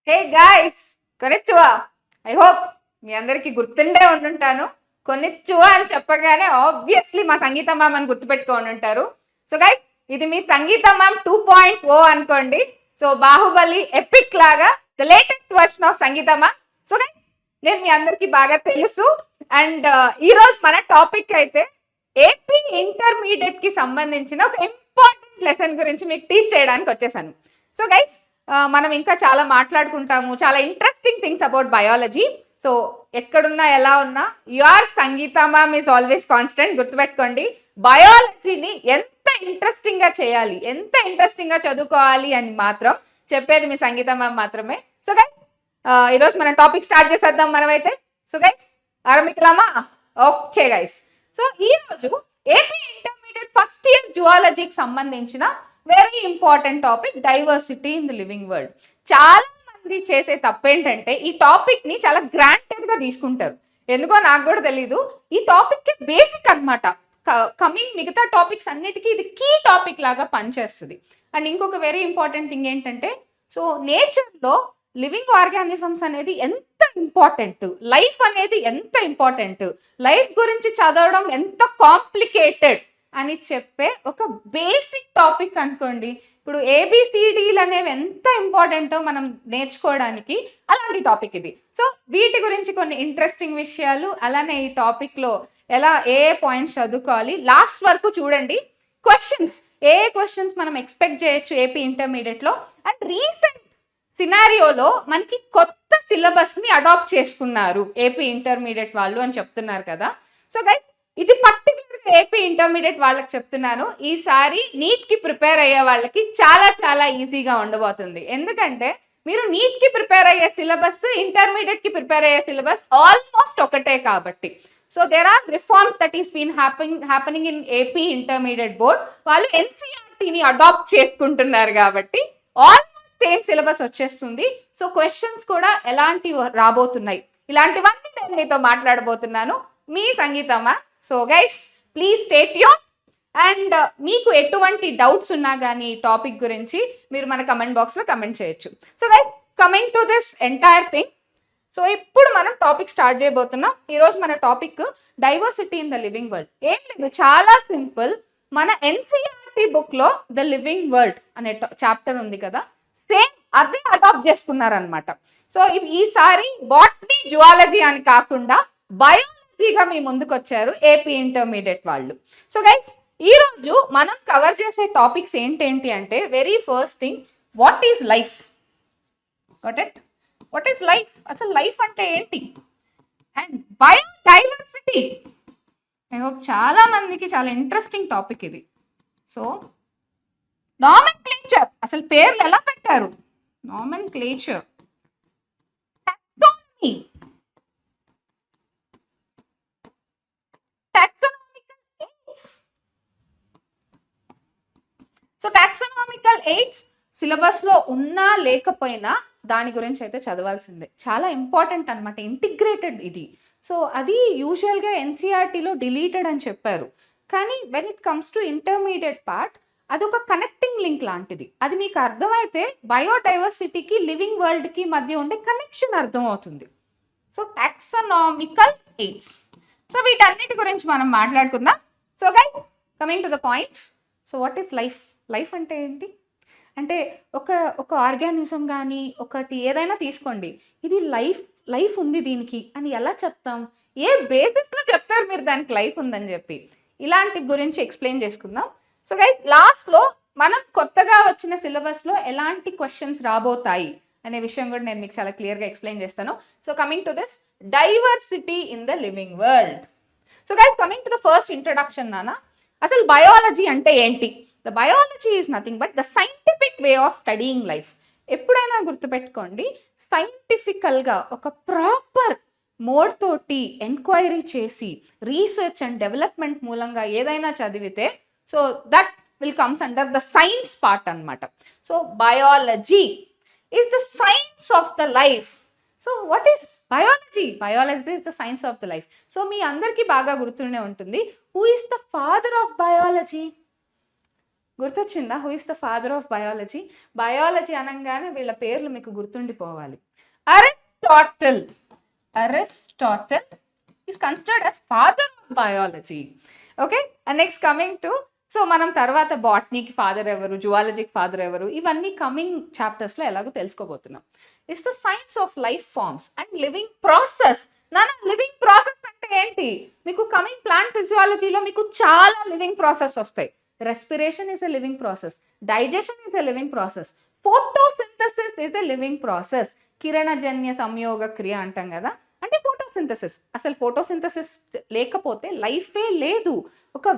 హే guys, కొనిచ్చువా. I hope మీ అందరికి గుర్తుండే ఉండుంటాను. కొనిచ్చువా అని చెప్పగానే ఆబ్వియస్లీ మా సంగీత మ్యామ్ అని గుర్తుపెట్టుకొని ఉంటారు. సో గైస్, ఇది మీ సంగీత మ్యామ్ 2.0 అనుకోండి. సో బాహుబలి ఎపిక్ లాగా the latest version of Sangeetha ma'am. So guys, నేను మీ అందరికి బాగా తెలుసు. అండ్ ఈ రోజు మన టాపిక్ అయితే ఏపీ ఇంటర్మీడియట్ కి సంబంధించిన ఒక ఇంపార్టెంట్ లెసన్ గురించి మీకు టీచ్ చేయడానికి వచ్చేసాను. సో గైస్, మనం ఇంకా చాలా మాట్లాడుకుంటాము, చాలా interesting things about biology. So ఎక్కడున్నా ఎలా ఉన్నా your Sangeetha ma'am is always constant. గుర్తుపెట్టుకోండి, బయాలజీని ఎంత ఇంట్రెస్టింగ్ గా చేయాలి, ఎంత ఇంట్రెస్టింగ్ గా చదువుకోవాలి అని మాత్రం చెప్పేది మీ సంగీత మ్యామ్ మాత్రమే. సో గైస్, ఈరోజు మనం టాపిక్ స్టార్ట్ చేసేద్దాం మనమైతే. సో గైస్, ఆరంభికలామా? ఓకే గైస్, సో ఈ రోజు ఏపీ ఇంటర్మీడియట్ ఫస్ట్ ఇయర్ జువాలజీకి సంబంధించిన very important topic diversity in the living world. చాలా మంది చేసే తప్పేంటంటే ఈ టాపిక్ ని చాలా గ్రాంటెడ్ గా తీసుకుంటారు. ఎందుకో నాకు కూడా తెలీదు. ఈ టాపిక్ బేసిక్ అనమాట. కమింగ్ మిగతా టాపిక్స్ అన్నిటికీ ఇది కీ టాపిక్ లాగా పనిచేస్తుంది. అండ్ ఇంకొక వెరీ ఇంపార్టెంట్ థింగ్ ఏంటంటే, సో నేచర్లో లివింగ్ ఆర్గానిజమ్స్ అనేది ఎంత ఇంపార్టెంట్, లైఫ్ అనేది ఎంత ఇంపార్టెంట్, లైఫ్ గురించి చదవడం ఎంత కాంప్లికేటెడ్ అని చెప్పే ఒక బేసిక్ టాపిక్ అనుకోండి. ఇప్పుడు ఏబిసిడీలు అనేవి ఎంత ఇంపార్టెంటో మనం నేర్చుకోవడానికి అలాంటి టాపిక్ ఇది. సో వీటి గురించి కొన్ని ఇంట్రెస్టింగ్ విషయాలు, అలానే ఈ టాపిక్లో ఎలా ఏ పాయింట్స్ చదువుకోవాలి లాస్ట్ వరకు చూడండి. క్వశ్చన్స్, ఏ క్వశ్చన్స్ మనం ఎక్స్పెక్ట్ చేయొచ్చు ఏపీ ఇంటర్మీడియట్లో. అండ్ రీసెంట్ సినారియోలో మనకి కొత్త సిలబస్ ని అడాప్ట్ చేసుకున్నారు ఏపీ ఇంటర్మీడియట్ వాళ్ళు అని చెప్తున్నారు కదా. సో గైస్, ఇది పర్టికులర్గా ఏపీ ఇంటర్మీడియట్ వాళ్ళకి చెప్తున్నాను. ఈసారి నీట్ కి ప్రిపేర్ అయ్యే వాళ్ళకి చాలా చాలా ఈజీగా ఉండబోతుంది. ఎందుకంటే మీరు నీట్ కి ప్రిపేర్ అయ్యే సిలబస్, ఇంటర్మీడియట్ కి ప్రిపేర్ అయ్యే సిలబస్ ఆల్మోస్ట్ ఒకటే కాబట్టి. So there are reforms that is been happening in AP intermediate board. వాళ్ళు ఎన్సీఆర్టీని అడాప్ట్ చేసుకుంటున్నారు కాబట్టి ఆల్మోస్ట్ సేమ్ సిలబస్ వచ్చేస్తుంది. సో క్వశ్చన్స్ కూడా ఎలాంటి రాబోతున్నాయి, ఇలాంటివన్నీ నేను మీతో మాట్లాడబోతున్నాను, మీ సంగీతమా. So guys, please stay tune. And మీకు ఎటువంటి డౌట్స్ ఉన్నా కానీ ఈ టాపిక్ గురించి మీరు మన కమెంట్ బాక్స్లో కమెంట్ చేయొచ్చు. So guys, coming to this entire thing. So ఇప్పుడు మనం టాపిక్ స్టార్ట్ చేయబోతున్నాం. ఈరోజు మన topic diversity in the living world. ఏం లేదు, చాలా సింపుల్. మన ఎన్సీఆర్టీ బుక్లో ద లివింగ్ వరల్డ్ అనే చాప్టర్ ఉంది కదా, సేమ్ అదే అడాప్ట్ చేసుకున్నారనమాట. సో ఈసారి బాటనీ, జువాలజీ అని కాకుండా బయాలజీగా మీ ముందుకు వచ్చారు ఏపీ ఇంటర్మీడియట్ వాళ్ళు. సో గైస్, ఈరోజు మనం కవర్ చేసే టాపిక్స్ ఏంటేంటి అంటే, very first thing, what is life? Got it? What is life? అసలు లైఫ్ అంటే ఏంటి? And biodiversity. ఐ హోప్ చాలా మందికి చాలా ఇంట్రెస్టింగ్ టాపిక్ ఇది. సో నామెన్క్లేచర్, అసలు పేర్లు ఎలా పెట్టారు? Nomenclature, taxonomy, taxonomical AIDS. So taxonomical AIDS syllabus లో ఉన్నా లేకపోయినా దాని గురించి అయితే చదవాల్సిందే. చాలా ఇంపార్టెంట్ అనమాట, ఇంటిగ్రేటెడ్ ఇది. సో అది యూజువల్గా ఎన్సీఆర్టీలో డిలీటెడ్ అని చెప్పారు, కానీ when it comes to intermediate part అది ఒక కనెక్టింగ్ లింక్ లాంటిది. అది మీకు అర్థమైతే బయోడైవర్సిటీకి లివింగ్ వరల్డ్కి మధ్య ఉండే కనెక్షన్ అర్థమవుతుంది. So taxonomical AIDS. సో వీటన్నిటి గురించి మనం మాట్లాడుకుందాం. So guys, coming to the point. So what is life? Life అంటే ఏంటి అంటే, ఒక ఆర్గానిజం కానీ ఒకటి ఏదైనా తీసుకోండి, ఇది లైఫ్ ఉంది దీనికి అని ఎలా చెప్తాం? ఏ బేసిస్లో చెప్తారు మీరు దానికి లైఫ్ ఉందని చెప్పి? ఇలాంటి గురించి ఎక్స్ప్లెయిన్ చేసుకుందాం. సో గైస్, లాస్ట్లో మనం కొత్తగా వచ్చిన సిలబస్లో ఎలాంటి క్వశ్చన్స్ రాబోతాయి అనే విషయం కూడా నేను మీకు చాలా క్లియర్గా ఎక్స్ప్లెయిన్ చేస్తాను. So coming to this diversity in the living world. So guys, coming to the first introduction నాన్న, అసలు బయాలజీ అంటే ఏంటి? The biology is nothing but the scientific way of studying life. ఎప్పుడైనా గుర్తుపెట్టుకోండి, సైంటిఫికల్గా ఒక ప్రాపర్ మోడ్ తోటి ఎంక్వైరీ చేసి రీసెర్చ్ అండ్ డెవలప్మెంట్ మూలంగా ఏదైనా చదివితే so that will comes under the science part అనమాట. So biology is the science of the life. So what is biology? Biology is the science of the life. So మీ అందరికీ బాగా గుర్తుండే ఉంటుంది, who is the father of biology? గుర్తొచ్చిందా? Who is the father of biology? Biology అనగానే వీళ్ళ పేర్లు మీకు గుర్తుండిపోవాలి. Aristotle. Aristotle is considered as father of biology. Okay, and next coming to, so మనం తర్వాత బాటనీకి ఫాదర్ ఎవరు, జువాలజీకి ఫాదర్ ఎవరు, ఇవన్నీ కమింగ్ చాప్టర్స్లో ఎలాగో తెలుసుకోబోతున్నాం. It's the science of life forms and living process. Living process అంటే ఏంటి? మీకు కమింగ్ ప్లాంట్ ఫిజియాలజీలో మీకు చాలా లివింగ్ ప్రాసెస్ వస్తాయి. Respiration is a living process, digestion is a living process, photosynthesis is a living process. కిరణజన్య సంయోగ క్రియ అంటాం కదా, అంటే ఫోటోసింథసిస్. అసలు ఫోటోసింథసిస్ లేకపోతే లైఫే లేదు, ఒక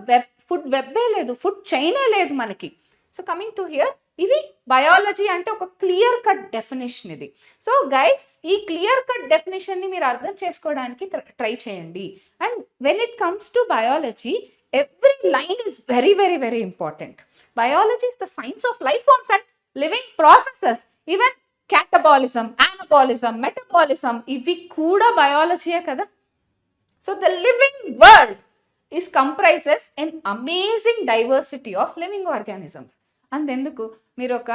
ఫుడ్ వెబ్బే లేదు, ఫుడ్ చైనే లేదు మనకి. సో కమింగ్ టు హియర్, ఇవి బయాలజీ అంటే ఒక క్లియర్ కట్ డెఫినేషన్ ఇది. సో గైస్, ఈ క్లియర్ కట్ డెఫినేషన్ని మీరు అర్థం చేసుకోవడానికి ట్రై చేయండి. And when it comes to biology, every line is very, very, very important. Biology is the science of life forms and living processes. Even catabolism, anabolism, metabolism, ఇవి కూడా బయాలజీయే కదా. So the living world is comprises an amazing diversity of living organisms. అంతెందుకు, మీరు ఒక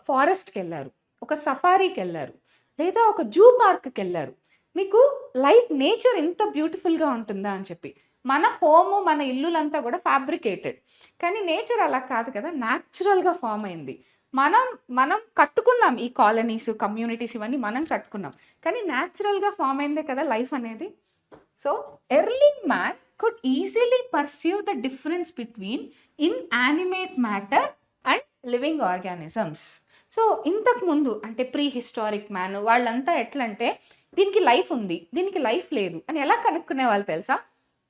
ఫారెస్ట్కి వెళ్ళారు, ఒక సఫారీకి వెళ్ళారు, లేదా ఒక జూ పార్క్కి వెళ్ళారు, మీకు లైఫ్ నేచర్ ఎంత బ్యూటిఫుల్గా ఉంటుందా అని చెప్పి. మన హోము, మన ఇల్లులంతా కూడా ఫ్యాబ్రికేటెడ్, కానీ నేచర్ అలా కాదు కదా, న్యాచురల్గా ఫామ్ అయింది. మనం కట్టుకున్నాం ఈ కాలనీస్, కమ్యూనిటీస్, ఇవన్నీ మనం కట్టుకున్నాం, కానీ న్యాచురల్గా ఫామ్ అయిందే కదా లైఫ్ అనేది. So early man could easily perceive the difference between inanimate matter and living organisms. So ఇంతకు ముందు అంటే ప్రీ హిస్టారిక్ మ్యాన్ వాళ్ళంతా ఎట్లా అంటే, దీనికి లైఫ్ ఉంది, దీనికి లైఫ్ లేదు అని ఎలా కనుక్కునే వాళ్ళు తెలుసా?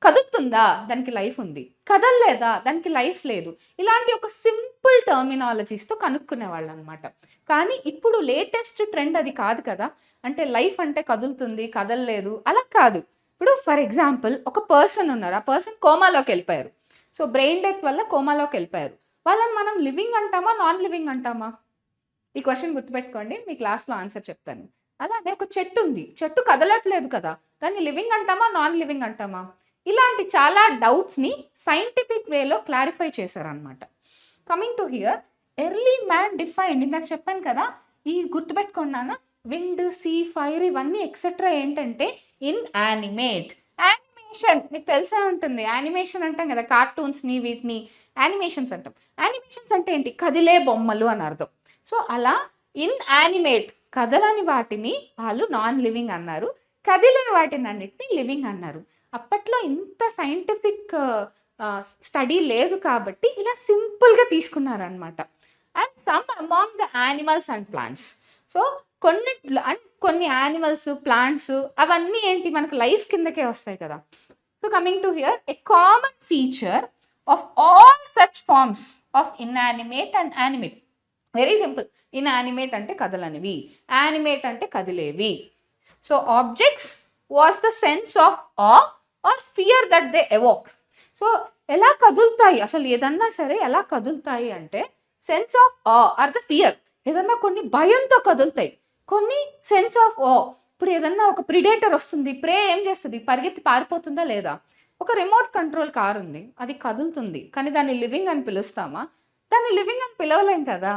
కదులుతుందా, దానికి లైఫ్ ఉంది, కదలలేదా, దానికి లైఫ్ లేదు, ఇలాంటి ఒక సింపుల్ టర్మినాలజీస్తో కనుక్కునే వాళ్ళు అనమాట. కానీ ఇప్పుడు లేటెస్ట్ ట్రెండ్ అది కాదు కదా, అంటే లైఫ్ అంటే కదులుతుంది, కదలలేదు అలా కాదు. ఇప్పుడు ఫర్ ఎగ్జాంపుల్ ఒక పర్సన్ ఉన్నారు, ఆ పర్సన్ కోమాలోకి వెళ్ళిపోయారు. సో బ్రెయిన్ డెత్ వల్ల కోమాలోకి వెళ్ళిపోయారు. వాళ్ళని మనం లివింగ్ అంటామా, నాన్ లివింగ్ అంటామా? ఈ క్వశ్చన్ గుర్తుపెట్టుకోండి, మీ క్లాస్లో ఆన్సర్ చెప్తాను. అలానే ఒక చెట్టు ఉంది, చెట్టు కదలట్లేదు కదా, దాన్ని లివింగ్ అంటామా, నాన్ లివింగ్ అంటామా? ఇలాంటి చాలా డౌట్స్ని సైంటిఫిక్ వేలో క్లారిఫై చేశారనమాట. Coming to here, early man defined, ఇందాక చెప్పాను కదా, ఈ గుర్తుపెట్టుకున్నాను, విండ్, సీ, ఫైర్, ఇవన్నీ ఎక్సెట్రా ఏంటంటే ఇన్యానిమేట్. యానిమేషన్ మీకు తెలిసే ఉంటుంది, యానిమేషన్ అంటాం కదా, కార్టూన్స్ని వీటిని యానిమేషన్స్ అంటాం. యానిమేషన్స్ అంటే ఏంటి? కదిలే బొమ్మలు అని అర్థం. సో అలా ఇన్యానిమేట్, కదలని వాటిని వాళ్ళు నాన్ లివింగ్ అన్నారు, కదిలే వాటిని అన్నిటిని లివింగ్ అన్నారు. అప్పట్లో ఇంత సైంటిఫిక్ స్టడీ లేదు కాబట్టి ఇలా సింపుల్గా తీసుకున్నారనమాట. And some among the animals and plants. So కొన్ని యానిమల్స్, ప్లాంట్స్ అవన్నీ ఏంటి, మనకు లైఫ్ కిందకే వస్తాయి కదా. So coming to here, a common feature of all such forms of inanimate and animate, very simple. Inanimate అంటే కదలనివి, యానిమేట్ అంటే కదిలేవి. So objects was the sense of ah are fear that they evoke. So ఎలా కదులుతాయి, అసలు ఏదన్నా సరే ఎలా కదులుతాయి అంటే sense of ah are the fear. ఏదన్నా కొన్ని భయంతో కదులుతాయి, కొన్ని సెన్స్ ఆఫ్ ఓ. ఇప్పుడు ఏదన్నా ఒక ప్రిడేటర్ వస్తుంది, ప్రే ఏం చేస్తుంది, పరిగెత్తి పారిపోతుందా లేదా? ఒక రిమోట్ కంట్రోల్ కార్ ఉంది, అది కదులుతుంది, కానీ దాన్ని లివింగ్ అని పిలుస్తామా? దాన్ని లివింగ్ అని పిలవలేం కదా.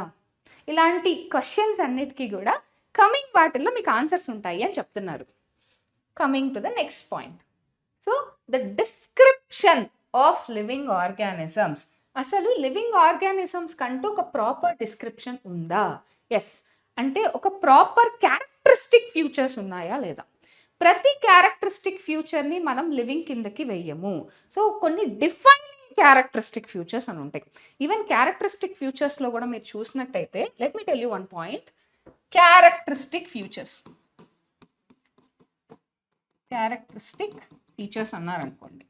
ఇలాంటి క్వశ్చన్స్ అన్నిటికీ కూడా కమింగ్ వాటిల్లో మీకు ఆన్సర్స్ ఉంటాయి అని చెప్తున్నారు. Coming to the next point, so the description of living organisms. అసలు లివింగ్ ఆర్గానిజమ్స్ కంటూ ఒక ప్రాపర్ డిస్క్రిప్షన్ ఉందా? ఎస్, అంటే ఒక ప్రాపర్ క్యారెక్టరిస్టిక్ ఫ్యూచర్స్ ఉన్నాయా లేదా? ప్రతి క్యారెక్టరిస్టిక్ ఫ్యూచర్ని మనం లివింగ్ కిందకి వెయ్యము. సో కొన్ని డిఫైనింగ్ క్యారెక్టరిస్టిక్ ఫ్యూచర్స్ అని ఉంటాయి. ఈవెన్ క్యారెక్టరిస్టిక్ ఫ్యూచర్స్లో కూడా మీరు చూసినట్టయితే, let me tell you one point, characteristic futures అన్నారనుకోండి.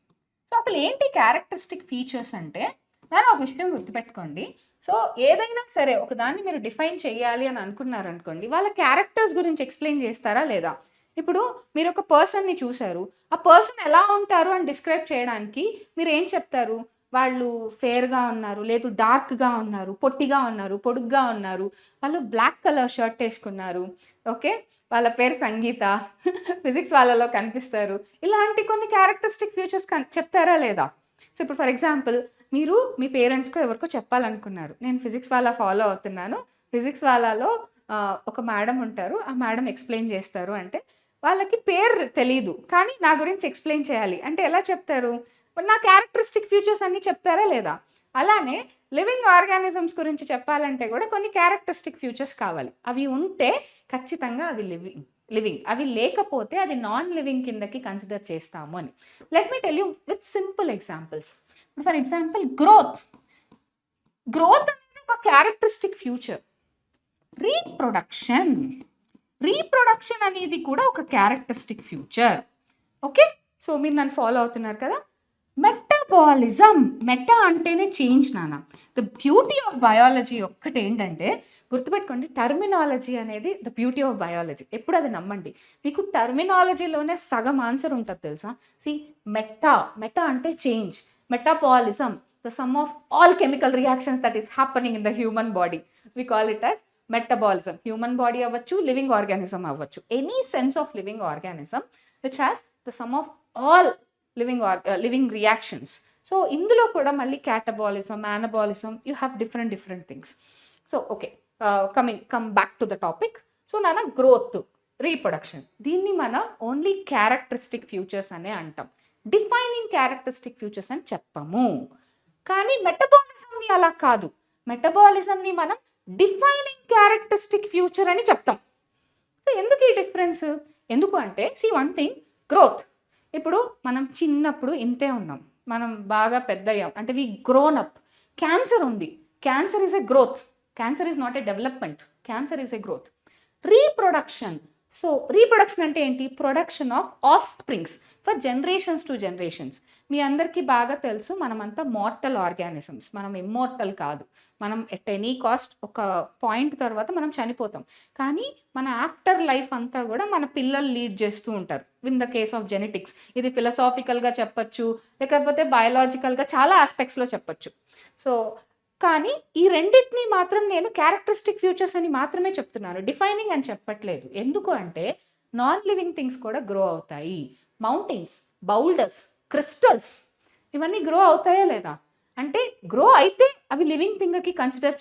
సో అసలు ఏంటి క్యారెక్టరిస్టిక్ ఫీచర్స్ అంటే, నేను ఒక విషయం గుర్తుపెట్టుకోండి. సో ఏదైనా సరే ఒకదాన్ని మీరు డిఫైన్ చేయాలి అని అనుకున్నారనుకోండి, వాళ్ళ క్యారెక్టర్స్ గురించి ఎక్స్ప్లెయిన్ చేస్తారా లేదా? ఇప్పుడు మీరు ఒక పర్సన్ని చూశారు, ఆ పర్సన్ ఎలా ఉంటారు అని డిస్క్రైబ్ చేయడానికి మీరు ఏం చెప్తారు? వాళ్ళు ఫేర్గా ఉన్నారు, లేదు డార్క్గా ఉన్నారు, పొట్టిగా ఉన్నారు, పొడుగ్గా ఉన్నారు, వాళ్ళు బ్లాక్ కలర్ షర్ట్ వేసుకున్నారు, ఓకే, వాళ్ళ పేరు సంగీత, ఫిజిక్స్ వాళ్ళలో కనిపిస్తారు, ఇలాంటి కొన్ని క్యారెక్టరిస్టిక్ ఫీచర్స్ చెప్తారా లేదా? సో ఇప్పుడు ఫర్ ఎగ్జాంపుల్ మీరు మీ పేరెంట్స్‌కో ఎవరికో చెప్పాలనుకున్నారు. నేను ఫిజిక్స్ వాళ్ళ ఫాలో అవుతున్నాను. ఫిజిక్స్ వాళ్ళలో ఒక మేడమ్ ఉంటారు. ఆ మేడమ్ ఎక్స్‌ప్లెయిన్ చేస్తారు అంటే, వాళ్ళకి పేరు తెలీదు. కానీ నా గురించి ఎక్స్‌ప్లెయిన్ చేయాలి. అంటే ఎలా చెప్తారు? నా క్యారెక్టరిస్టిక్ ఫీచర్స్ అన్నీ చెప్తారా లేదా? అలానే లివింగ్ ఆర్గానిజమ్స్ గురించి చెప్పాలంటే కూడా కొన్ని క్యారెక్టరిస్టిక్ ఫీచర్స్ కావాలి. అవి ఉంటే ఖచ్చితంగా అవి లివింగ్. అవి లేకపోతే అది నాన్ లివింగ్ కిందకి కన్సిడర్ చేస్తాము అని. Let me tell you with simple examples. For example growth. Growth అనేది ఒక క్యారెక్టరిస్టిక్ ఫ్యూచర్. రీప్రొడక్షన్. రీప్రొడక్షన్ అనేది కూడా ఒక క్యారెక్టరిస్టిక్ ఫ్యూచర్. ఓకే, సో మీరు నన్ను ఫాలో అవుతున్నారు కదా. మెటబాలిజం. మెటా అంటేనే చేంజ్ నాన్న. ద బ్యూటీ ఆఫ్ బయాలజీ ఒక్కటి ఏంటంటే, గుర్తుపెట్టుకోండి, టర్మినాలజీ అనేది ద బ్యూటీ ఆఫ్ బయాలజీ. ఎప్పుడు అది నమ్మండి. మీకు టర్మినాలజీలోనే సగం ఆన్సర్ ఉంటుంది తెలుసా. మెటా అంటే change. Metabolism, the sum of all chemical reactions that is happening in the human body. We call it as metabolism. Human body అవ్వచ్చు, లివింగ్ ఆర్గానిజం అవ్వచ్చు, any sense of living organism which has the sum of all living reactions. So ఇందులో కూడా మళ్ళీ catabolism, anabolism, you have different things. So okay, come back to the topic. So నాన్న, growth, reproduction, దీన్ని మనం only characteristic futures అనే అంటాం. Defining characteristic futures అని చెప్పము. కానీ మెటబాలిజంని అలా కాదు. మెటబాలిజంని మనం డిఫైనింగ్ క్యారెక్టరిస్టిక్ ఫ్యూచర్ అని చెప్తాం. సో ఎందుకు ఈ డిఫరెన్స్? ఎందుకు అంటే, సి వన్ థింగ్, గ్రోత్. ఇప్పుడు మనం చిన్నప్పుడు ఇంతే ఉన్నాం, మనం బాగా పెద్ద అయ్యాం అంటే వి గ్రోన్ అప్. క్యాన్సర్ ఉంది, cancer is a growth. Cancer is not a development, cancer is a growth. Reproduction. So reproduction అంటే ఏంటి? Production of springs for generations to generations. మీ అందరికీ బాగా తెలుసు, మనమంతా మార్టల్ ఆర్గానిజమ్స్, మనం ఇమ్మోర్టల్ కాదు. మనం ఎట్ ఎనీ కాస్ట్ ఒక పాయింట్ తర్వాత మనం చనిపోతాం. కానీ మన ఆఫ్టర్ లైఫ్ అంతా కూడా మన పిల్లలు లీడ్ చేస్తూ ఉంటారు. In the case of genetics ఇది ఫిలసాఫికల్గా చెప్పచ్చు, లేకపోతే బయాలజికల్గా చాలా ఆస్పెక్ట్స్లో చెప్పచ్చు. సో కానీ ఈ రెండింటిని మాత్రం నేను క్యారెక్టరిస్టిక్ ఫ్యూచర్స్ అని మాత్రమే చెప్తున్నాను, డిఫైనింగ్ అని చెప్పట్లేదు. ఎందుకు అంటే నాన్ లివింగ్ థింగ్స్ కూడా గ్రో అవుతాయి. మౌంటైన్స్, బౌల్డర్స్, క్రిస్టల్స్, ఇవన్నీ గ్రో అవుతాయా లేదా? అంటే గ్రో అయితే అవి లివింగ్ థింగ్కి కన్సిడర్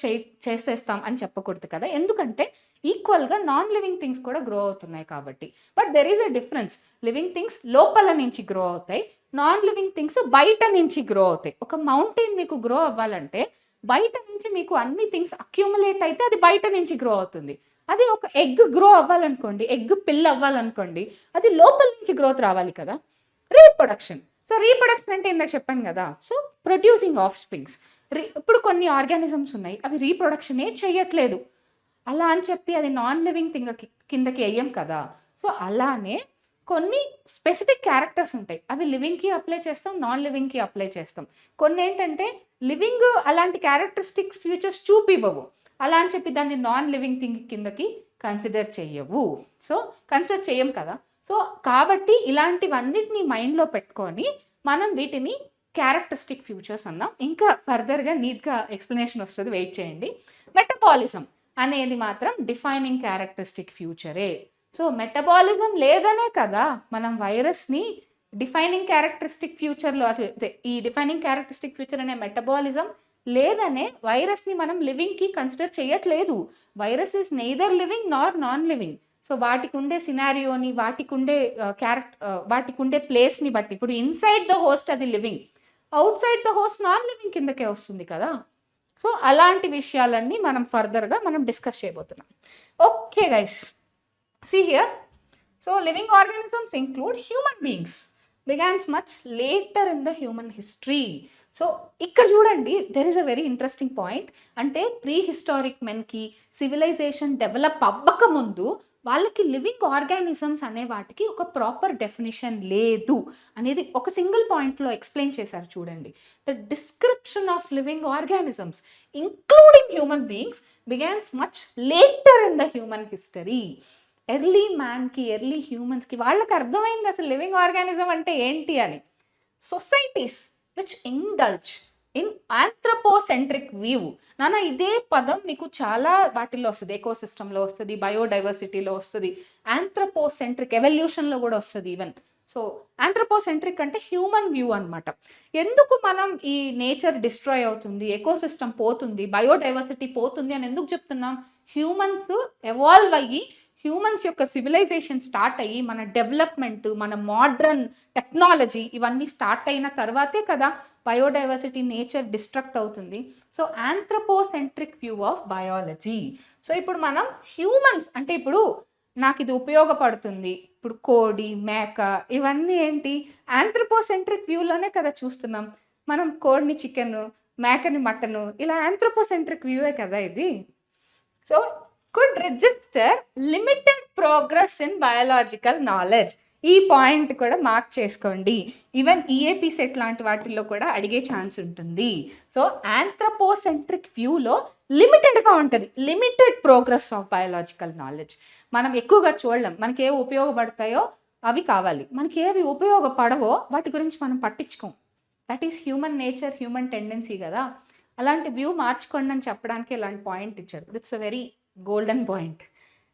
చేసేస్తాం అని చెప్పకూడదు కదా. ఎందుకంటే ఈక్వల్గా నాన్ లివింగ్ థింగ్స్ కూడా గ్రో అవుతున్నాయి కాబట్టి. But there is a difference. Living things లోపల నుంచి గ్రో అవుతాయి, నాన్ లివింగ్ థింగ్స్ బయట నుంచి గ్రో అవుతాయి. ఒక మౌంటైన్ మీకు గ్రో అవ్వాలంటే బయట నుంచి మీకు అన్ని థింగ్స్ అక్యూములేట్ అయితే అది బయట నుంచి గ్రో అవుతుంది. అది ఒక ఎగ్ గ్రో అవ్వాలనుకోండి, ఎగ్ పిల్ల అవ్వాలనుకోండి, అది లోపల నుంచి గ్రోత్ రావాలి కదా. రీప్రొడక్షన్. సో రీప్రొడక్షన్ అంటే ఇందాక చెప్పాను కదా, సో ప్రొడ్యూసింగ్ ఆఫ్ స్ప్రింగ్స్. ఇప్పుడు కొన్ని ఆర్గానిజమ్స్ ఉన్నాయి, అవి రీప్రొడక్షనే చేయట్లేదు. అలా అని చెప్పి అది నాన్ లివింగ్ థింగ్ కిందకి వేయం కదా. సో అలానే కొన్ని స్పెసిఫిక్ క్యారెక్టర్స్ ఉంటాయి, అవి లివింగ్కి అప్లై చేస్తాం, నాన్ లివింగ్కి అప్లై చేస్తాం. కొన్ని ఏంటంటే లివింగ్ అలాంటి క్యారెక్టరిస్టిక్స్ ఫ్యూచర్స్ చూపివ్వవు, అలా అని చెప్పి దాన్ని నాన్ లివింగ్ థింగ్ కిందకి కన్సిడర్ చేయవు. సో కన్సిడర్ చేయం కదా. సో కాబట్టి ఇలాంటివన్నిటిని మైండ్లో పెట్టుకొని మనం వీటిని క్యారెక్టరిస్టిక్ ఫ్యూచర్స్ అన్నాం. ఇంకా ఫర్దర్గా నీట్గా ఎక్స్ప్లెనేషన్ వస్తుంది, వెయిట్ చేయండి. మెటబాలిజం అనేది మాత్రం డిఫైనింగ్ క్యారెక్టరిస్టిక్ ఫ్యూచరే. సో మెటబాలిజం లేదనే కదా మనం వైరస్ని డిఫైనింగ్ క్యారెక్టరిస్టిక్ ఫ్యూచర్లో, ఈ డిఫైనింగ్ క్యారెక్టరిస్టిక్ ఫ్యూచర్ అనే మెటబాలిజం లేదనే వైరస్ని మనం లివింగ్కి కన్సిడర్ చేయట్లేదు. Virus is neither living Nar non living. So వాటికి ఉండే సినారియోని, వాటికి ఉండే ప్లేస్ని బట్టి, ఇప్పుడు ఇన్సైడ్ ద హోస్ట్ అది living, out side the host non living కిందకే వస్తుంది కదా. సో అలాంటి విషయాలన్నీ మనం ఫర్దర్గా మనం డిస్కస్ చేయబోతున్నాం. Okay guys, see here. So living organisms include human beings, begins much later in the human history. So ఇక్కడ చూడండి, there is a very interesting point. అంటే ప్రీ హిస్టారిక్ మెన్కి సివిలైజేషన్ డెవలప్ అవ్వక ముందు వాళ్ళకి లివింగ్ ఆర్గానిజమ్స్ అనే వాటికి ఒక ప్రాపర్ డెఫినేషన్ లేదు అనేది ఒక సింగిల్ పాయింట్లో ఎక్స్ప్లెయిన్ చేశారు చూడండి. The description of living organisms including human beings began much later in the human history. Early మ్యాన్కి, ఎర్లీ హ్యూమన్స్కి వాళ్ళకి అర్థమైంది అసలు లివింగ్ ఆర్గానిజం అంటే ఏంటి అని. Societies which indulge in anthropocentric view. నాన్న ఇదే పదం మీకు చాలా వాటిల్లో వస్తుంది, ఎకోసిస్టంలో వస్తుంది, బయోడైవర్సిటీలో వస్తుంది, ఆంథ్రపోసెంట్రిక్ ఎవల్యూషన్లో కూడా వస్తుంది ఈవెన్. సో ఆంథ్రోపోసెంట్రిక్ అంటే హ్యూమన్ వ్యూ అన్నమాట. ఎందుకు మనం ఈ నేచర్ డిస్ట్రాయ్ అవుతుంది, ఎకోసిస్టమ్ పోతుంది, బయోడైవర్సిటీ పోతుంది అని ఎందుకు చెప్తున్నాం? హ్యూమన్స్ ఎవాల్వ్ అయ్యి, హ్యూమన్స్ యొక్క సివిలైజేషన్ స్టార్ట్ అయ్యి, మన డెవలప్మెంట్, మన మోడ్రన్ టెక్నాలజీ ఇవన్నీ స్టార్ట్ అయిన తర్వాతే కదా బయోడైవర్సిటీ, నేచర్ డిస్ట్రక్ట్ అవుతుంది. So anthropocentric view of biology. So ఇప్పుడు మనం హ్యూమన్స్ అంటే ఇప్పుడు నాకు ఇది ఉపయోగపడుతుంది, ఇప్పుడు కోడి, మేక ఇవన్నీ ఏంటి ఆంథ్రోపోసెంట్రిక్ వ్యూలోనే కదా చూస్తున్నాం. మనం కోడిని చికెన్, మేకని మటను, ఇలా ఆంథ్రోపోసెంట్రిక్ వ్యూవే కదా ఇది. So could register limited progress in biological knowledge. ఈ పాయింట్ కూడా మార్క్ చేసుకోండి. ఈవెన్ ఈఏపీ సెట్ లాంటి వాటిల్లో కూడా అడిగే ఛాన్స్ ఉంటుంది. సో ఆంథ్రోపోసెంట్రిక్ వ్యూలో లిమిటెడ్గా ఉంటుంది, limited progress of biological knowledge. మనం ఎక్కువగా చూడలేం, మనకి ఏవి ఉపయోగపడతాయో అవి కావాలి, మనకి ఏవి ఉపయోగపడవో వాటి గురించి మనం పట్టించుకోం. That is human nature, human tendency కదా. అలాంటి వ్యూ మార్చుకోండి అని చెప్పడానికి ఇలాంటి పాయింట్ ఇచ్చారు. That's a very golden point.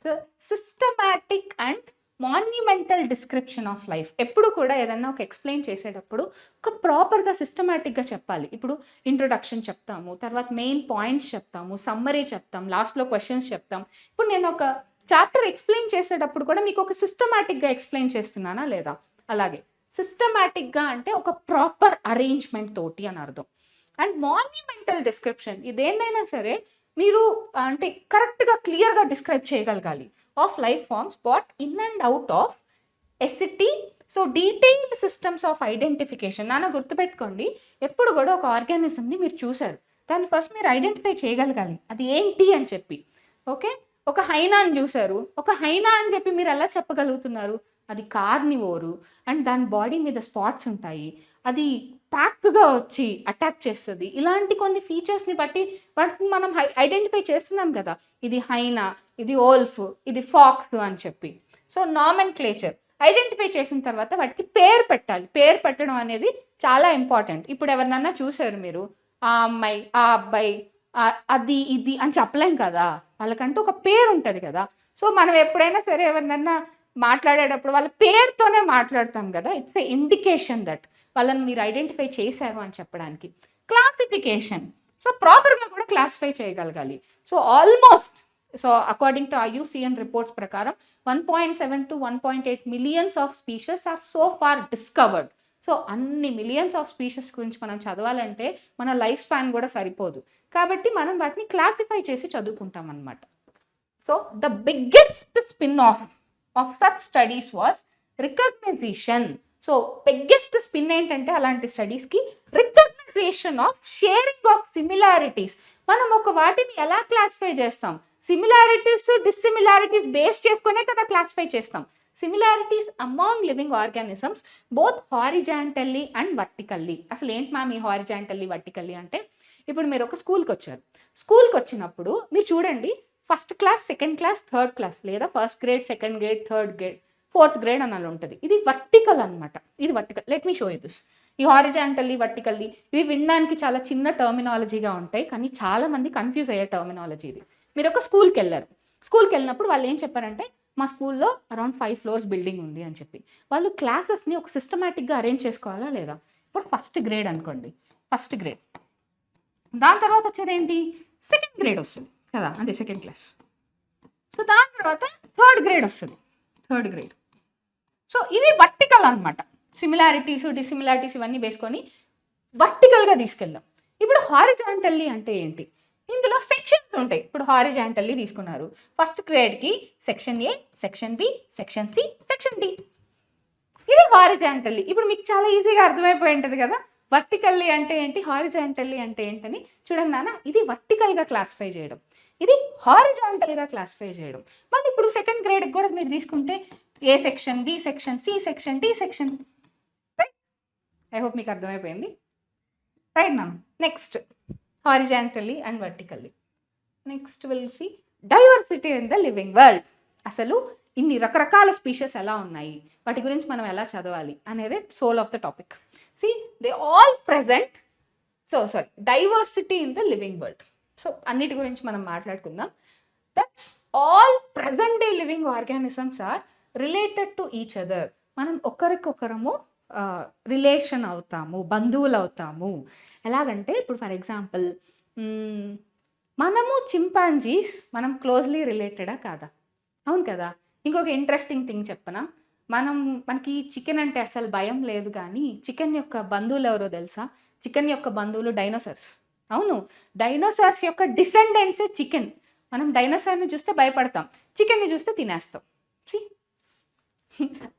So systematic and monumental description of life. ఎప్పుడు కూడా ఏదన్నా ఒక ఎక్స్ప్లెయిన్ చేసేటప్పుడు ఒక ప్రాపర్గా సిస్టమాటిక్గా చెప్పాలి. ఇప్పుడు ఇంట్రొడక్షన్ చెప్తాము, తర్వాత మెయిన్ పాయింట్స్ చెప్తాము, సమ్మరీ చెప్తాం, లాస్ట్లో క్వశ్చన్స్ చెప్తాం. ఇప్పుడు నేను ఒక చాప్టర్ ఎక్స్ప్లెయిన్ చేసేటప్పుడు కూడా మీకు ఒక సిస్టమాటిక్గా ఎక్స్ప్లెయిన్ చేస్తున్నానా లేదా? అలాగే సిస్టమాటిక్గా అంటే ఒక ప్రాపర్ అరేంజ్మెంట్ తోటి అని అర్థం. అండ్ మాన్యుమెంటల్ డిస్క్రిప్షన్, ఇదేమైనా సరే మీరు అంటే కరెక్ట్గా క్లియర్గా డిస్క్రైబ్ చేయగలగాలి. Of life forms both in and out of city. So detailed systems of identification. నాన్న గుర్తుపెట్టుకోండి, ఎప్పుడు కూడా ఒక ఆర్గానిజంని మీరు చూసారు, దాన్ని ఫస్ట్ మీరు ఐడెంటిఫై చేయగలగాలి అది ఏంటి అని చెప్పి. ఓకే, ఒక హైనాని చూసారు, ఒక హైనా అని చెప్పి మీరు ఎలా చెప్పగలుగుతున్నారు? అది కార్నివోరు అండ్ దాని బాడీ మీద స్పాట్స్ ఉంటాయి, అది ప్యాక్గా వచ్చి అటాక్ చేస్తుంది. ఇలాంటి కొన్ని ఫీచర్స్ని బట్టి వాటిని మనం ఐడెంటిఫై చేస్తున్నాం కదా, ఇది హైనా, ఇది ఓల్ఫ్, ఇది ఫాక్స్ అని చెప్పి. సో నామెన్క్లేచర్ ఐడెంటిఫై చేసిన తర్వాత వాటికి పేరు పెట్టాలి. పేరు పెట్టడం అనేది చాలా ఇంపార్టెంట్. ఇప్పుడు ఎవరినన్నా చూసారు మీరు, ఆ అమ్మాయి, ఆ అబ్బాయి, అది ఇది అని చెప్పలేం కదా, వాళ్ళకంటూ ఒక పేరు ఉంటుంది కదా. సో మనం ఎప్పుడైనా సరే ఎవరినన్నా మాట్లాడేటప్పుడు వాళ్ళ పేరుతోనే మాట్లాడతాం కదా. ఇట్స్ ఎ ఇండికేషన్ దట్ వాళ్ళని మీరు ఐడెంటిఫై చేశారు అని చెప్పడానికి. క్లాసిఫికేషన్, సో ప్రాపర్గా కూడా క్లాసిఫై చేయగలగాలి. So almost, so according to IUCN reports ప్రకారం 1.7 to 1.8 millions of species are so far discovered. So అన్ని మిలియన్స్ ఆఫ్ స్పీషెస్ గురించి మనం చదవాలంటే మన లైఫ్ స్పాన్ కూడా సరిపోదు, కాబట్టి మనం వాటిని క్లాసిఫై చేసి చదువుకుంటాం అన్నమాట. So the biggest spin off such studies was recognisation. So biggest spin ఏంటంటే అలాంటి స్టడీస్కి recognisation of sharing of similarities. మనం ఒక వాటిని ఎలా క్లాసిఫై చేస్తాం? సిమిలారిటీస్, డిస్సిమిలారిటీస్ బేస్ చేసుకునే కదా క్లాసిఫై చేస్తాం. Similarities among living organisms both horizontally and vertically. అసలు ఏంటి మ్యామ్ ఈ హారిజాంటల్లీ, వర్టికల్లీ అంటే? ఇప్పుడు మీరు ఒక స్కూల్కి వచ్చారు, స్కూల్కి వచ్చినప్పుడు మీరు చూడండి, first class, second class, third class, లేదా first grade, second grade, third grade, fourth grade అని ఉంటుంది. ఇది వర్టికల్ అనమాట. ఇది vertical. Let me show you this. ఈ హారిజాంటల్లీ, వర్టికల్లీ ఇవి వినడానికి చాలా చిన్న టర్మినాలజీగా ఉంటాయి, కానీ చాలా మంది కన్ఫ్యూజ్ అయ్యే టర్మినాలజీ ఇది. మీరు ఒక స్కూల్కి వెళ్ళారు, స్కూల్కి వెళ్ళినప్పుడు వాళ్ళు ఏం చెప్పారంటే, మా స్కూల్లో అరౌండ్ 5 floors బిల్డింగ్ ఉంది అని చెప్పి. వాళ్ళు క్లాసెస్ని ఒక సిస్టమేటిక్గా అరేంజ్ చేసుకోవాలా లేదా? ఇప్పుడు ఫస్ట్ గ్రేడ్ అనుకోండి, ఫస్ట్ గ్రేడ్, దాని తర్వాత వచ్చేది ఏంటి, సెకండ్ గ్రేడ్ వస్తుంది కదా, అంటే సెకండ్ క్లాస్. సో దాని తర్వాత థర్డ్ గ్రేడ్ వస్తుంది, థర్డ్ గ్రేడ్. సో ఇవి వర్టికల్ అనమాట. సిమిలారిటీస్, డిసిమిలారిటీస్ ఇవన్నీ వేసుకొని వర్టికల్గా తీసుకెళ్దాం. ఇప్పుడు హారిజాంటల్లీ అంటే ఏంటి? ఇందులో సెక్షన్స్ ఉంటాయి. ఇప్పుడు హారిజాంటల్లీ తీసుకున్నారు, ఫస్ట్ గ్రేడ్కి section A, section B, section C, section D. ఇది హారిజాంటల్లీ. ఇప్పుడు మీకు చాలా ఈజీగా అర్థమైపోయి ఉంటుంది కదా వర్టికల్లీ అంటే ఏంటి, హారిజాంటల్లీ అంటే ఏంటని. చూడండి నాన్న, ఇది వర్టికల్గా క్లాసిఫై చేయడం, ఇది హారిజాంటల్గా క్లాసిఫై చేయడం. మళ్ళీ ఇప్పుడు సెకండ్ గ్రేడ్కి కూడా మీరు తీసుకుంటే A section, B section, C section, D section. Right, I hope మీకు అర్థమైపోయింది. Right ma'am. Next horizontally and vertically. Next will see diversity in the living world. అసలు ఇన్ని రకరకాల స్పీషెస్ ఎలా ఉన్నాయి, వాటి గురించి మనం ఎలా చదవాలి అనేది soul of the topic. See they all present. Diversity in the living world. So అన్నిటి గురించి మనం మాట్లాడుకుందాం. That's all present day living organisms are related to each other. మనం ఒకరికొకరము రిలేషన్ అవుతాము, బంధువులు అవుతాము. ఎలాగంటే ఇప్పుడు ఫర్ ఎగ్జాంపుల్ మనము చింపాంజీస్ మనం క్లోజ్లీ రిలేటెడా కాదా? అవును కదా! ఇంకొక ఇంట్రెస్టింగ్ థింగ్ చెప్పనా? మనకి చికెన్ అంటే అసలు భయం లేదు గానీ, చికెన్ యొక్క బంధువులెవరో తెలుసా? చికెన్ యొక్క బంధువులు డైనోసార్స్. అవును. డైనోసార్స్ యొక్క డిసెండెంట్సే చికెన్. మనం డైనోసార్‌ని చూస్తే భయపడతాం. చికెన్‌ని చూస్తే తినేస్తాం. సీ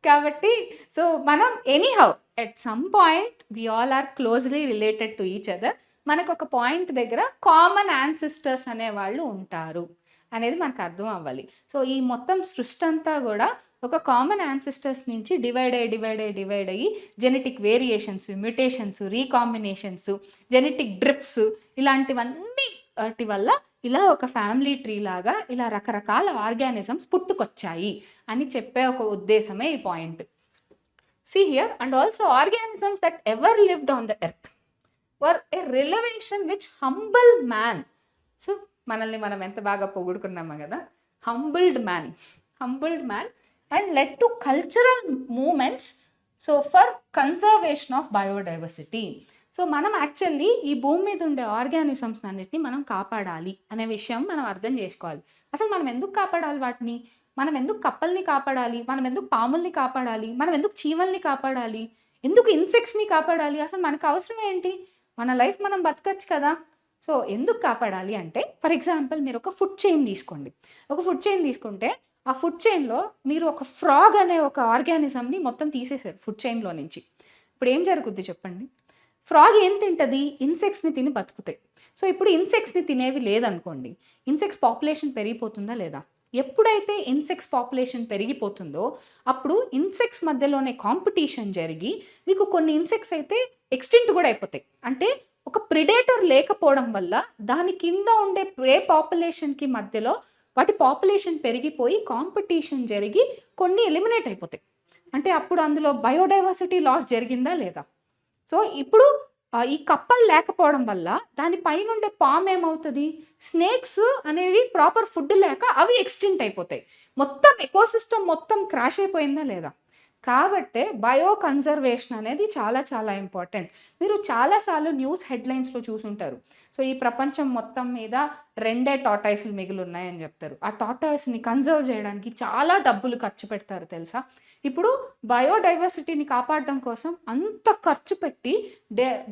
కాబట్టి సో, మనం anyhow at some point we all are closely related to each other. మనకొక పాయింట్ దగ్గర కామన్ యాన్సిస్టర్స్ అనేవాళ్ళు ఉంటారు అనేది మనకు అర్థం అవ్వాలి. సో, ఈ మొత్తం సృష్టంతా గూడా ఒక కామన్ యాన్సిస్టర్స్ నుంచి డివైడ్ అయ్యి genetic variations, mutations, రీకాంబినేషన్స్, genetic drifts ఇలాంటివన్నీ వాటి వల్ల ఇలా ఒక ఫ్యామిలీ ట్రీ లాగా ఇలా రకరకాల ఆర్గానిజమ్స్ పుట్టుకొచ్చాయి అని చెప్పే ఒక ఉద్దేశమే ఈ point. See here, and also organisms that ever lived on the earth were a relation which humble man. So మనల్ని మనం ఎంత బాగా పొగుడుకున్నామా కదా, humbled man and led to cultural movements so for conservation of biodiversity. So మనం actually ఈ భూమి మీద ఉండే ఆర్గానిజమ్స్ అన్నిటిని మనం కాపాడాలి అనే విషయం మనం అర్థం చేసుకోవాలి. అసలు మనం ఎందుకు కాపాడాలి వాటిని? మనం ఎందుకు కప్పల్ని కాపాడాలి? మనం ఎందుకు పాముల్ని కాపాడాలి? మనం ఎందుకు చీమల్ని కాపాడాలి? ఎందుకు ఇన్సెక్ట్స్‌ని కాపాడాలి? అసలు మనకు అవసరం ఏంటి? మన లైఫ్ మనం బతకచ్చు కదా! సో ఎందుకు కాపాడాలి అంటే ఫర్ ఎగ్జాంపుల్ మీరు ఒక ఫుడ్ చైన్ తీసుకోండి. ఒక ఫుడ్ చైన్ తీసుకుంటే ఆ ఫుడ్ చైన్‌లో మీరు ఒక ఫ్రాగ్ అనే ఒక ఆర్గానిజంని మొత్తం తీసేసారు ఫుడ్ చైన్‌లో నుంచి. ఇప్పుడు ఏం జరుగుద్ది చెప్పండి? ఫ్రాగ్ ఏం తింటది? ఇన్సెక్ట్స్‌ని తిని బతుకుతాయి. సో ఇప్పుడు ఇన్సెక్ట్స్‌ని తినేవి లేదనుకోండి, ఇన్సెక్ట్స్ పాపులేషన్ పెరిగిపోతుందా లేదా? ఎప్పుడైతే ఇన్సెక్ట్స్ పాపులేషన్ పెరిగిపోతుందో అప్పుడు ఇన్సెక్ట్స్ మధ్యలోనే కాంపిటీషన్ జరిగి మీకు కొన్ని ఇన్సెక్ట్స్ అయితే ఎక్స్టింక్ట్ కూడా అయిపోతాయి. అంటే ఒక ప్రిడేటర్ లేకపోవడం వల్ల దాని కింద ఉండే ప్రే పాపులేషన్‌కి మధ్యలో వాటి పాపులేషన్ పెరిగిపోయి కాంపిటీషన్ జరిగి కొన్ని ఎలిమినేట్ అయిపోతాయి. అంటే అప్పుడు అందులో బయోడైవర్సిటీ లాస్ జరిగిందా లేదా? సో ఇప్పుడు ఈ కప్పలు లేకపోవడం వల్ల దాని పైనుండే పామ్ ఏమవుతుంది? స్నేక్స్ అనేవి ప్రాపర్ ఫుడ్ లేక అవి ఎక్స్టింక్ట్ అయిపోతాయి. మొత్తం ఎకోసిస్టమ్ మొత్తం క్రాష్ అయిపోయిందా లేదా? కాబట్టే బయో కన్జర్వేషన్ అనేది చాలా చాలా ఇంపార్టెంట్. మీరు చాలా సార్లు న్యూస్ హెడ్‌లైన్స్‌లో చూసుంటారు. సో ఈ ప్రపంచం మొత్తం మీద 2 టార్టాయిస్‌లు మిగిలున్నాయని చెప్తారు. ఆ టార్టాయిస్‌ని కన్జర్వ్ చేయడానికి చాలా డబ్బులు ఖర్చు పెడతారు తెలుసా? ఇప్పుడు బయోడైవర్సిటీని కాపాడడం కోసం అంత ఖర్చు పెట్టి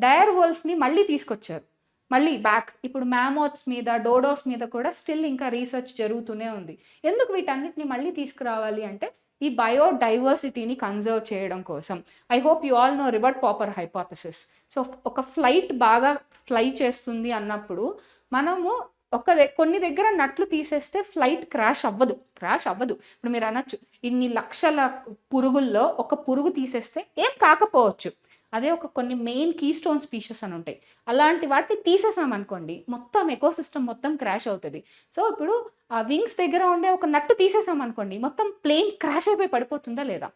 డైర్ వోల్ఫ్‌ని మళ్ళీ తీసుకొచ్చారు. మళ్ళీ బ్యాక్. ఇప్పుడు మ్యామోత్స్ మీద, డోడోస్ మీద కూడా స్టిల్ ఇంకా రీసెర్చ్ జరుగుతూనే ఉంది. ఎందుకు వీటన్నిటిని మళ్ళీ తీసుకురావాలి అంటే ఈ బయోడైవర్సిటీని కన్జర్వ్ చేయడం కోసం. I hope you all know revert Popper hypothesis. So ఒక ఫ్లైట్ బాగా ఫ్లై చేస్తుంది అన్నప్పుడు మనము కొన్ని దగ్గర నట్లు తీసేస్తే ఫ్లైట్ క్రాష్ అవ్వదు. ఇప్పుడు మీరు అనొచ్చు ఇన్ని లక్షల పురుగుల్లో ఒక పురుగు తీసేస్తే ఏం కాకపోవచ్చు. అదే కొన్ని మెయిన్ కీ స్టోన్ స్పీషీస్ అని ఉంటాయి. అలాంటి వాటిని తీసేసామనుకోండి మొత్తం ఎకోసిస్టమ్ మొత్తం క్రాష్ అవుతుంది. సో ఇప్పుడు ఆ వింగ్స్ దగ్గర ఉండే ఒక నట్టు తీసేసామనుకోండి మొత్తం ప్లేన్ క్రాష్ అయిపోయి పడిపోతుందా లేదా?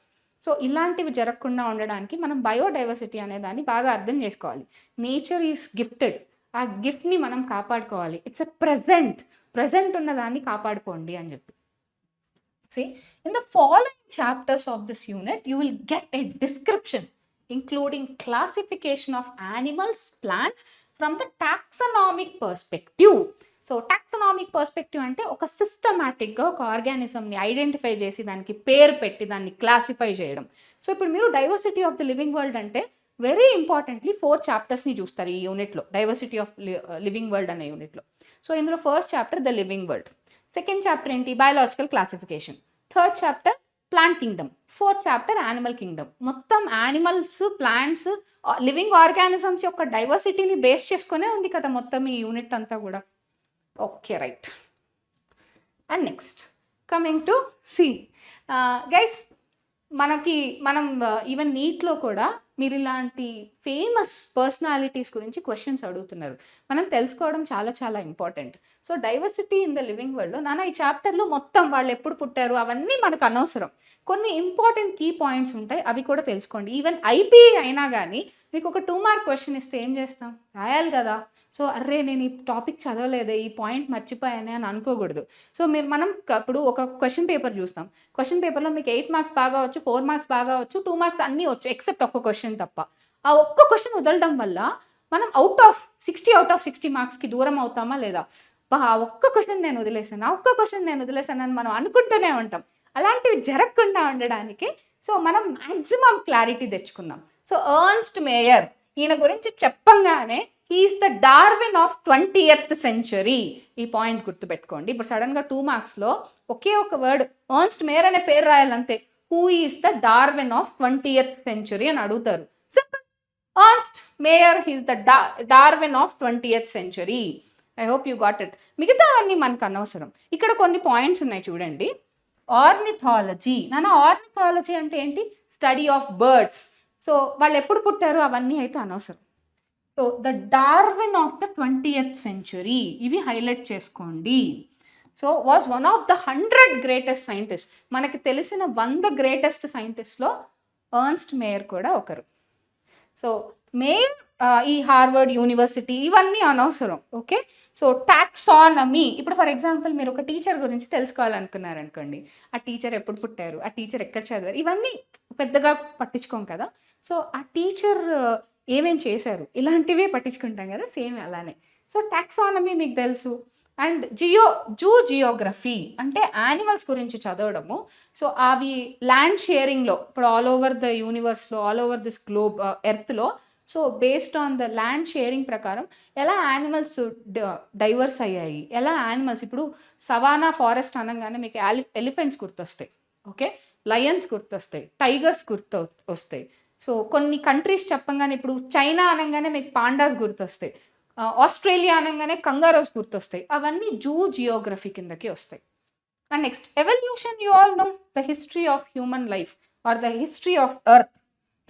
సో ఇలాంటివి జరగకుండా ఉండడానికి మనం బయోడైవర్సిటీ అనే దాన్ని బాగా అర్థం చేసుకోవాలి. Nature is gifted. ఆ గిఫ్ట్‌ని మనం కాపాడుకోవాలి. ఇట్స్ ఎ ప్రెజెంట్ ఉన్నదాన్ని కాపాడుకోండి అని చెప్పి. See, in the following chapters of this unit, you will get a description including classification of animals, plants from the taxonomic perspective. So taxonomic perspective అంటే ఒక సిస్టమాటిక్గా ఒక ఆర్గానిజంని ఐడెంటిఫై చేసి దానికి పేరు పెట్టి దాన్ని క్లాసిఫై చేయడం. సో ఇప్పుడు మీరు diversity of the living world అంటే వెరీ ఇంపార్టెంట్లీ 4 చాప్టర్స్ని చూస్తారు ఈ యూనిట్లో, డైవర్సిటీ ఆఫ్ లివింగ్ వరల్డ్ అనే యూనిట్లో. సో ఇందులో first chapter the living world, second chapter ఏంటి biological classification, third chapter plant kingdom, fourth chapter animal kingdom. మొత్తం యానిమల్స్, ప్లాంట్స్, లివింగ్ ఆర్గానిజమ్స్ యొక్క డైవర్సిటీని బేస్ చేసుకునే ఉంది కదా మొత్తం ఈ యూనిట్ అంతా కూడా. Okay right. And next coming to see guys, మనం ఈవెన్ నీట్లో కూడా మీరు ఇలాంటి ఫేమస్ పర్సనాలిటీస్ గురించి క్వశ్చన్స్ అడుగుతున్నారు. మనం తెలుసుకోవడం చాలా చాలా important. So diversity in the living వరల్డ్‌లో నాన్న ఈ చాప్టర్‌లో మొత్తం వాళ్ళు ఎప్పుడు పుట్టారు అవన్నీ మనకు అనవసరం. కొన్ని ఇంపార్టెంట్ కీ పాయింట్స్ ఉంటాయి. అవి కూడా తెలుసుకోండి. ఈవెన్ ఐపీఈ అయినా గానీ మీకు ఒక 2 మార్క్ క్వశ్చన్ ఇస్తే ఏం చేస్తాం? రాయాలి కదా! సో అర్రే నేను ఈ టాపిక్ చదవలేదే, ఈ పాయింట్ మర్చిపోయానే అని అనుకోకూడదు. సో మనం ఇప్పుడు ఒక క్వశ్చన్ పేపర్ చూస్తాం. క్వశ్చన్ పేపర్‌లో మీకు 8 మార్క్స్ బాగా వచ్చు, 4 మార్క్స్ బాగా వచ్చు, 2 మార్క్స్ అన్నీ వచ్చు ఎక్సెప్ట్ ఒక్క క్వశ్చన్ తప్ప. ఆ ఒక్క క్వశ్చన్ వదలడం వల్ల మనం అవుట్ ఆఫ్ 60 మార్క్స్‌కి దూరం అవుతామా లేదా? ఆ ఒక్క క్వశ్చన్ నేను వదిలేసాను, ఆ ఒక్క క్వశ్చన్ నేను వదిలేసానని మనం అనుకుంటూనే ఉంటాం. అలాంటివి జరగకుండా ఉండడానికి సో మనం మాక్సిమం క్లారిటీ తెచ్చుకుందాం. సో ఎర్న్స్ట్ మేయర్ ఈయన గురించి చెప్పంగానే he's the Darwin of 20th century. ఈ పాయింట్ గుర్తుపెట్టుకోండి. ఇప్పుడు సడన్గా 2 మార్క్స్లో ఒకే ఒక వర్డ్ ఎర్న్స్ట్ మేయర్ అనే పేరు రాయాలంతే. Who is the Darwin of 20th century అని అడుగుతారు. Simple. Ernst Mayr he's the Darwin of 20th century. I hope you got it. మిగతా అన్నీ మనకు అనవసరం. ఇక్కడ కొన్ని పాయింట్స్ ఉన్నాయి చూడండి. ఆర్నిథాలజీ. ఆర్నిథాలజీ అంటే ఏంటి? Study of birds. సో వాళ్ళు ఎప్పుడు పుట్టారు అవన్నీ అయితే అనవసరం. So the Darwin of the 20th century ఇవి హైలైట్ చేసుకోండి. So was one of the 100 greatest scientist. మనకి తెలిసిన 100 గ్రేటెస్ట్ సైంటిస్ట్లో ఎర్న్స్ట్ మేయర్ కూడా ఒకరు. సో మేయర్ ఈ హార్వర్డ్ యూనివర్సిటీ ఇవన్నీ అనవసరం. ఓకే. So taxonomy. ఇప్పుడు ఫర్ ఎగ్జాంపుల్ మీరు ఒక టీచర్ గురించి తెలుసుకోవాలనుకున్నారనుకోండి. ఆ టీచర్ ఎప్పుడు పుట్టారు, ఆ టీచర్ ఎక్కడ చదివారు, ఇవన్నీ పెద్దగా పట్టించుకోం కదా. సో ఆ టీచర్ ఏమేం చేశారు ఇలాంటివే పట్టించుకుంటాం కదా, సేమ్ అలానే. సో టాక్సానమీ మీకు తెలుసు. అండ్ జియోగ్రఫీ అంటే యానిమల్స్ గురించి చదవడము. సో అవి ల్యాండ్ షేరింగ్లో ఇప్పుడు ఆల్ ఓవర్ ద యూనివర్స్లో, ఆల్ ఓవర్ దిస్ గ్లోబ్ ఎర్త్లో, so based on the land sharing ప్రకారం ఎలా యానిమల్స్ డైవర్స్ అయ్యాయి, ఎలా యానిమల్స్ ఇప్పుడు సవానా ఫారెస్ట్ అనగానే మీకు ఎలిఫెంట్స్ గుర్తొస్తాయి. ఓకే. లయన్స్ గుర్తొస్తాయి, టైగర్స్ వస్తాయి. సో కొన్ని కంట్రీస్ చెప్పంగానే ఇప్పుడు చైనా అనగానే మీకు పాండాస్ గుర్తొస్తాయి, ఆస్ట్రేలియా అనగానే కంగారోస్ గుర్తొస్తాయి. అవన్నీ జియోగ్రఫీ కిందకి వస్తాయి. And next evolution. You all know the history of human life or the history of earth,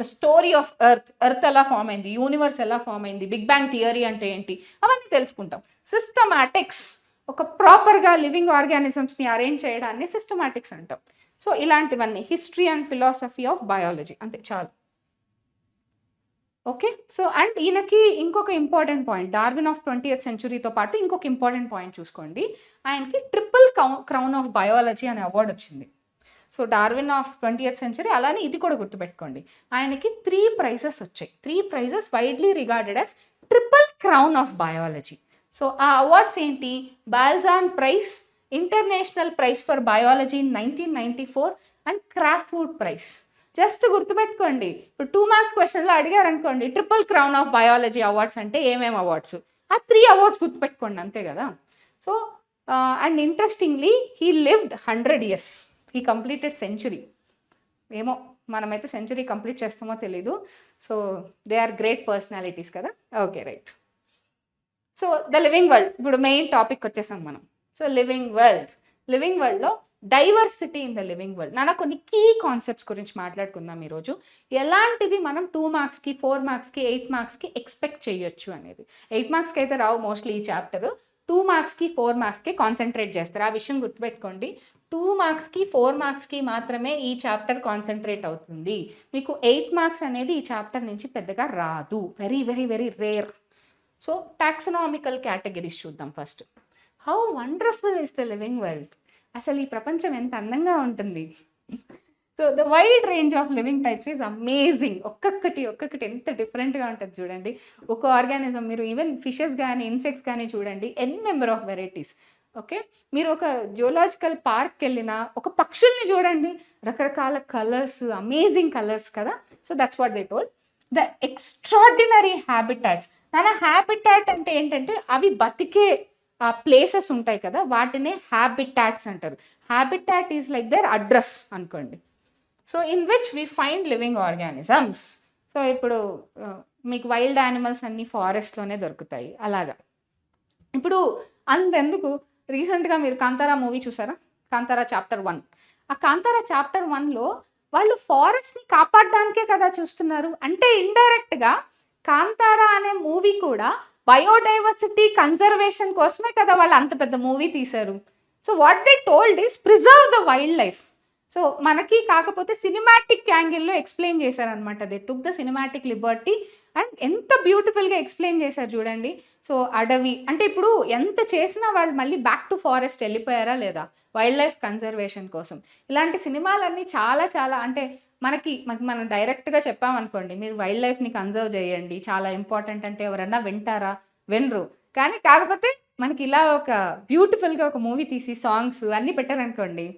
the story of earth ఎలా ఫామ్ అయింది, యూనివర్స్ ఎలా ఫామ్ అయింది, బిగ్ బ్యాంగ్ థియరీ అంటే ఏంటి, అవన్నీ తెలుసుకుంటాం. సిస్టమాటిక్స్, ఒక ప్రాపర్గా లివింగ్ ఆర్గానిజమ్స్ని అరేంజ్ చేయడాన్ని సిస్టమాటిక్స్ అంటాం. సో ఇలాంటివన్నీ history and philosophy of biology అంతే చాలు. ఓకే. సో అండ్ ఈయనకి ఇంకొక important point, Darwin of 20th సెంచురీతో పాటు ఇంకొక ఇంపార్టెంట్ పాయింట్ చూసుకోండి. ఆయనకి ట్రిపుల్ క్రౌన్ ఆఫ్ బయాలజీ అనే అవార్డు వచ్చింది. So Darwin of 20th century, అలానే ఇది కూడా గుర్తుపెట్టుకోండి. ఆయనకి 3 ప్రైజెస్ వచ్చాయి. 3 prizes widely regarded as triple crown of biology. So ఆ అవార్డ్స్ ఏంటి? Balzan prize, international prize for biology in 1994 and Crafoord prize. Just గుర్తుపెట్టుకోండి. ఇప్పుడు 2 మార్క్స్ క్వశ్చన్లో అడిగారు అనుకోండి, triple crown of biology awards అంటే ఏమేమి అవార్డ్స్, ఆ 3 అవార్డ్స్ గుర్తుపెట్టుకోండి అంతే కదా. So and interestingly he lived 100 years. He completed century. ఏమో మనమైతే సెంచురీ కంప్లీట్ చేస్తామో తెలీదు. So they are great personalities కదా. Okay right. So the living world, ఇప్పుడు మెయిన్ టాపిక్ వచ్చేసాం మనం. సో లివింగ్ వరల్డ్లో diversity in the living world. కొన్ని కీ కాన్సెప్ట్స్ గురించి మాట్లాడుకుందాం ఈరోజు. ఎలాంటివి మనం 2 మార్క్స్కి, 4 మార్క్స్కి, 8 మార్క్స్కి ఎక్స్పెక్ట్ చేయొచ్చు అనేది. 8 మార్క్స్కి అయితే రావు మోస్ట్లీ ఈ చాప్టర్. 2 మార్క్స్కి, 4 మార్క్స్కి కాన్సన్ట్రేట్ చేస్తారు. ఆ విషయం గుర్తుపెట్టుకోండి. 2 మార్క్స్కి, 4 మార్క్స్కి మాత్రమే ఈ చాప్టర్ కాన్సన్ట్రేట్ అవుతుంది. మీకు 8 మార్క్స్ అనేది ఈ చాప్టర్ నుంచి పెద్దగా రాదు. Very very very rare. So taxonomical categories చూద్దాం first. How wonderful is the living world. అసలు ఈ ప్రపంచం ఎంత అందంగా ఉంటుంది. So the wide range of living types is amazing. ఒక్కొక్కటి ఎంత డిఫరెంట్గా ఉంటుంది చూడండి. ఒక ఆర్గానిజం, మీరు ఈవెన్ ఫిషెస్ కానీ ఇన్సెక్ట్స్ కానీ చూడండి, నెంబర్ ఆఫ్ వెరైటీస్. ఓకే. మీరు ఒక జూలాజికల్ పార్క్కి వెళ్ళినా ఒక పక్షుల్ని చూడండి, రకరకాల కలర్స్, అమేజింగ్ కలర్స్ కదా. So that's what they told. The extraordinary habitats. Habitat అంటే ఏంటంటే అవి బతికే ప్లేసెస్ ఉంటాయి కదా, వాటినే హ్యాబిటాట్స్ అంటారు. Habitat is like their address అనుకోండి. So in which we find living organisms. So ఇప్పుడు మీకు వైల్డ్ యానిమల్స్ అన్నీ ఫారెస్ట్లోనే దొరుకుతాయి అలాగా. ఇప్పుడు అంతెందుకు, రీసెంట్గా మీరు కాంతారా మూవీ చూసారా? కాంతారా చాప్టర్ 1. ఆ కాంతారా చాప్టర్ 1లో వాళ్ళు ఫారెస్ట్ని కాపాడడానికే కదా చూస్తున్నారు. అంటే ఇండైరెక్ట్గా కాంతారా అనే మూవీ కూడా బయోడైవర్సిటీ కన్జర్వేషన్ కోసమే కదా వాళ్ళు అంత పెద్ద మూవీ తీశారు. So what they told is preserve the wild life. So మనకి కాకపోతే సినిమాటిక్ యాంగిల్లో ఎక్స్ప్లెయిన్ చేశారనమాట. They took the cinematic Liberty and ఎంత బ్యూటిఫుల్గా ఎక్స్ప్లెయిన్ చేశారు చూడండి. సో అడవి అంటే ఇప్పుడు ఎంత చేసినా వాళ్ళు మళ్ళీ బ్యాక్ టు ఫారెస్ట్ వెళ్ళిపోయారా లేదా వైల్డ్ లైఫ్ కన్జర్వేషన్ కోసం. ఇలాంటి సినిమాలన్నీ చాలా చాలా అంటే మనం డైరెక్ట్గా చెప్పామనుకోండి, మీరు వైల్డ్ లైఫ్ని కన్జర్వ్ చేయండి చాలా ఇంపార్టెంట్ అంటే ఎవరన్నా వింటారా? వినరు. కానీ కాకపోతే మనకి ఇలా ఒక బ్యూటిఫుల్గా ఒక మూవీ తీసి సాంగ్స్ అన్నీ పెట్టారనుకోండి,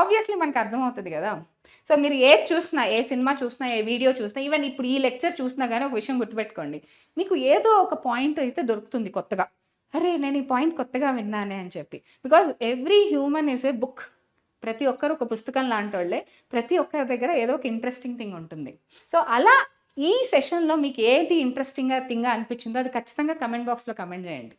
ఆబ్వియస్లీ మనకు అర్థమవుతుంది కదా. సో మీరు ఏది చూసినా, ఏ సినిమా చూసినా, ఏ వీడియో చూసినా, ఈవెన్ ఇప్పుడు ఈ లెక్చర్ చూసినా కానీ ఒక విషయం గుర్తుపెట్టుకోండి, మీకు ఏదో ఒక పాయింట్ అయితే దొరుకుతుంది కొత్తగా. అరే నేను ఈ పాయింట్ కొత్తగా విన్నానే అని చెప్పి. Because every human is a book. ప్రతి ఒక్కరు ఒక పుస్తకం లాంటి వాళ్ళే. ప్రతి ఒక్కరి దగ్గర ఏదో ఒక ఇంట్రెస్టింగ్ థింగ్ ఉంటుంది. సో అలా ఈ సెషన్లో మీకు ఏది ఇంట్రెస్టింగ్గా థింగ్గా అనిపించిందో అది ఖచ్చితంగా కమెంట్ బాక్స్లో కమెంట్ చేయండి.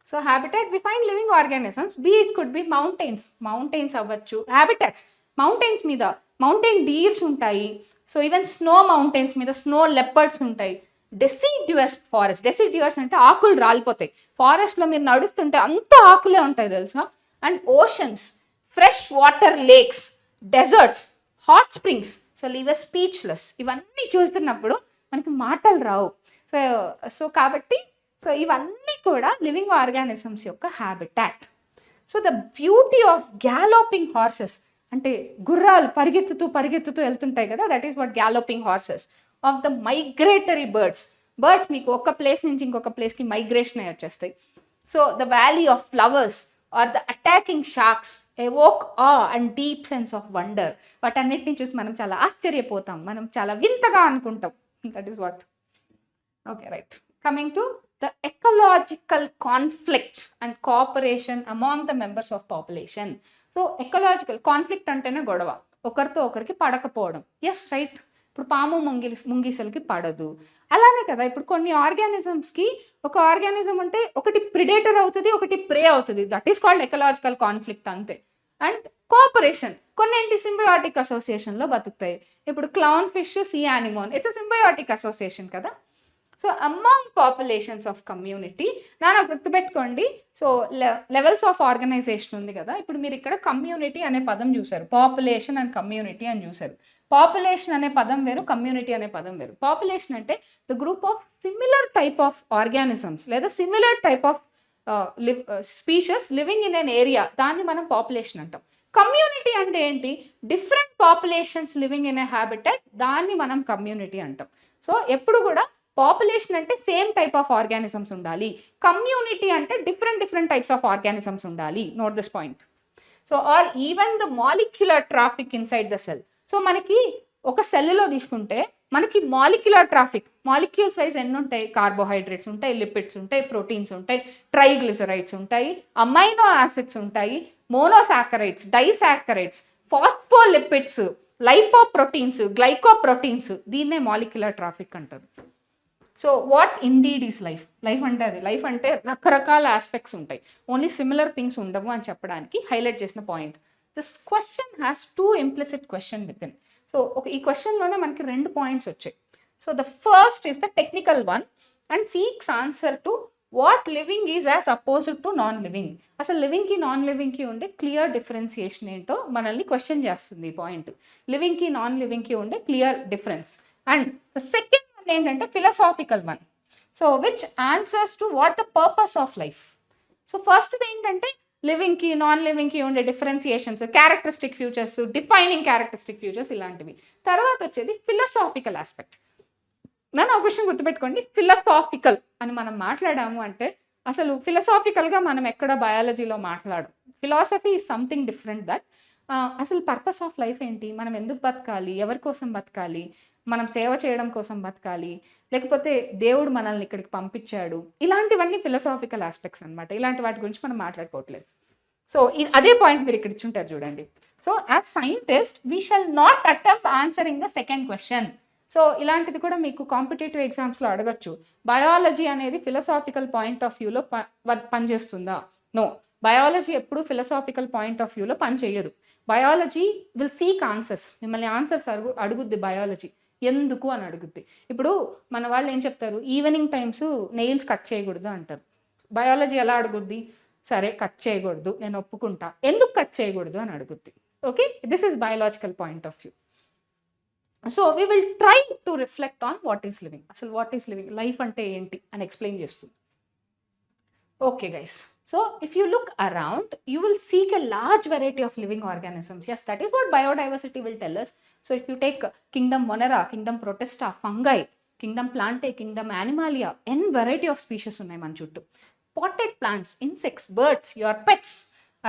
So habitat we find living organisms, be it could be mountains అవ్వచ్చు. హ్యాబిటాట్స్ మౌంటైన్స్ మీద మౌంటైన్ డీర్స్ ఉంటాయి. సో ఈవెన్ స్నో మౌంటైన్స్ మీద స్నో లెపర్డ్స్ ఉంటాయి. డెసిడ్యుయస్ ఫారెస్ట్, డెసిడ్యుయస్ అంటే ఆకులు రాలిపోతాయి. ఫారెస్ట్లో మీరు నడుస్తుంటే అంత ఆకులే ఉంటాయి తెలుసా. And oceans, fresh water lakes, deserts, hot springs. So leave a speechless. ఇవన్నీ చూస్తున్నప్పుడు మనకి మాటలు రావు. సో కాబట్టి ఇవన్నీ కూడా లివింగ్ ఆర్గానిజమ్స్ యొక్క habitat. So the beauty of galloping horses అంటే గుర్రాలు పరిగెత్తుతూ వెళ్తుంటాయి కదా, that is what galloping horses. Of the migratory birds మీకు ఒక ప్లేస్ నుంచి ఇంకొక ప్లేస్కి మైగ్రేషన్ అయ్యి వచ్చేస్తాయి. So the valley of flowers or the attacking sharks evok awe and deep sense of wonder. వాటన్నిటిని చూసి మనం చాలా ఆశ్చర్యపోతాం, మనం చాలా వింతగా అనుకుంటాం. That is what. Okay right. Coming to the ecological conflict and cooperation among the members of population. So ecological conflict అంటేనే గొడవ, ఒకరితో ఒకరికి పడకపోవడం. Yes right. ఇప్పుడు పాము ముంగీసలకి పడదు. అలానే కదా ఇప్పుడు కొన్ని ఆర్గానిజమ్స్కి ఒక ఆర్గానిజం అంటే ఒకటి ప్రిడేటర్ అవుతుంది, ఒకటి ప్రే అవుతుంది. That is called ecological conflict అంతే. అండ్ కోఆపరేషన్ కొన్నేంటి సింబయోటిక్ అసోసియేషన్లో బతుకుతాయి. ఇప్పుడు clown fish, sea anemone, it's a symbiotic association కదా. So among populations of community నాన్న గుర్తుపెట్టుకోండి. సో లెవెల్స్ ఆఫ్ ఆర్గనైజేషన్ ఉంది కదా. ఇప్పుడు మీరు ఇక్కడ కమ్యూనిటీ అనే పదం చూసారు, పాపులేషన్ అండ్ కమ్యూనిటీ అని చూసారు. పాపులేషన్ అనే పదం వేరు, కమ్యూనిటీ అనే పదం వేరు. పాపులేషన్ అంటే the group of similar type of organisms లేదా similar type of species living in an area, దాన్ని మనం పాపులేషన్ అంటాం. కమ్యూనిటీ అంటే ఏంటి? Different populations living in a habitat, దాన్ని మనం కమ్యూనిటీ అంటాం. సో ఎప్పుడు కూడా పాపులేషన్ అంటే సేమ్ టైప్ ఆఫ్ ఆర్గానిజమ్స్ ఉండాలి, కమ్యూనిటీ అంటే డిఫరెంట్ టైప్స్ ఆఫ్ ఆర్గానిజమ్స్ ఉండాలి. Note this point. So or even the molecular traffic inside the cell. So మనకి ఒక సెల్లో తీసుకుంటే మనకి మాలిక్యులర్ ట్రాఫిక్, మాలిక్యూల్స్ వైజ్ ఎన్ని ఉంటాయి? కార్బోహైడ్రేట్స్ ఉంటాయి, లిపిడ్స్ ఉంటాయి, ప్రోటీన్స్ ఉంటాయి, ట్రైగ్లిసరైడ్స్ ఉంటాయి, అమైనో యాసిడ్స్ ఉంటాయి, monosaccharides, disaccharides, phospholipids, lipoproteins, glycoproteins. దీన్నే మాలిక్యులర్ ట్రాఫిక్ అంటారు. So what indeed is life? Life అంటే రకరకాల ఆస్పెక్ట్స్ ఉంటాయి, ఓన్లీ సిమిలర్ థింగ్స్ ఉండవు అని చెప్పడానికి హైలైట్ చేసిన point. This question has 2 implicit question with in. So ఈ క్వశ్చన్లోనే మనకి 2 పాయింట్స్ వచ్చాయి. So the first is the technical one and seeks answer to what living is as opposite to non living. అసలు లివింగ్కి non లివింగ్కి ఉండే clear differentiation ఏంటో మనల్ని question చేస్తుంది ఈ పాయింట్. లివింగ్కి నాన్ లివింగ్కి ఉండే clear difference. And the second one ఏంటంటే philosophical one. So which answers to what the purpose of life. So ఫస్ట్ది ఏంటంటే లివింగ్కి నాన్ లివింగ్కి ఉండే differentiations, characteristic features, defining characteristic features ఇలాంటివి. తర్వాత వచ్చేది ఫిలసాఫికల్ ఆస్పెక్ట్. నన్ను ఒక విషయం గుర్తుపెట్టుకోండి, ఫిలసాఫికల్ అని మనం మాట్లాడాము అంటే అసలు ఫిలసాఫికల్గా మనం ఎక్కడ బయాలజీలో మాట్లాడు. Philosophy is something different that. అసలు పర్పస్ ఆఫ్ లైఫ్ ఏంటి, మనం ఎందుకు బతకాలి, ఎవరి కోసం బతకాలి, మనం సేవ చేయడం కోసం బతకాలి, లేకపోతే దేవుడు మనల్ని ఇక్కడికి పంపించాడు, ఇలాంటివన్నీ ఫిలసాఫికల్ ఆస్పెక్ట్స్ అనమాట. ఇలాంటి వాటి గురించి మనం మాట్లాడుకోవట్లేదు. సో అదే పాయింట్ మీరు ఇక్కడ ఇచ్చుంటారు చూడండి. So as scientist we shall not attempt answering the second question. So ఇలాంటిది కూడా మీకు కాంపిటేటివ్ ఎగ్జామ్స్లో అడగచ్చు. బయాలజీ అనేది ఫిలసాఫికల్ పాయింట్ ఆఫ్ వ్యూలో పనిచేస్తుందా? నో. బయాలజీ ఎప్పుడు ఫిలసాఫికల్ పాయింట్ ఆఫ్ వ్యూలో పని చేయదు. Biology will seek answers. మిమ్మల్ని ఆన్సర్స్ అడుగుద్ది బయాలజీ. ఎందుకు అని అడుగుద్ది. ఇప్పుడు మన వాళ్ళు ఏం చెప్తారు, ఈవినింగ్ టైమ్స్ నెయిల్స్ కట్ చేయకూడదు అంటారు. బయాలజీ ఎలా అడుగుద్ది, సరే కట్ చేయకూడదు, నేను ఒప్పుకుంటా, ఎందుకు కట్ చేయకూడదు అని అడుగుద్ది. Okay, this is biological point of view. So we will try to reflect on what is living. అసలు వాట్ ఈస్ లివింగ్, లైఫ్ అంటే ఏంటి అని ఎక్స్ప్లెయిన్ చేస్తుంది. Okay guys, so if you look around, you will seek a large variety of living organisms. Yes, that is what biodiversity will tell us. So if you take kingdom Monera, kingdom Protista, fungi, kingdom Plantae, kingdom Animalia, n variety of species unnai man chuttu. Potted plants, insects, birds, your pets,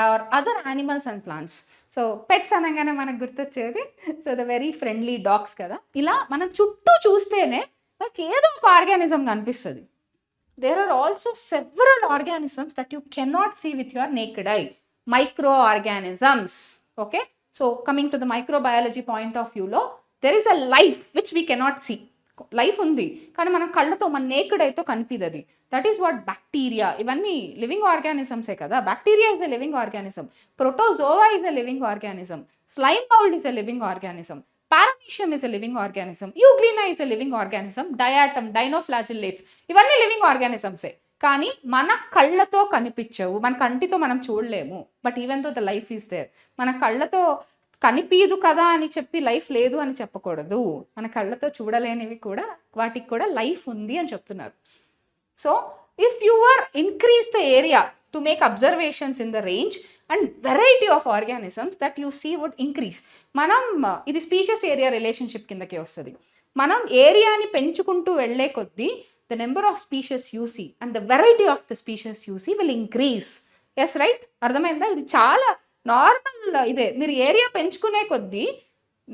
or other animals and plants. So pets అనగానే మనకు గుర్తొచ్చేది so the very friendly dogs కదా. ఇలా మనం చుట్టూ చూస్తేనే మనకి ఏదో ఒక ఆర్గానిజం కనిపిస్తుంది. There are also several organisms that you cannot see with your naked eye. Microorganisms. Okay. So coming to the microbiology point of view, there is a life which we cannot see. Life undi కానీ మనం కళ్ళతో మన naked అయితే కనిపిదది. That is what bacteria. ఇవన్నీ living ఆర్గానిజమ్సే కదా. Bacteria is a living organism. Protozoa is a living organism. Slime mould is a living organism. Paramecium is a living organism. Euglena is a living organism. Diatom, dinoflagellates, ఇవన్నీ living ఆర్గానిజమ్సే. కానీ మన కళ్ళతో కనిపించవు, మన కంటితో మనం చూడలేము. But even though the life is there. మన కళ్ళతో కనిపించదు కదా అని చెప్పి లైఫ్ లేదు అని చెప్పకూడదు. మన కళ్ళతో చూడలేనివి కూడా వాటికి కూడా లైఫ్ ఉంది అని చెప్తున్నారు. So if you are increase the area to make observations in the range and variety of organisms that you see would increase. మనం ఇది స్పీషియస్ ఏరియా రిలేషన్షిప్ కిందకి వస్తుంది. మనం ఏరియాని పెంచుకుంటూ వెళ్ళే కొద్దీ the number of species you see and the variety of the species you see will increase. Yes right, అర్థమైందా? ఇది చాలా నార్మల్ ఇదే. మీరు ఏరియా పెంచుకునే కొద్దీ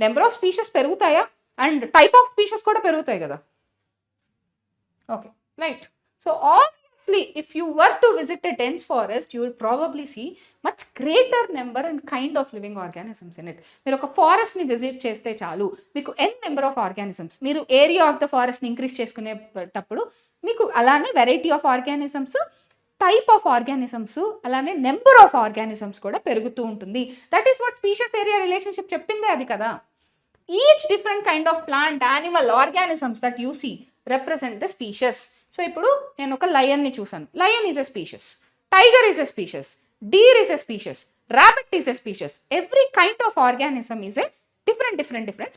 నెంబర్ ఆఫ్ స్పీషియస్ పెరుగుతాయా అండ్ టైప్ ఆఫ్ స్పీషియస్ కూడా పెరుగుతాయి కదా. Okay right. So obviously if you were to visit a dense forest you will probably see much greater number and kind of living organisms in it. మీరు ఒక forest ని visit చేస్తే చాలు మీకు n number of organisms. మీరు area of the forest ని increase చేసుకునేటప్పుడు మీకు అలానే variety of organisms, type of organisms, అలానే నెంబర్ ఆఫ్ ఆర్గానిజమ్స్ కూడా పెరుగుతూ ఉంటుంది. That is what species area relationship చెప్పిందే అది కదా. Each different kind of plant, animal, organisms that you see represent the species. సో ఇప్పుడు నేను ఒక లయన్ని చూసాను. Lion is a species, tiger is a species, deer is a spacious, rabbit is a species. Every kind of organism is a different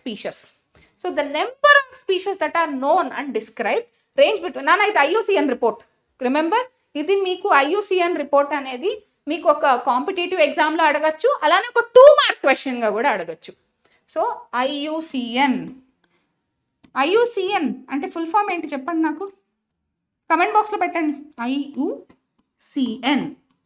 species. So the number of species that are known and described range between నాన్న ఇది IUCN report. Remember, ఇది మీకు IUCN report అనేది మీకు ఒక competitive ఎగ్జామ్లో అడగచ్చు, అలానే ఒక 2 మార్క్ క్వశ్చన్గా కూడా అడగచ్చు. సో IUCN అంటే ఫుల్ ఫామ్ ఏంటి చెప్పండి నాకు, కమెంట్ బాక్స్లో పెట్టండి. IUCN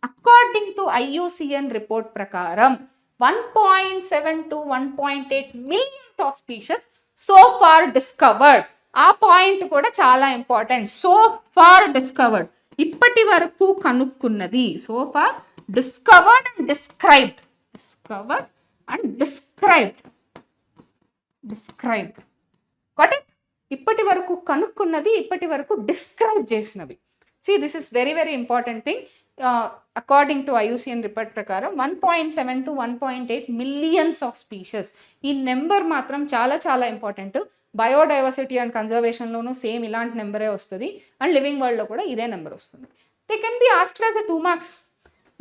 according to IUCN report ప్రకారం 1.7 to 1.8 millions of species so far discovered. ఆ పాయింట్ కూడా చాలా ఇంపార్టెంట్. సో ఫార్ డిస్కవర్డ్, ఇప్పటి వరకు కనుక్కున్నది. So far discovered and described. Discovered and described. Got it? ఇప్పటి వరకు కనుక్కున్నది, ఇప్పటి వరకు డిస్క్రైబ్ చేసినవి. See, this is very very important thing. According to IUCN report ప్రకారం 1.7 to 1.8 మిలియన్స్ ఆఫ్ స్పీషీస్. ఈ నెంబర్ మాత్రం చాలా చాలా ఇంపార్టెంట్. బయోడైవర్సిటీ అండ్ కన్జర్వేషన్లోనూ సేమ్ ఇలాంటి నెంబరే వస్తుంది, అండ్ లివింగ్ వరల్డ్లో కూడా ఇదే నెంబర్ వస్తుంది. They can be asked as a 2 marks.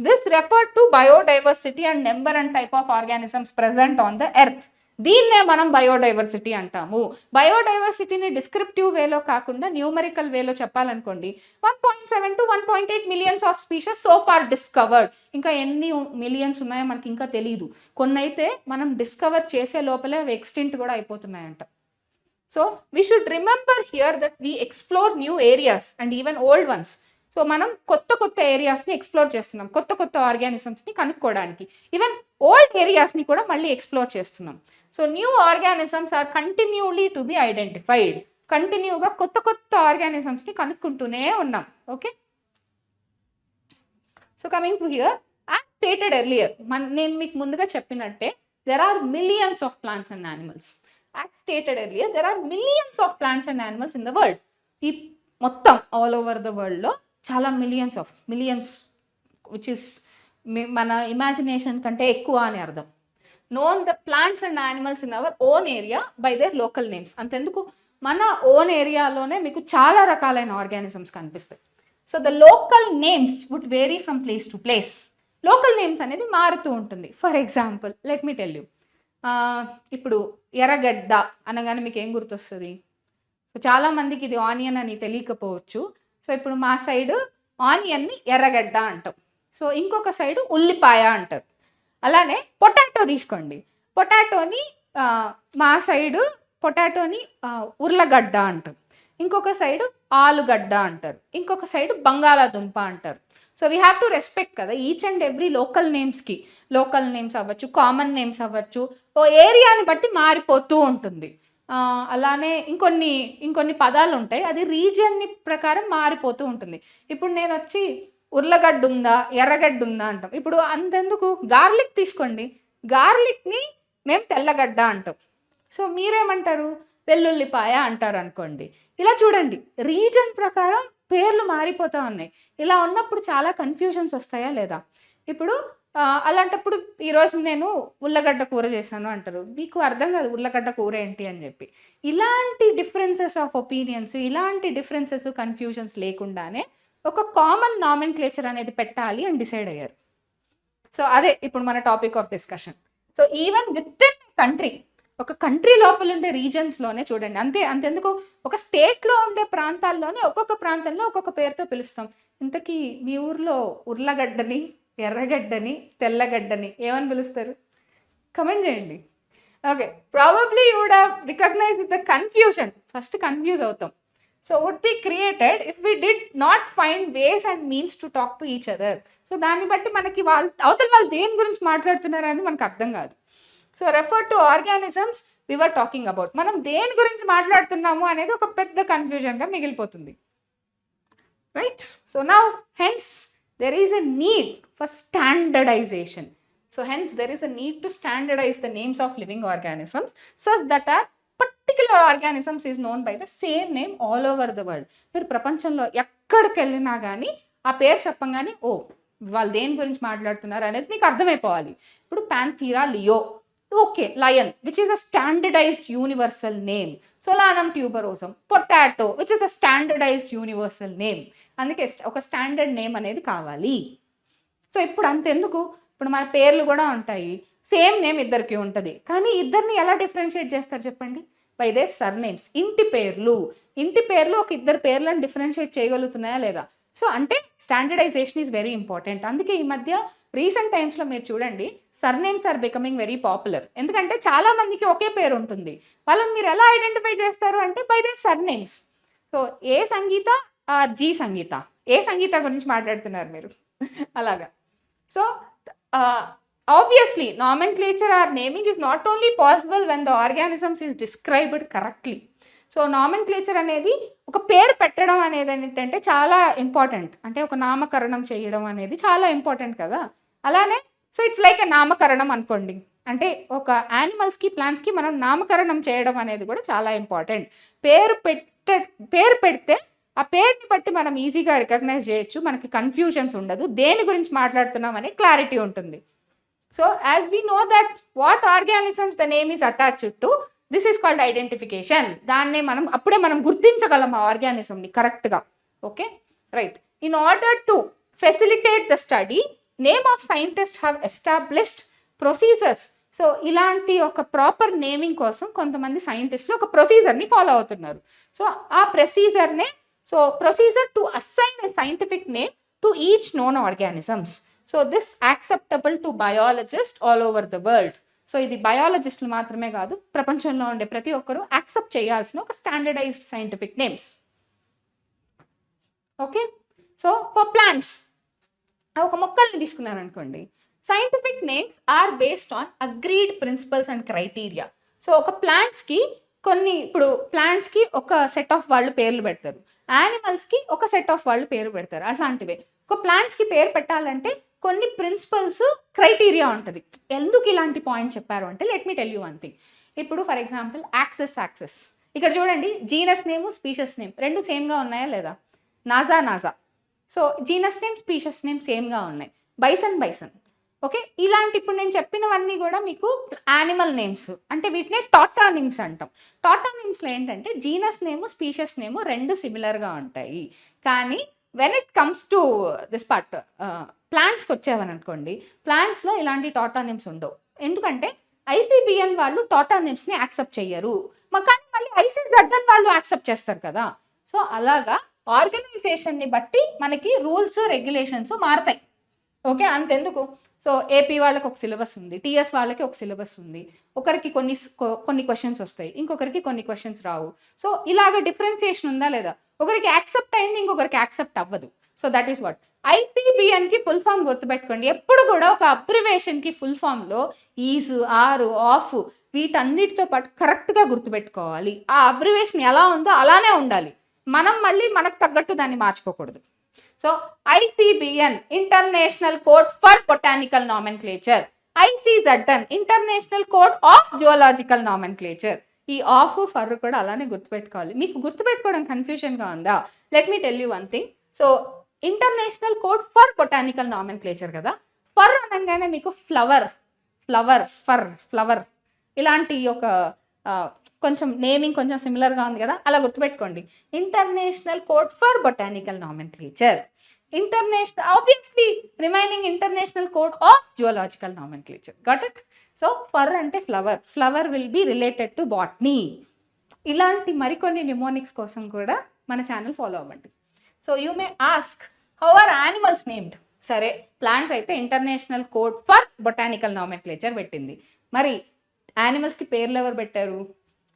This refer to biodiversity and number and type of organisms present on the earth. దీన్నే మనం బయోడైవర్సిటీ అంటాము. బయోడైవర్సిటీని డిస్క్రిప్టివ్ వేలో కాకుండా న్యూమరికల్ వేలో చెప్పాలనుకోండి, 1.7 to 1.8 millions of species so far discovered. ఇంకా ఎన్ని millions ఉన్నాయో మనకి ఇంకా తెలియదు. కొన్ని అయితే మనం డిస్కవర్ చేసే లోపలే అవి ఎక్స్టింక్ట్ కూడా అయిపోతున్నాయంట. So we should remember here that we explore new areas and even old ones. So మనం కొత్త ఏరియాస్ని ఎక్స్ప్లోర్ చేస్తున్నాం, కొత్త ఆర్గానిజమ్స్ని కనుక్కోవడానికి. ఈవెన్ ఓల్డ్ ఏరియాస్ని కూడా మళ్ళీ ఎక్స్ప్లోర్ చేస్తున్నాం. So new organisms are continuously to be identified. కంటిన్యూగా కొత్త ఆర్గానిజమ్స్ని కనుక్కుంటూనే ఉన్నాం. Okay, so coming to here, as stated earlier, నేను మీకు ముందుగా చెప్పినట్టే there are millions of plants and animals. As stated earlier there are millions of plants and animals in the world. ఈ మొత్తం ఆల్ ఓవర్ ద వరల్డ్లో చాలా millions, which is మన imagination కంటే ఎక్కువ అని అర్థం. Known the plants and animals in our own area by their local names. అంతెందుకు మన ఓన్ ఏరియాలోనే మీకు చాలా రకాలైన ఆర్గానిజమ్స్ కనిపిస్తాయి. So the local names would vary from place to place. Local names అనేది మారుతూ ఉంటుంది. For example let me tell you, ఇప్పుడు ఎర్రగడ్డ అనగానే మీకు ఏం గుర్తొస్తుంది? సో చాలామందికి ఇది ఆనియన్ అని తెలియకపోవచ్చు. సో ఇప్పుడు మా సైడు ఆనియన్ని ఎర్రగడ్డ అంటాం. సో ఇంకొక సైడు ఉల్లిపాయ అంటారు. అలానే పొటాటో తీసుకోండి. పొటాటోని మా సైడు పొటాటోని ఉర్లగడ్డ అంటారు. ఇంకొక సైడు ఆలుగడ్డ అంటారు. ఇంకొక సైడు బంగాళాదుంప అంటారు. So we have to respect కదా ఈచ్ అండ్ ఎవ్రీ లోకల్ నేమ్స్కి. లోకల్ నేమ్స్ అవ్వచ్చు, కామన్ నేమ్స్ అవ్వచ్చు, ఓ ఏరియాని బట్టి మారిపోతూ ఉంటుంది. అలానే ఇంకొన్ని పదాలు ఉంటాయి, అది రీజియన్ని ప్రకారం మారిపోతూ ఉంటుంది. ఇప్పుడు నేను వచ్చి ఉర్లగడ్డ ఉందా ఎర్రగడ్డ ఉందా అంటాం. ఇప్పుడు అంతెందుకు గార్లిక్ తీసుకోండి, గార్లిక్ని మేము తెల్లగడ్డ అంటాం. సో మీరేమంటారు? వెల్లుల్లిపాయ అంటారు అనుకోండి. ఇలా చూడండి, రీజన్ ప్రకారం పేర్లు మారిపోతూ ఉన్నాయి. ఇలా ఉన్నప్పుడు చాలా కన్ఫ్యూజన్స్ వస్తాయా లేదా? ఇప్పుడు అలాంటప్పుడు ఈరోజు నేను ఉల్లగడ్డ కూర చేశాను అంటారు, మీకు అర్థం కాదు ఉల్లగడ్డ కూర ఏంటి అని చెప్పి. ఇలాంటి డిఫరెన్సెస్ ఆఫ్ ఒపీనియన్స్, ఇలాంటి డిఫరెన్సెస్ కన్ఫ్యూజన్స్ లేకుండానే ఒక కామన్ నామెన్క్లేచర్ అనేది పెట్టాలి అని డిసైడ్ అయ్యారు. సో అదే ఇప్పుడు మన topic of discussion. So even with in country, ఒక కంట్రీ లోపల ఉండే రీజన్స్లోనే చూడండి, అంతెందుకు ఒక స్టేట్లో ఉండే ప్రాంతాల్లోనే ఒక్కొక్క ప్రాంతంలో ఒక్కొక్క పేరుతో పిలుస్తాం. ఇంతకీ మీ ఊర్లో ఉర్లగడ్డని ఎర్రగడ్డని తెల్లగడ్డని ఏమని పిలుస్తారు? కమెంట్ చేయండి. Okay, probably you would have recognised the confusion. First confuse అవుతాం. So would be created if we did not find ways and means to talk to each other. So దాన్ని బట్టి మనకి అవతల వాళ్ళు దేని గురించి మాట్లాడుతున్నారు అనేది మనకు అర్థం కాదు. So refer to organisms we were talking about. మనం దేని గురించి మాట్లాడుతున్నాము అనేది ఒక పెద్ద కన్ఫ్యూజన్గా మిగిలిపోతుంది, right? So now hence there is a need for standardization. So hence there is a need to standardize the names of living organisms such that a particular organisms is known by the same name all over the world. మీరు ప్రపంచంలో ఎక్కడికి వెళ్ళినా కానీ ఆ పేరు చెప్పంగానే ఓ వాళ్ళు దేని గురించి మాట్లాడుతున్నారు అనేది మీకు అర్థమైపోవాలి. ఇప్పుడు Panthera leo, okay, lion which is a standardised universal name. Solanum tuberosum, potato which is a standardised universal name. అందుకే ఒక స్టాండర్డ్ నేమ్ అనేది కావాలి. సో ఇప్పుడు అంతెందుకు, ఇప్పుడు మన పేర్లు కూడా ఉంటాయి, సేమ్ నేమ్ ఇద్దరికి ఉంటుంది, కానీ ఇద్దరిని ఎలా డిఫరెన్షియేట్ చేస్తారు చెప్పండి? By their surnames. ఇంటి పేర్లు ఒక ఇద్దరు పేర్లను డిఫరెన్షియేట్ చేయగలుగుతున్నాయా లేదా? సో అంటే స్టాండర్డైజేషన్ ఈజ్ వెరీ ఇంపార్టెంట్. అందుకే ఈ మధ్య రీసెంట్ టైమ్స్లో మీరు చూడండి surnames are becoming very popular. ఎందుకంటే చాలా మందికి ఒకే పేరు ఉంటుంది, వాళ్ళని మీరు ఎలా ఐడెంటిఫై చేస్తారు అంటే బై దేర్ సర్నేమ్స్. సో ఏ సంగీత జీ సంగీత, ఏ సంగీత గురించి మాట్లాడుతున్నారు మీరు? అలాగా. So obviously nomenclature or naming is not only possible when the organisms is described correctly. So nomenclature అనేది ఒక పేరు పెట్టడం అనేది ఏంటంటే చాలా ఇంపార్టెంట్. అంటే ఒక నామకరణం చేయడం అనేది చాలా ఇంపార్టెంట్ కదా. అలానే సో ఇట్స్ లైక్ ఎ నామకరణం అనుకోండి. అంటే ఒక యానిమల్స్కి ప్లాంట్స్కి మనం నామకరణం చేయడం అనేది కూడా చాలా ఇంపార్టెంట్. పేరు పెడితే ఆ పేరుని బట్టి మనం ఈజీగా రికగ్నైజ్ చేయొచ్చు, మనకి కన్ఫ్యూజన్స్ ఉండదు, దేని గురించి మాట్లాడుతున్నాం అనే క్లారిటీ ఉంటుంది. So as we know that what organisms the name is attached to, this is called identification. దాన్నే అప్పుడే మనం గుర్తించగలం ఆ ఆర్గానిజంని కరెక్ట్గా. Okay, right. In order to facilitate the study, name of scientist have established procedures. So ఇలాంటి ఒక proper naming కోసం కొంతమంది సైంటిస్టులు ఒక ప్రొసీజర్ని ఫాలో అవుతున్నారు. సో ఆ ప్రొసీజర్నే procedure to assign a scientific name to each known organisms. So this acceptable to biologists all over the world. So ఇది బయాలజిస్టులు మాత్రమే కాదు, ప్రపంచంలో ఉండే ప్రతి ఒక్కరూ యాక్సెప్ట్ చేయాల్సిన ఒక standardised scientific names. Okay, so for plants ఒక మొక్కల్ని తీసుకున్నారనుకోండి, scientific names are based on agreed principles and criteria. So ఒక ప్లాంట్స్కి ఇప్పుడు ప్లాంట్స్కి ఒక సెట్ ఆఫ్ వాళ్ళు పేర్లు పెడతారు, యానిమల్స్కి ఒక సెట్ ఆఫ్ వాళ్ళు పేరు పెడతారు. అట్లాంటివే ఒక ప్లాంట్స్కి పేరు పెట్టాలంటే కొన్ని ప్రిన్సిపల్స్ క్రైటీరియా ఉంటుంది. ఎందుకు ఇలాంటి పాయింట్ చెప్పారు అంటే let me tell you one thing. ఇప్పుడు ఫర్ ఎగ్జాంపుల్ యాక్సెస్, ఇక్కడ చూడండి జీనస్ నేమ్ స్పీషస్ నేమ్ రెండు సేమ్గా ఉన్నాయా లేదా? Naja. So genus name species name సేమ్గా ఉన్నాయి. బైసన్. ఓకే, ఇలాంటి ఇప్పుడు నేను చెప్పినవన్నీ కూడా మీకు యానిమల్ నేమ్స్, అంటే వీటినే టాటానిమ్స్ అంటాం. టాటానిమ్స్లో ఏంటంటే జీనస్ నేమ్, స్పీషియస్ నేమ్ రెండు సిమిలర్గా ఉంటాయి. కానీ when it comes to this part ప్లాంట్స్కి వచ్చేవని అనుకోండి, ప్లాంట్స్లో ఇలాంటి టాటానిమ్స్ ఉండవు. ఎందుకంటే ఐసీబీఎన్ వాళ్ళు టాటానిమ్స్ని యాక్సెప్ట్ చెయ్యరు, కానీ మళ్ళీ ఐసీజెడ్ఎన్ వాళ్ళు యాక్సెప్ట్ చేస్తారు కదా. సో అలాగా ఆర్గనైజేషన్ని బట్టి మనకి రూల్స్ రెగ్యులేషన్స్ మారుతాయి. ఓకే, అంతెందుకు. సో ఏపీ వాళ్ళకి ఒక సిలబస్ ఉంది, టీఎస్ వాళ్ళకి ఒక సిలబస్ ఉంది. ఒకరికి కొన్ని క్వశ్చన్స్ వస్తాయి, ఇంకొకరికి కొన్ని క్వశ్చన్స్ రావు. సో ఇలాగ డిఫరెన్సియేషన్ ఉందా లేదా, ఒకరికి యాక్సెప్ట్ అయింది, ఇంకొకరికి యాక్సెప్ట్ అవ్వదు. సో దట్ ఈస్ వాట్ ఐసీబీఎన్కి ఫుల్ ఫామ్ గుర్తుపెట్టుకోండి. ఎప్పుడు కూడా ఒక అబ్రివేషన్కి ఫుల్ ఫామ్లో ఈజ్, ఆర్, ఆఫ్ వీటన్నిటితో పాటు కరెక్ట్గా గుర్తుపెట్టుకోవాలి. ఆ అబ్రివేషన్ ఎలా ఉందో అలానే ఉండాలి, మనం మళ్ళీ మనకు తగ్గట్టు దాన్ని మార్చుకోకూడదు. So ICBN international code for botanical nomenclature, ICZN international code of geological nomenclature. ఈ ఆఫ్ ఫర్ కూడా అలానే గుర్తుపెట్టుకోవాలి. మీకు గుర్తుపెట్టుకోవడం కన్ఫ్యూజన్గా ఉందా? Let me tell you one thing. So international code for botanical nomenclature కదా, ఫర్ అనగానే మీకు ఫ్లవర్ ఇలాంటి ఒక కొంచెం నేమింగ్ కొంచెం సిమిలర్గా ఉంది కదా, అలా గుర్తుపెట్టుకోండి. International code for botanical nomenclature, international obviously remaining international code of geological nomenclature. Got it? So for అంటే flower will be related to botany. ఇలాంటి మరికొన్ని నిమోనిక్స్ కోసం కూడా మన ఛానల్ ఫాలో అవ్వండి. So you may ask how are animals named. సరే, plants అయితే international code for botanical nomenclature పెట్టింది, మరి యానిమల్స్కి పేర్లు ఎవరు పెట్టారు?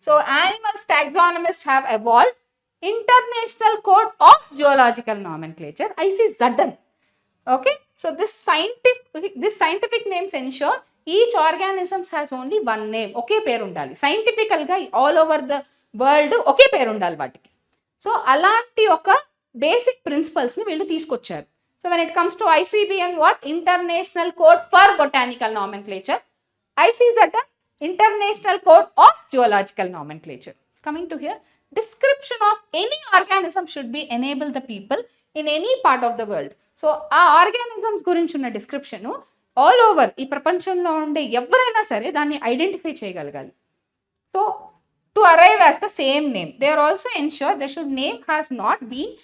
So animals taxonomists have evolved International Code of Geological Nomenclature, ICZN. Okay, so this scientific names ensure each organism has only one name. Okay, పేరు ఉండాలి. Scientifical గా all over the world ఒకే పేరు ఉండాలి వాటికి. సో అలాంటి ఒక బేసిక్ ప్రిన్సిపల్స్ ని వీళ్ళు తీసుకొచ్చారు. So when it comes to ICBN, what? International Code for Botanical Nomenclature, ICZN International Code of Geological Nomenclature. Coming to here, description of any organism should be enable the people in any part of the world. So ఆ organisms గురించి ఉన్న description all over ఈ ప్రపంచంలో ఉండే ఎవరైనా సరే దాన్ని identify చేయగలగాలి. So to arrive as the same name, they are also ensure they should name has not been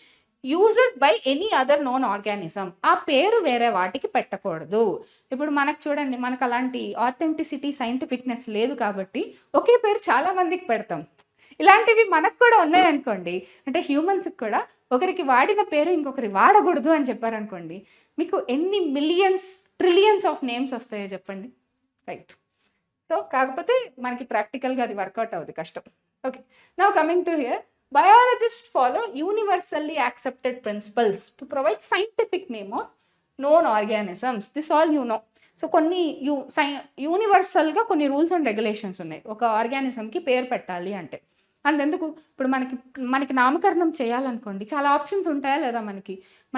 used by any other known organism. ఆ పేరు వేరే వాటికి పెట్టకూడదు. ఇప్పుడు మనకు చూడండి, మనకు అలాంటి ఆథెంటిసిటీ, సైంటిఫిక్నెస్ లేదు కాబట్టి ఒకే పేరు చాలా మందికి పెడతాం. ఇలాంటివి మనకు కూడా ఉన్నాయనుకోండి, అంటే హ్యూమన్స్కి కూడా ఒకరికి వాడిన పేరు ఇంకొకరి వాడకూడదు అని చెప్పారనుకోండి, మీకు ఎన్ని మిలియన్స్, ట్రిలియన్స్ ఆఫ్ నేమ్స్ వస్తాయో చెప్పండి. రైట్. సో కాకపోతే మనకి ప్రాక్టికల్గా అది వర్కౌట్ అవుతుంది, కష్టం. Okay, now coming to here, biologists follow universally accepted principles to provide scientific name of known organisms. This all you know. So కొన్ని యూనివర్సల్గా కొన్ని రూల్స్ అండ్ రెగ్యులేషన్స్ ఉన్నాయి ఒక ఆర్గానిజంకి పేరు పెట్టాలి అంటే. అంతెందుకు, ఇప్పుడు మనకి నామకరణం చేయాలనుకోండి, చాలా ఆప్షన్స్ ఉంటాయా లేదా?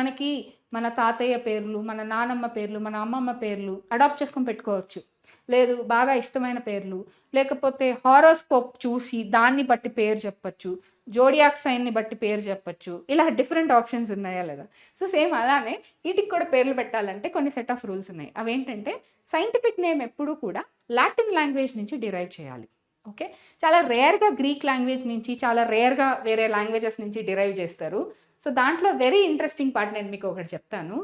మనకి మన తాతయ్య పేర్లు, మన నానమ్మ పేర్లు, మన అమ్మమ్మ పేర్లు అడాప్ట్ చేసుకొని పెట్టుకోవచ్చు. లేదు బాగా ఇష్టమైన పేర్లు, లేకపోతే హారోస్కోప్ చూసి దాన్ని బట్టి పేరు చెప్పచ్చు, జోడియాక్ సైన్ని బట్టి పేరు చెప్పచ్చు. ఇలా డిఫరెంట్ ఆప్షన్స్ ఉన్నాయా లేదా? సో సేమ్ అలానే వీటికి కూడా పేర్లు పెట్టాలంటే కొన్ని సెట్ ఆఫ్ రూల్స్ ఉన్నాయి. అవేంటంటే సైంటిఫిక్ నేమ్ ఎప్పుడూ కూడా లాటిన్ లాంగ్వేజ్ నుంచి డిరైవ్ చేయాలి. ఓకే, చాలా రేర్గా గ్రీక్ లాంగ్వేజ్ నుంచి, చాలా రేర్గా వేరే లాంగ్వేజెస్ నుంచి డిరైవ్ చేస్తారు. సో దాంట్లో వెరీ ఇంట్రెస్టింగ్ పార్ట్ నేను మీకు ఒకటి చెప్తాను.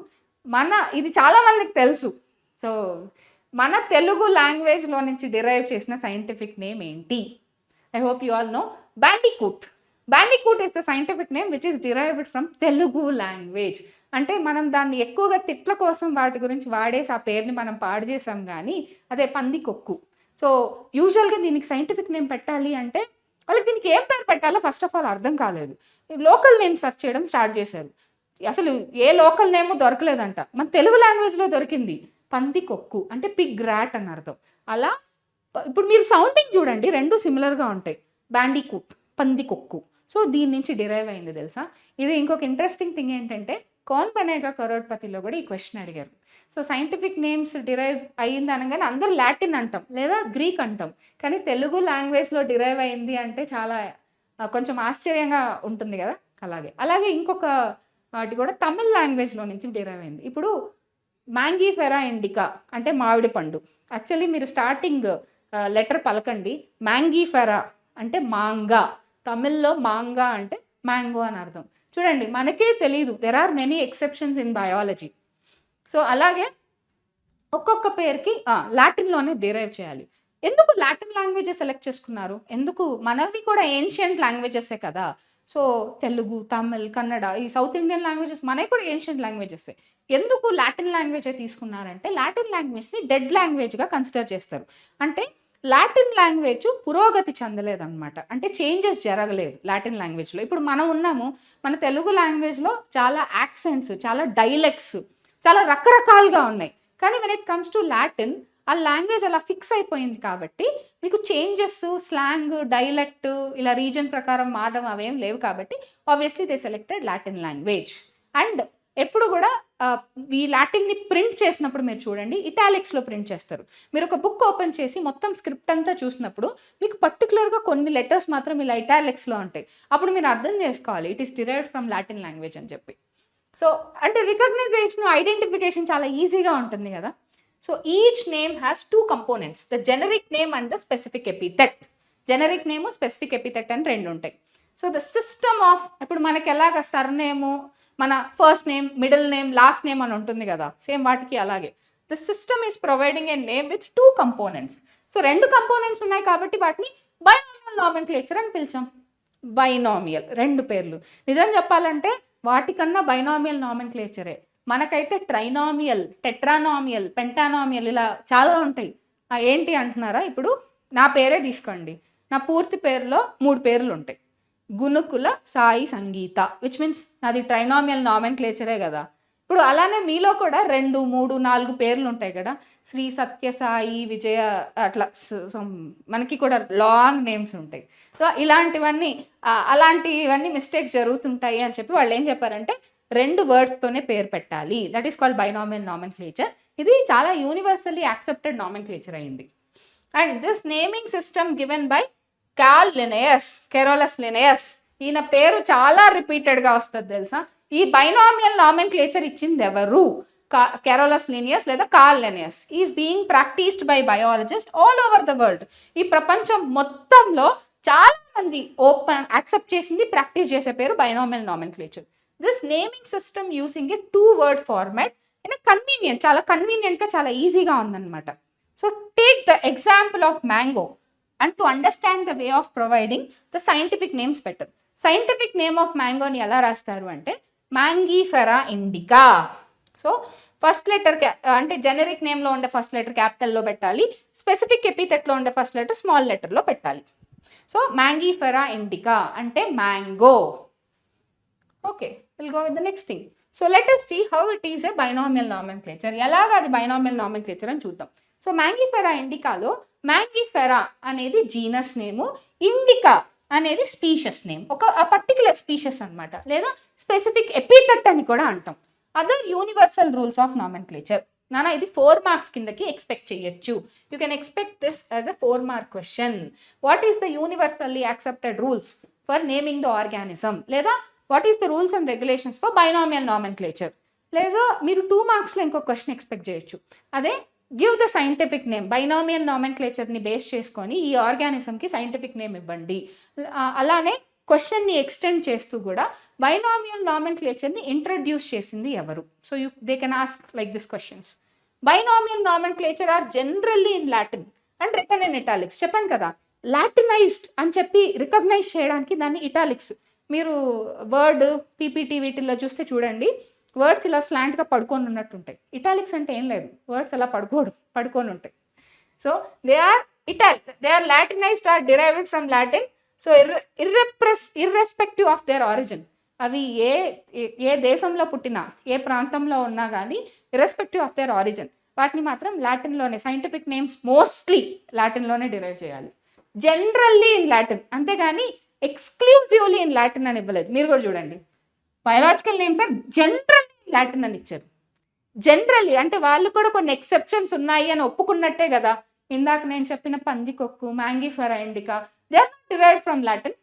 ఇది చాలా మందికి తెలుసు. సో మన తెలుగు లాంగ్వేజ్లో నుంచి డిరైవ్ చేసిన సైంటిఫిక్ నేమ్ ఏంటి? I hope you all know. Bandicoot is the scientific name which is derived from Telugu language. అంటే మనం దాన్ని ఎక్కువగా తిట్ల కోసం వాటి గురించి వాడేసి ఆ పేరుని మనం పాడు చేసాం, కానీ అదే పందికొక్కు. సో యూజువల్గా దీనికి సైంటిఫిక్ నేమ్ పెట్టాలి అంటే వాళ్ళకి దీనికి ఏం పేరు పెట్టాలో ఫస్ట్ ఆఫ్ ఆల్ అర్థం కాలేదు. లోకల్ నేమ్ సెర్చ్ చేయడం స్టార్ట్ చేశారు. అసలు ఏ లోకల్ నేమ్ దొరకలేదంట, మన తెలుగు లాంగ్వేజ్లో దొరికింది. పందికొక్కు అంటే పిగ్ ర్యాట్ అని అర్థం. అలా ఇప్పుడు మీరు సౌండింగ్ చూడండి, రెండు సిమిలర్గా ఉంటాయి. బ్యాండికూట్, పందికొక్కు. సో దీని నుంచి డిరైవ్ అయింది తెలుసా. ఇది ఇంకొక ఇంట్రెస్టింగ్ థింగ్ ఏంటంటే కౌన్ బనేగా కరోడ్పతిలో కూడా ఈ క్వశ్చన్ అడిగారు. సో సైంటిఫిక్ నేమ్స్ డిరైవ్ అయ్యింది అనగానే అందరూ లాటిన్ అంటాం లేదా గ్రీక్ అంటాం, కానీ తెలుగు లాంగ్వేజ్లో డిరైవ్ అయింది అంటే చాలా కొంచెం ఆశ్చర్యంగా ఉంటుంది కదా. అలాగే ఇంకొక వాటి కూడా తమిళ్ లాంగ్వేజ్లో నుంచి డిరైవ్ అయింది. ఇప్పుడు మ్యాంగీఫెరా ఇండికా అంటే మామిడి పండు. యాక్చువల్లీ మీరు స్టార్టింగ్ లెటర్ పలకండి. మ్యాంగీఫెరా అంటే మాంగా. తమిళ్లో మాంగా అంటే మ్యాంగో అని అర్థం. చూడండి మనకే తెలీదు. There are many exceptions in biology. So అలాగే ఒక్కొక్క పేరుకి లాటిన్లోనే డిరైవ్ చేయాలి. ఎందుకు లాటిన్ లాంగ్వేజెస్ సెలెక్ట్ చేసుకున్నారు? ఎందుకు? మనవి కూడా ఏన్షియంట్ లాంగ్వేజెసే కదా. సో తెలుగు, తమిళ్, కన్నడ, ఈ సౌత్ ఇండియన్ లాంగ్వేజెస్ మనవి కూడా ఏన్షియంట్ లాంగ్వేజెసే. ఎందుకు లాటిన్ లాంగ్వేజే తీసుకున్నారంటే లాటిన్ లాంగ్వేజ్ని డెడ్ లాంగ్వేజ్గా కన్సిడర్ చేస్తారు. అంటే లాటిన్ లాంగ్వేజ్ పురోగతి చెందలేదన్నమాట. అంటే చేంజెస్ జరగలేదు లాటిన్ లాంగ్వేజ్లో. ఇప్పుడు మనం ఉన్నాము, మన తెలుగు లాంగ్వేజ్లో చాలా యాక్సెంట్స్, చాలా డైలెక్ట్స్, చాలా రకరకాలుగా ఉన్నాయి. కానీ when it comes to Latin, ఆ లాంగ్వేజ్ అలా ఫిక్స్ అయిపోయింది కాబట్టి మీకు చేంజెస్, స్లాంగ్, డైలెక్ట్ ఇలా రీజన్ ప్రకారం మారడం అవేం లేవు కాబట్టి obviously they selected Latin language. And ఎప్పుడు కూడా ఈ లాటిన్ని ప్రింట్ చేసినప్పుడు మీరు చూడండి ఇటాలిక్స్లో ప్రింట్ చేస్తారు. మీరు ఒక బుక్ ఓపెన్ చేసి మొత్తం స్క్రిప్ట్ అంతా చూసినప్పుడు మీకు పర్టికులర్గా కొన్ని లెటర్స్ మాత్రం ఇలా ఇటాలిక్స్లో ఉంటాయి. అప్పుడు మీరు అర్థం చేసుకోవాలి it is derived from Latin language అని చెప్పి. సో అంటే రికగ్నైజేషన్, ఐడెంటిఫికేషన్ చాలా ఈజీగా ఉంటుంది కదా. So each name has 2 components, the generic name and the specific epithet. Generic name, specific epithet అని 2 ఉంటాయి. సో ద సిస్టమ్ ఆఫ్, ఇప్పుడు మనకి ఎలాగ సర్నేము, మన first name, middle name, last name అని ఉంటుంది కదా, సేమ్ వాటికి అలాగే the system is providing a name with 2 components. So 2 components ఉన్నాయి కాబట్టి వాటిని బైనామియల్ నామెన్క్లేచర్ అని పిలిచాం. బైనామియల్ 2 పేర్లు. నిజం చెప్పాలంటే వాటికన్నా బైనామియల్ నామెన్క్లేచరే. మనకైతే ట్రైనామియల్, టెట్రానామియల్, పెంటానామియల్ ఇలా చాలా ఉంటాయి. ఏంటి అంటున్నారా? ఇప్పుడు నా పేరే తీసుకోండి. నా పూర్తి పేరులో 3 పేర్లు ఉంటాయి. గునుకుల సాయి సంగీత, విచ్ మీన్స్ నాది ట్రైనామియల్ నామెన్క్లేచరే కదా. ఇప్పుడు అలానే మీలో కూడా 2, 3, 4 పేర్లు ఉంటాయి కదా. శ్రీ సత్య సాయి విజయ అట్లా మనకి కూడా లాంగ్ నేమ్స్ ఉంటాయి. సో ఇలాంటివన్నీ అలాంటివన్నీ మిస్టేక్స్ జరుగుతుంటాయి అని చెప్పి వాళ్ళు ఏం చెప్పారంటే 2 వర్డ్స్తోనే పేరు పెట్టాలి. That is called binomial nomenclature. ఇది చాలా యూనివర్సల్లీ యాక్సెప్టెడ్ నామెన్క్లేచర్ అయింది. And this naming system given by Carolus Linnaeus. ఈయన పేరు చాలా రిపీటెడ్గా వస్తుంది తెలుసా. ఈ బైనామియల్ నామెన్క్లేచర్ ఇచ్చింది ఎవరు? కెరోలస్ లినియస్ లేదా Carl Linnaeus. Is being practised by biologist all over the world. ఈ ప్రపంచం మొత్తంలో చాలా మంది ఓపెన్ యాక్సెప్ట్ చేసింది, ప్రాక్టీస్ చేసే పేరు binomial nomenclature. This naming system using A 2-word format in convenient, చాలా కన్వీనియంట్గా, చాలా ఈజీగా ఉందన్నమాట. So take the example of mango and to understand the way of providing the scientific names better. Scientific name of mango ni ela rastaru ante Mangifera indica. So first letter ante generic name lo unde first letter capital lo pettali, specific epithet lo unde first letter small letter lo pettali. So Mangifera indica ante mango. Okay, we'll go with the next thing. So let us see how it is a binomial nomenclature. Elaga adi binomial nomenclature ani chuddam. So Mangifera ఇండికాలో Mangifera అనేది genus name, Indica అనేది species name, ఒక particular species అనమాట, లేదా specific epithet అని కూడా అంటాం. Other universal rules of nomenclature. నానా ఇది 4 మార్క్స్ కిందకి ఎక్స్పెక్ట్ చేయొచ్చు. You can expect this as a 4 mark question. What is the universally accepted rules for naming the organism, లేదా what is the rules and regulations for binomial nomenclature. లేదా మీరు 2 మార్క్స్లో ఇంకో question expect చేయొచ్చు. అదే give the scientific name. Binomial నామెన్క్లేచర్ని base చేసుకొని ఈ ఆర్గానిజంకి scientific name ఇవ్వండి. అలానే క్వశ్చన్ని ఎక్స్టెండ్ చేస్తూ కూడా బైనామియల్ నామెన్క్లేచర్ని ఇంట్రడ్యూస్ చేసింది ఎవరు? So they can ask like this questions. Binomial nomenclature are generally in Latin and written in italics. చెప్పాను కదా, లాటినైజ్డ్ అని చెప్పి రికగ్నైజ్ చేయడానికి దాన్ని ఇటాలిక్స్. మీరు వర్డ్, పీపీటీ వీటిల్లో చూస్తే చూడండి, వర్డ్స్ ఇలా స్లాంట్గా పడుకొని ఉన్నట్టు ఉంటాయి. ఇటాలిక్స్ అంటే ఏం లేదు, వర్డ్స్ అలా పడుకొని ఉంటాయి. So they are Latinized or derived from Latin. So irrespective of their origin, అవి ఏ దేశంలో పుట్టినా, ఏ ప్రాంతంలో ఉన్నా కానీ ఇర్రెస్పెక్టివ్ ఆఫ్ దేర్ ఆరిజిన్, వాటిని మాత్రం లాటిన్లోనే, సైంటిఫిక్ నేమ్స్ మోస్ట్లీ లాటిన్లోనే డిరైవ్ చేయాలి. జనరల్లీ ఇన్ లాటిన్, అంతేగాని ఎక్స్క్లూజివ్లీ ఇన్ లాటిన్ అని ఇవ్వలేదు. మీరు కూడా చూడండి, biological names are generally Latin అని ఇచ్చారు. జనరల్లీ అంటే వాళ్ళు కూడా కొన్ని ఎక్సెప్షన్స్ ఉన్నాయి అని ఒప్పుకున్నట్టే కదా. ఇందాక నేను చెప్పిన పందికొక్కు, Mangifera indica, they are not derived from Latin.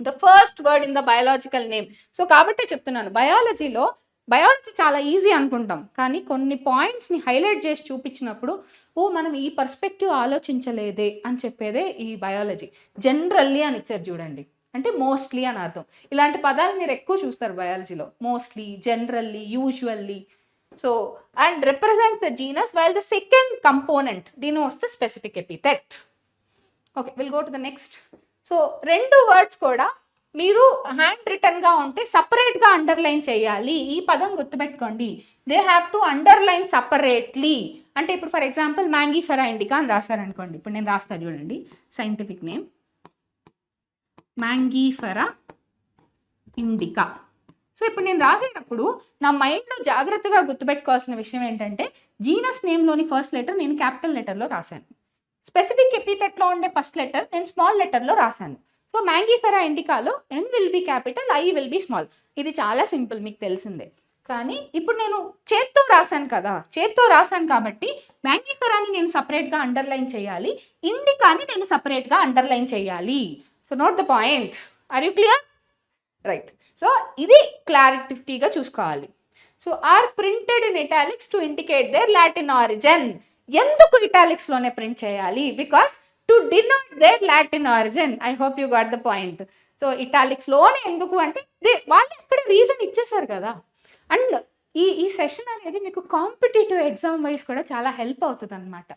The first word in the biological name. So కాబట్టి చెప్తున్నాను, బయాలజీలో బయాలజీ చాలా ఈజీ అనుకుంటాం, కానీ కొన్ని పాయింట్స్ని హైలైట్ చేసి చూపించినప్పుడు మనం ఈ పర్స్పెక్టివ్ ఆలోచించలేదే అని చెప్పేదే ఈ బయాలజీ. జనరల్లీ అని ఇచ్చారు చూడండి, అంటే మోస్ట్లీ అని అర్థం. ఇలాంటి పదాలు మీరు ఎక్కువ చూస్తారు బయాలజీలో, mostly, generally, usually. So and represent the genus while the second component denotes the specific epithet. Okay, will go to the next. So 2 words కూడా మీరు హ్యాండ్ రిటర్న్గా ఉంటే సపరేట్గా అండర్లైన్ చేయాలి. ఈ పదం గుర్తుపెట్టుకోండి, they have to underline separately. అంటే ఇప్పుడు ఫర్ ఎగ్జాంపుల్ మ్యాంగీఫెరా ఇండికా అని రాశారనుకోండి, ఇప్పుడు నేను రాస్తా చూడండి, scientific name Mangifera indica. So ఇప్పుడు నేను రాసేటప్పుడు నా మైండ్లో జాగ్రత్తగా గుర్తుపెట్టుకోవాల్సిన విషయం ఏంటంటే, జీనస్ నేమ్లోని ఫస్ట్ లెటర్ నేను క్యాపిటల్ లెటర్లో రాశాను, స్పెసిఫిక్ ఎపిథెట్లో ఉండే ఫస్ట్ లెటర్ నేను స్మాల్ లెటర్లో రాశాను. సో మ్యాంగీఫెరా ఇండికాలో M will be capital, I will be small. ఇది చాలా సింపుల్, మీకు తెలిసిందే. కానీ ఇప్పుడు నేను చేత్తో రాశాను కదా, చేత్తో రాశాను కాబట్టి మ్యాంగీఫెరాని నేను సపరేట్గా అండర్లైన్ చేయాలి, ఇండికాని నేను సపరేట్గా అండర్లైన్ చేయాలి. So note the point. Are you clear? Right. So ఇది క్లారిటీగా చూసుకోవాలి. So are printed in italics to indicate their Latin origin. ఎందుకు ఇటాలిక్స్లోనే ప్రింట్ చేయాలి? Because to denote their Latin origin. I hope you got the point. So ఇటాలిక్స్లోనే ఎందుకు అంటే వాళ్ళు ఎక్కడ రీజన్ ఇచ్చేసారు కదా. అండ్ ఈ సెషన్ అనేది మీకు కాంపిటేటివ్ ఎగ్జామ్ వైజ్ కూడా చాలా హెల్ప్ అవుతుంది అనమాట.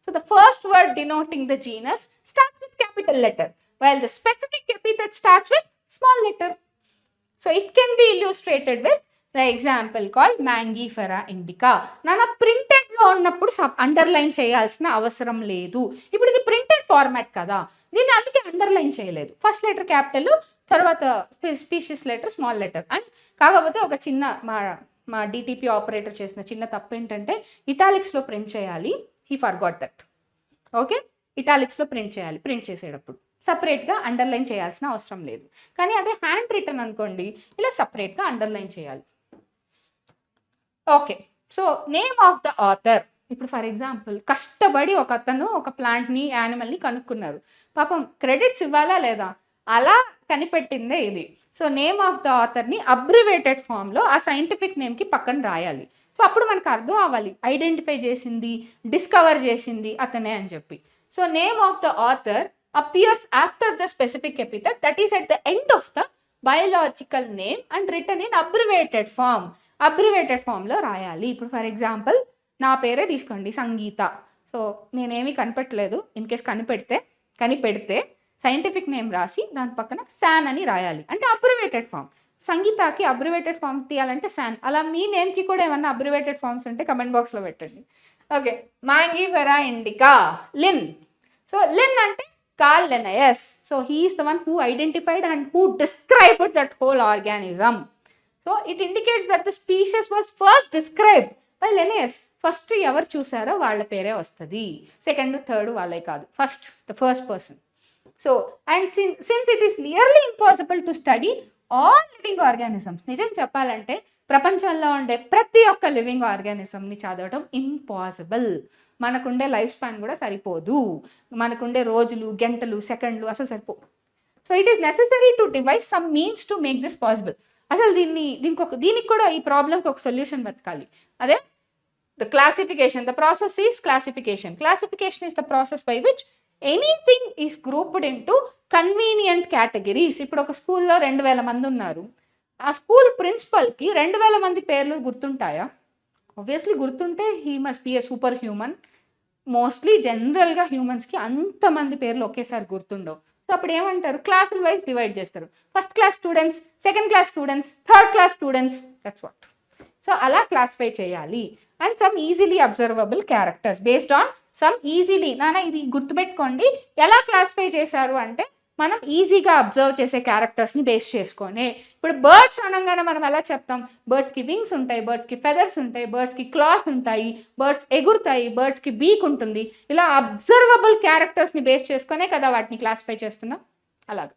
So the first word denoting the genus starts with capital letter, while the specific epithet starts with small letter. So it can be illustrated with the example called Mangifera indica. నాన్న ప్రింటెడ్లో ఉన్నప్పుడు underline చేయాల్సిన అవసరం లేదు. ఇప్పుడు ఇది printed format కదా, దీన్ని అందుకే అండర్లైన్ చేయలేదు. ఫస్ట్ లెటర్ క్యాపిటల్, తర్వాత spacious letter small letter. And కాకపోతే ఒక చిన్న మా డిటిపి ఆపరేటర్ చేసిన చిన్న తప్పు ఏంటంటే ఇటాలిక్స్లో ప్రింట్ చేయాలి. He forgot that. ఓకే, ఇటాలిక్స్లో ప్రింట్ చేయాలి, ప్రింట్ చేసేటప్పుడు సపరేట్గా అండర్లైన్ చేయాల్సిన అవసరం లేదు. కానీ అదే హ్యాండ్ రిటర్న్ అనుకోండి, ఇలా సపరేట్గా అండర్లైన్ చేయాలి. Okay, so name of the author. ఇప్పుడు ఫర్ ఎగ్జాంపుల్ కష్టపడి ఒక అతను ఒక ప్లాంట్ని, యానిమల్ని కనుక్కున్నారు. పాపం క్రెడిట్స్ ఇవ్వాలా లేదా, అలా కనిపెట్టిందే ఇది. సో నేమ్ ఆఫ్ ద ఆథర్ని అబ్రివేటెడ్ ఫామ్లో ఆ సైంటిఫిక్ నేమ్కి పక్కన రాయాలి. సో అప్పుడు మనకు అర్థం అవ్వాలి, ఐడెంటిఫై చేసింది, డిస్కవర్ చేసింది అతనే అని చెప్పి. So name of the author appears after the specific epithet, that is at the end of the biological name and written in abbreviated form. Abbreviated form లో రాయాలి. ఇప్పుడు ఫర్ ఎగ్జాంపుల్ నా పేరే తీసుకోండి, సంగీత. సో నేనేమీ కనిపెట్టలేదు, ఇన్ కేస్ కనిపెడితే సైంటిఫిక్ నేమ్ రాసి దాని పక్కన శాన్ అని రాయాలి, అంటే అబ్రివేటెడ్ ఫామ్. సంగీతకి అబ్రివేటెడ్ ఫామ్ తీయాలంటే శాన్. అలా మీ నేమ్కి కూడా ఏమన్నా అబ్రివేటెడ్ ఫామ్స్ ఉంటే కమెంట్ బాక్స్లో పెట్టండి. Okay, Mangifera indica, Linn. So Linn అంటే Carl Linnaeus. So he is the one who identified and who described that whole organism. So it indicates that the species was first described by Linnaeus. First ఎవరు చూసారో వాళ్ళ పేరే వస్తుంది, second third వాళ్ళే కాదు, the first person. So and since it is nearly impossible to study all living organisms, నిజం చెప్పాలంటే ప్రపంచంలో ఉండే ప్రతి ఒక్క లివింగ్ ఆర్గానిజంని చదవడం ఇంపాసిబుల్. మనకుండే లైఫ్ స్పాన్ కూడా సరిపోదు, మనకుండే రోజులు, గంటలు, సెకండ్లు అసలు సరిపోవు. So it is necessary to device some means to make this possible. అసలు దీనికి కూడా ఈ ప్రాబ్లంకి ఒక సొల్యూషన్ వెతకాలి. అదే the classification. The process is classification. Classification is the process by which anything is grouped in to convenient categories. ఇప్పుడు ఒక స్కూల్లో 2000 మంది ఉన్నారు, ఆ స్కూల్ ప్రిన్సిపల్కి 2000 మంది పేర్లు గుర్తుంటాయా? ఆబ్వియస్లీ గుర్తుంటే he must be A super human. Mostly జనరల్గా హ్యూమన్స్కి అంతమంది పేర్లు ఒకేసారి గుర్తుండవు. సో అప్పుడు ఏమంటారు, క్లాసుల వైజ్ డివైడ్ చేస్తారు. First class students, second class students, third class students, that's what. So అలా క్లాసిఫై చేయాలి. And some easily observable characters based on some easily. నాన్న ఇది గుర్తుపెట్టుకోండి, ఎలా క్లాసిఫై చేశారు అంటే మనం ఈజీగా అబ్జర్వ్ చేసే క్యారెక్టర్స్ని బేస్ చేసుకొని. ఇప్పుడు బర్డ్స్ అనగానే మనం ఎలా చెప్తాం, బర్డ్స్కి వింగ్స్ ఉంటాయి, బర్డ్స్కి ఫెదర్స్ ఉంటాయి, బర్డ్స్కి క్లాస్ ఉంటాయి, బర్డ్స్ ఎగురుతాయి, బర్డ్స్కి బీక్ ఉంటుంది. ఇలా అబ్జర్వబుల్ క్యారెక్టర్స్ని బేస్ చేసుకునే కదా వాటిని క్లాసిఫై చేస్తున్నాం. అలాగా.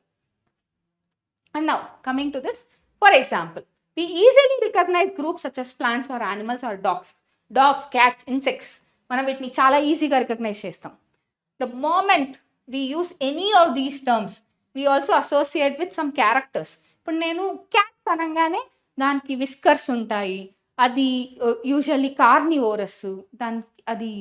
And now coming to this, for example we easily recognize groups such as plants or animals or dogs, cats, insects. మనం వీటిని చాలా ఈజీగా రికగ్నైజ్ చేస్తాం. The moment we use any of these terms, we also associate with some characters. ఇప్పుడు నేను cats అనగానే దానికి viscous ఉంటాయి, అది యూజువల్లీ కార్నివోరస్, దానికి అది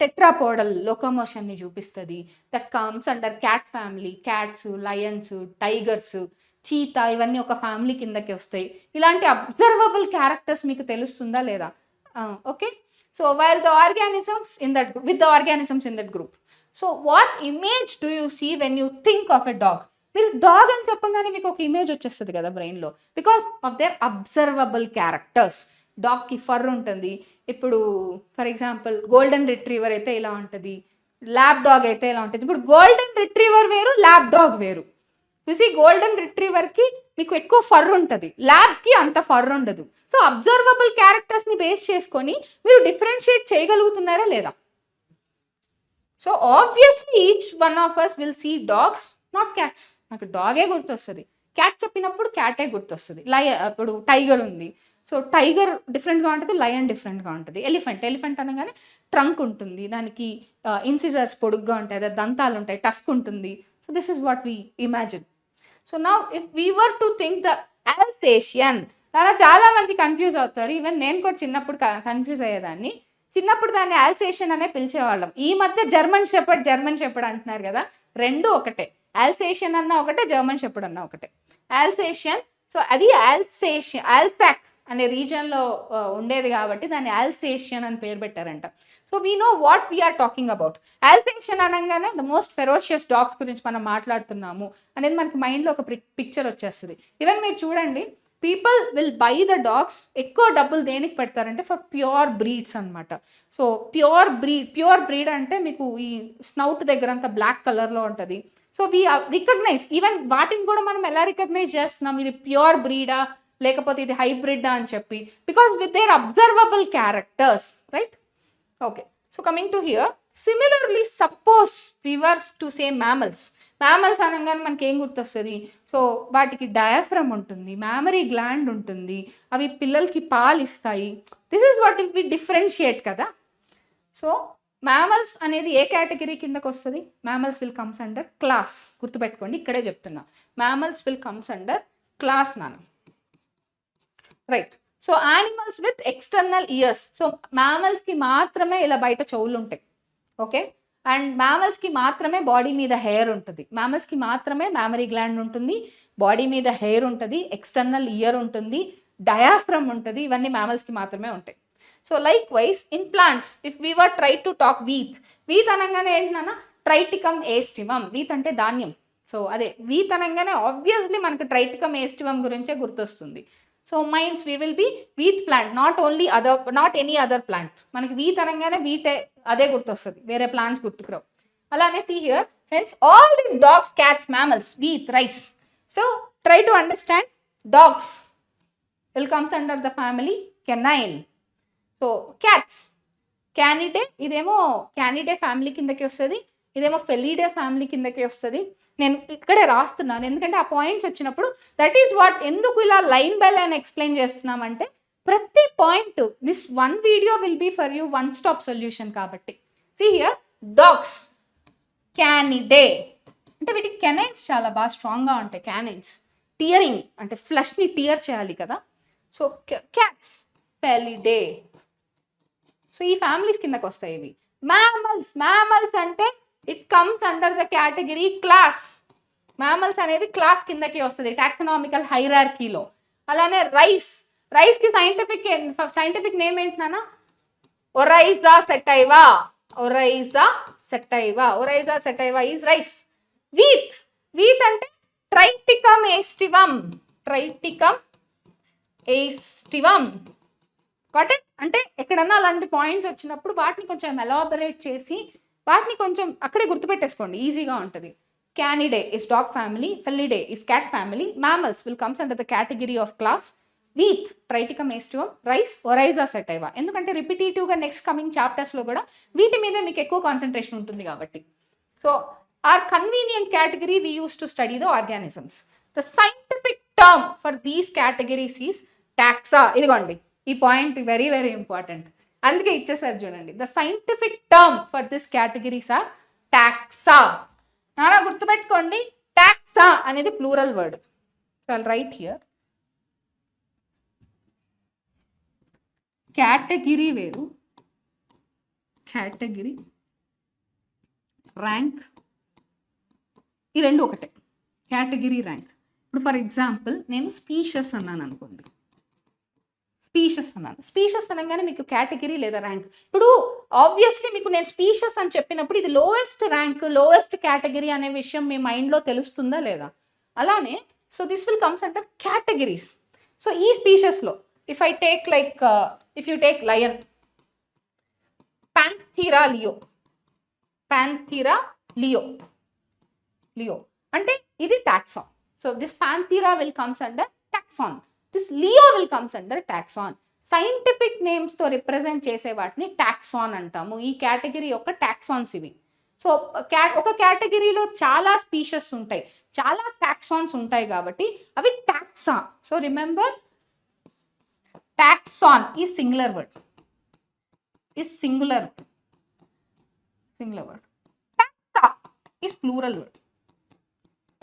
టెట్రాపోడల్ లోకోమోషన్ని చూపిస్తుంది. That comes under cat family. Cats, Lions, tigers, cheetah ఇవన్నీ ఒక ఫ్యామిలీ కిందకి వస్తాయి. ఇలాంటి అబ్జర్వబుల్ క్యారెక్టర్స్ మీకు తెలుస్తుందా లేదా? Okay. So while the organisms in that with the organisms in that group. So what image do you see when you think of a dog? మీరు dog అని చెప్పగానే మీకు ఒక ఇమేజ్ వచ్చేస్తుంది కదా బ్రెయిన్లో, because of their observable characters. డాగ్కి fur ఉంటుంది. ఇప్పుడు ఫర్ ఎగ్జాంపుల్ గోల్డెన్ రిట్రీవర్ అయితే ఇలా ఉంటుంది, ల్యాబ్ డాగ్ అయితే ఇలా ఉంటుంది. ఇప్పుడు గోల్డెన్ రిట్రీవర్ వేరు, ల్యాబ్ డాగ్ వేరు. చూసి గోల్డెన్ రిట్రీవర్కి మీకు ఎక్కువ ఫర్ ఉంటుంది, ల్యాబ్కి అంత ఫర్ ఉండదు. సో అబ్జర్వబుల్ క్యారెక్టర్స్ని బేస్ చేసుకొని మీరు డిఫరెన్షియేట్ చేయగలుగుతున్నారా లేదా? So obviously each one of us will see dogs, not cats. నాకు డాగే గుర్తొస్తుంది, క్యాట్ చెప్పినప్పుడు క్యాటే గుర్తొస్తుంది. ఇప్పుడు టైగర్ ఉంది, సో టైగర్ డిఫరెంట్గా ఉంటుంది, లయన్ డిఫరెంట్గా ఉంటుంది. ఎలిఫెంట్ అనగానే ట్రంక్ ఉంటుంది, దానికి ఇన్సిజర్స్ పొడుగ్గా ఉంటాయి, అదే దంతాలు ఉంటాయి, టస్క్ ఉంటుంది. So this is what we imagine. So now if we were to think the Alsatian, అలా చాలా మంది కన్ఫ్యూజ్ అవుతారు. ఈవెన్ నేను కూడా చిన్నప్పుడు కన్ఫ్యూజ్ అయ్యేదాన్ని. చిన్నప్పుడు దాన్ని అల్సేషియన్ అనే పిలిచేవాళ్ళం. ఈ మధ్య జర్మన్ షెపర్డ్ అంటున్నారు కదా, రెండు ఒకటే. అల్సేషియన్ అన్న ఒకటే, జర్మన్ షెపర్డ్ అన్న ఒకటే. అల్సేషియన్, సో అది ఆల్సాక్ అనే రీజన్లో ఉండేది కాబట్టి దాన్ని అల్సేషియన్ అని పేరు పెట్టారంట. So we know what we are talking about. Alsatian అనగానే ద మోస్ట్ ఫెరోషియస్ డాగ్స్ గురించి మనం మాట్లాడుతున్నాము అనేది మనకి మైండ్లో ఒక పిక్చర్ వచ్చేస్తుంది. ఈవెన్ మీరు చూడండి, people will buy the dogs. ఎక్కువ డబ్బులు దేనికి పెడతారంటే ఫర్ ప్యూర్ బ్రీడ్స్ అనమాట. సో ప్యూర్ బ్రీడ్ అంటే మీకు ఈ స్నౌట్ దగ్గర అంతా బ్లాక్ కలర్లో ఉంటుంది. సో వీ రికగ్నైజ్, ఈవెన్ వాటిని కూడా మనం ఎలా రికగ్నైజ్ చేస్తున్నాం, ఇది ప్యూర్ బ్రీడా లేకపోతే ఇది హైబ్రిడ్ అని చెప్పి, because with their observable characters, right? Okay. So coming to here, similarly suppose viewers to say mammals అనగానే మనకి ఏం గుర్తొస్తుంది? సో వాటికి డయాఫ్రమ్ ఉంటుంది, మ్యామరీ గ్లాండ్ ఉంటుంది, అవి పిల్లలకి పాలు ఇస్తాయి. This is what we differentiate కదా. సో మ్యామల్స్ అనేది ఏ కేటగిరీ కిందకు వస్తుంది? Mammals will comes under class. గుర్తుపెట్టుకోండి, ఇక్కడే చెప్తున్నా, mammals will comes under class నాన్న, right? So animals with external ears. So మ్యామల్స్కి మాత్రమే ఇలా బయట చెవులు ఉంటాయి, ఓకే? అండ్ మ్యామల్స్కి మాత్రమే బాడీ మీద హెయిర్ ఉంటుంది, మ్యామల్స్కి మాత్రమే మ్యామరీ గ్లాండ్ ఉంటుంది, బాడీ మీద హెయిర్ ఉంటుంది, ఎక్స్టర్నల్ ఇయర్ ఉంటుంది, డయాఫ్రమ్ ఉంటుంది. ఇవన్నీ మ్యామల్స్కి మాత్రమే ఉంటాయి. So like wise in plants, if we were try to talk wheat అనగానే ఏంటన్నా, ట్రైటికమ్ ఏస్టివం. వీత్ అంటే ధాన్యం. సో అదే వీత్ అనగానే ఆబ్వియస్లీ మనకు ట్రైటికమ్ ఏస్టివం గురించే గుర్తొస్తుంది. So mines we will be wheat plant, not any other plant. మనకి వీత్ అనగానే వీటే అదే గుర్తొస్తుంది, వేరే ప్లాంట్స్ గుర్తుకురావు. అలానే see here, hence all these dogs, cats, mammals, wheat, rice. So try to understand. Dogs will comes under the family canine. So cats, Canidae, ఇదేమో Canidae family కిందకి వస్తుంది, ఇదేమో ఫెలిడే ఫ్యామిలీ కిందకి వస్తుంది. నేను ఇక్కడే రాస్తున్నాను ఎందుకంటే ఆ పాయింట్స్ వచ్చినప్పుడు దట్ ఈస్ వాట్, ఎందుకు ఇలా లైన్ బై లైన్ ఎక్స్ప్లెయిన్ చేస్తున్నామంటే ప్రతి point, this one video will be for you one stop solution కాబట్టి. సీ హియర్, డాగ్స్, క్యానిడే అంటే వీటికి కెనైన్స్ చాలా బాగా స్ట్రాంగ్గా ఉంటాయి. క్యానైన్స్ టియరింగ్ అంటే ఫ్లష్ని టియర్ చేయాలి కదా. So cats, Felidae. సో ఈ ఫ్యామిలీస్ కిందకి వస్తాయి ఇవి. మ్యామల్స్ అంటే it comes under the category class. Mammals అనేది క్లాస్ కిందకి వస్తుంది టాక్సనామికల్ హైరార్కీలో. అలానే రైస్కి సైంటిఫిక్ నేమ్ ఏంటన్నా? ఒరైజా sativa. ఒరైజా sativa is rice. Wheat అంటే ట్రైటికమ్ ఏస్టివం. Got it? అంటే ఎక్కడన్నా అలాంటి పాయింట్స్ వచ్చినప్పుడు వాటిని కొంచెం ఎలాబరేట్ చేసి వాటిని కొంచెం అక్కడే గుర్తుపెట్టేసుకోండి, ఈజీగా ఉంటుంది. Canidae is dog family, Felidae is cat family, mammals will comes under the category of class. Wheat, Triticum aestivum, rice, Oryza sativa. ఎందుకంటే రిపిటేటివ్గా నెక్స్ట్ కమింగ్ చాప్టర్స్లో కూడా వీటి మీద మీకు ఎక్కువ కాన్సన్ట్రేషన్ ఉంటుంది కాబట్టి. So our convenient category we use to study the organisms. The scientific term for these categories is taxa. ఇదిగోండి ఈ పాయింట్ వెరీ వెరీ ఇంపార్టెంట్, అందుకే ఇచ్చేసారు చూడండి. The scientific term for this categories are taxa. నానా గుర్తుపెట్టుకోండి, taxa అనేది plural word. So I'll write here category వేరు, category, rank ఈ రెండు ఒకటే. Category, rank. ఇప్పుడు ఫర్ ఎగ్జాంపుల్ నేను స్పీషియస్ అన్నాను అనుకోండి, స్పీషియస్ అన్నాను. స్పీషియస్ అనగానే మీకు కేటగిరీ లేదా ర్యాంక్. ఇప్పుడు ఆబ్వియస్లీ మీకు నేను స్పీషియస్ అని చెప్పినప్పుడు ఇది లోయెస్ట్ ర్యాంక్, లోయెస్ట్ కేటగిరీ అనే విషయం మీ మైండ్లో తెలుస్తుందా లేదా? అలానే so this will comes under categories. So ఈ స్పీషియస్లో if I take like if you take lion, Panthera leo, Panthera leo, leo అంటే ఇది taxon. So this Panthera will comes under taxon, this leo will comes under taxon. Scientific నేమ్స్తో represent చేసే వాటిని taxon అంటాము. ఈ category యొక్క టాక్సాన్స్ ఇవి. So ఒక కేటగిరీలో చాలా స్పీషియస్ ఉంటాయి, చాలా టాక్సాన్స్ ఉంటాయి కాబట్టి అవి టాక్సా. సో రిమెంబర్, టాక్సాన్ ఈ సింగులర్ వర్డ్, ఈ singular word. Taxa is plural word,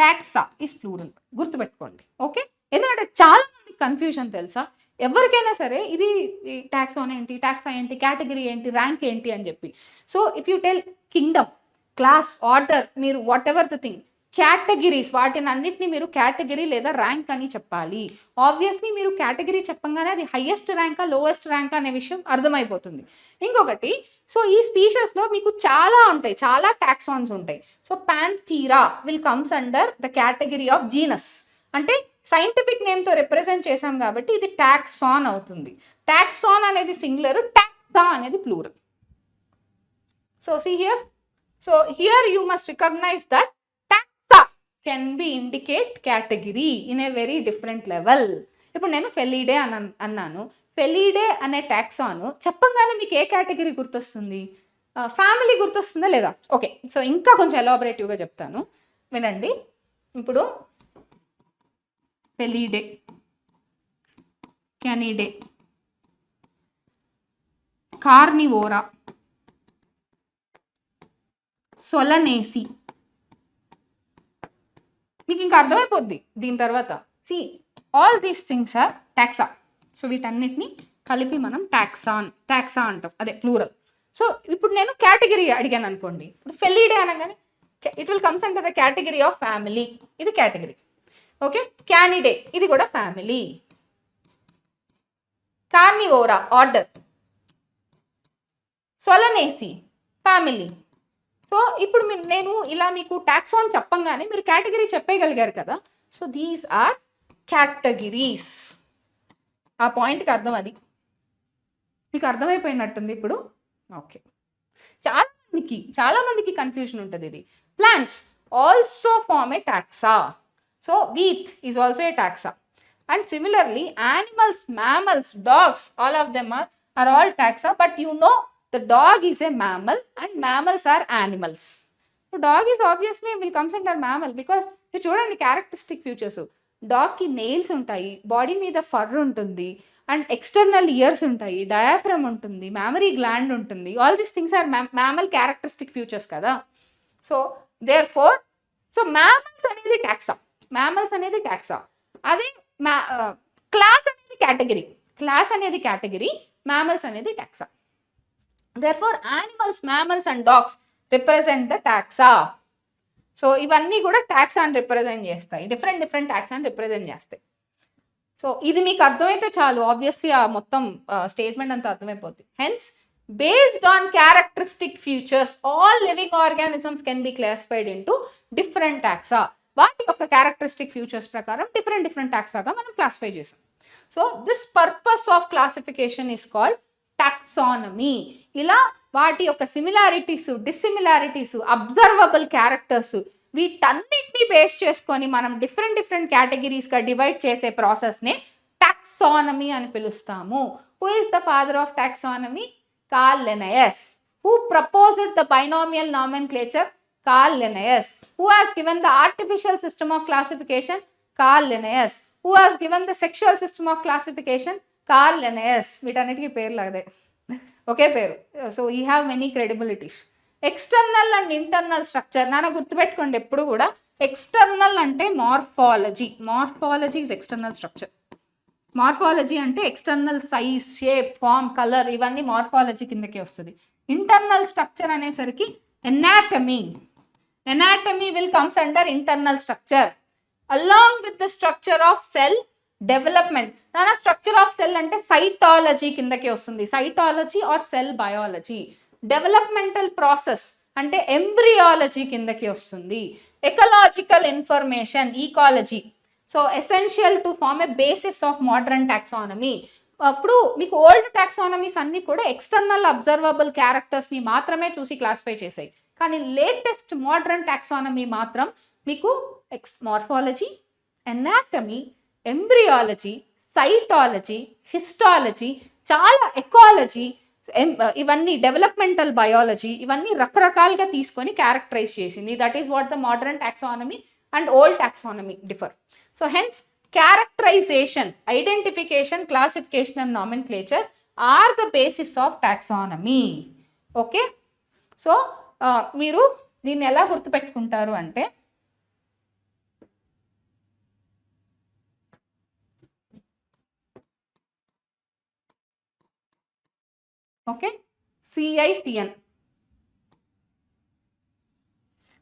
taxa is plural word. గుర్తుపెట్టుకోండి, ఓకే? ఎందుకంటే చాలా మంది కన్ఫ్యూజన్ తెలుసా, ఎవరికైనా సరే ఇది టాక్సాన్ ఏంటి, టాక్సా ఏంటి, కేటగిరీ ఏంటి, ర్యాంక్ ఏంటి అని చెప్పి. So if you tell kingdom, class, order, మీరు whatever the thing, categories వాటిని అన్నిటిని మీరు కేటగిరీ లేదా ర్యాంక్ అని చెప్పాలి. ఆబ్వియస్లీ మీరు కేటగిరీ చెప్పంగానే అది హైయెస్ట్ ర్యాంకా లోయెస్ట్ ర్యాంకా అనే విషయం అర్థమైపోతుంది. ఇంకొకటి, సో ఈ స్పీషియస్లో మీకు చాలా ఉంటాయి, చాలా టాక్సాన్స్ ఉంటాయి. So Panthera will comes under the category of genus. అంటే సైంటిఫిక్ నేమ్తో రిప్రజెంట్ చేసాం కాబట్టి ఇది టాక్సాన్ అవుతుంది. టాక్సాన్ అనేది సింగులర్, టాక్సా అనేది plural. So see here, so here you must recognise that taxa can be indicate category in a very different level. ఇప్పుడు నేను ఫెలీడే అన్నాను. ఫెలీడే అనే టాక్సాను చెప్పంగానే మీకు ఏ కేటగిరీ గుర్తొస్తుంది? ఫ్యామిలీ గుర్తొస్తుందా లేదా? ఓకే, సో ఇంకా కొంచెం ఎలాబరేటివ్గా చెప్తాను, వినండి. ఇప్పుడు ఫెలీడే, క్యానిడే, కార్నివోరా, సొలనేసి, మీకు ఇంకా అర్థమైపోద్ది దీని తర్వాత. See all these things are taxa. So వీటన్నిటిని కలిపి మనం టాక్సా అంటాం, అదే ప్లూరల్. సో ఇప్పుడు నేను కేటగిరీ అడిగాను అనుకోండి, ఇప్పుడు ఫెలీడే అనగానే it will comes under the category of family, ఇది కేటగిరీ. ఓకే, క్యానిడే ఇది కూడా family, Carnivora order, సొలనేసి family. So ఇప్పుడు నేను ఇలా మీకు టాక్సాన్ చెప్పంగానే మీరు కేటగిరీ చెప్పేయగలిగారు కదా. So these are categories. ఆ పాయింట్కి అర్థం అది మీకు అర్థమైపోయినట్టుంది ఇప్పుడు. ఓకే, చాలా మందికి కన్ఫ్యూజన్ ఉంటుంది ఇది. Plants also form a taxa. So wheat is also a taxa. And similarly, animals, mammals, dogs, all of them are all taxa. But you know, the dog is a mammal and mammals are animals. So dog is obviously will comes under mammal because you చూడండి characteristic features. డాగ్కి nails ఉంటాయి, body మీద fur ఉంటుంది, and external ears ఉంటాయి, diaphragm ఉంటుంది, mammary gland ఉంటుంది. All these things are mammal characteristic features కదా. So therefore, so mammals అనేది టాక్సా, మ్యామల్స్ అనేది టాక్సా. అదే క్లాస్ అనేది కేటగిరీ, మ్యామల్స్ అనేది taxa. Therefore animals, mammals and dogs represent the taxa. So ఇవన్నీ కూడా టాక్సాని రిప్రజెంట్ చేస్తాయి, డిఫరెంట్ టాక్సాని రిప్రజెంట్ చేస్తాయి. సో ఇది మీకు అర్థమైతే చాలు, ఆబ్వియస్లీ ఆ మొత్తం స్టేట్మెంట్ అంతా అర్థమైపోతుంది. Hence based on characteristic features, all living organisms can be classified into different taxa. వాటి యొక్క క్యారెక్టరిస్టిక్ ఫ్యూచర్స్ ప్రకారం డిఫరెంట్ టాక్సాగా మనం క్లాసిఫై చేసాం. So this purpose of classification is called taxonomy. ఇలా వాటి యొక్క సిమిలారిటీస్, డిస్సిమిలారిటీస్, అబ్జర్వబుల్ క్యారెక్టర్స్ వీటన్నిటిని బేస్ చేసుకొని మనం డిఫరెంట్ కేటగిరీస్గా డివైడ్ చేసే ప్రాసెస్నే టాక్సానమీ అని పిలుస్తాము. Who is the father of taxonomy? Carl Linnaeus. Who proposed the binomial nomenclature? Carl Linnaeus. Who has given the artificial system of classification? Carl Linnaeus. Who has given the sexual system of classification? Carl Linnaeus. వీటన్నిటికీ పేర్లు అదే, ఒకే పేరు. So you have many credibilities. External and internal structure నాన్న గుర్తుపెట్టుకోండి ఎప్పుడు కూడా. External అంటే morphology is external structure. Morphology అంటే external size, shape, form, colour ఇవన్నీ మార్ఫాలజీ కిందకి వస్తుంది. ఇంటర్నల్ స్ట్రక్చర్ అనేసరికి anatomy. Anatomy will comes under internal structure along with the structure of cell development. దాని స్ట్రక్చర్ ఆఫ్ సెల్ అంటే cytology కిందకి వస్తుంది. Cytology or cell biology. Developmental process అంటే embryology కిందకి వస్తుంది. Ecological information ecology. So essential to form a basis of modern taxonomy. అప్పుడు మీకు old టాక్సానమీస్ అన్ని కూడా ఎక్స్టర్నల్ అబ్జర్వబుల్ క్యారెక్టర్స్ని మాత్రమే చూసి క్లాసిఫై చేసాయి. కానీ లేటెస్ట్ మోడర్న్ టాక్సానమీ మాత్రం మీకు morphology, anatomy, embryology, cytology, histology, చాలా ఎకాలజీ, ఇవన్నీ డెవలప్మెంటల్ బయాలజీ ఇవన్నీ రకరకాలుగా తీసుకొని క్యారెక్టరైజ్ చేసింది. That is what the modern taxonomy and old taxonomy differ. So hence characterization, identification, classification and nomenclature are the basis of taxonomy. Okay, so మీరు దీన్ని ఎలా గుర్తుపెట్టుకుంటారు అంటే okay CICN.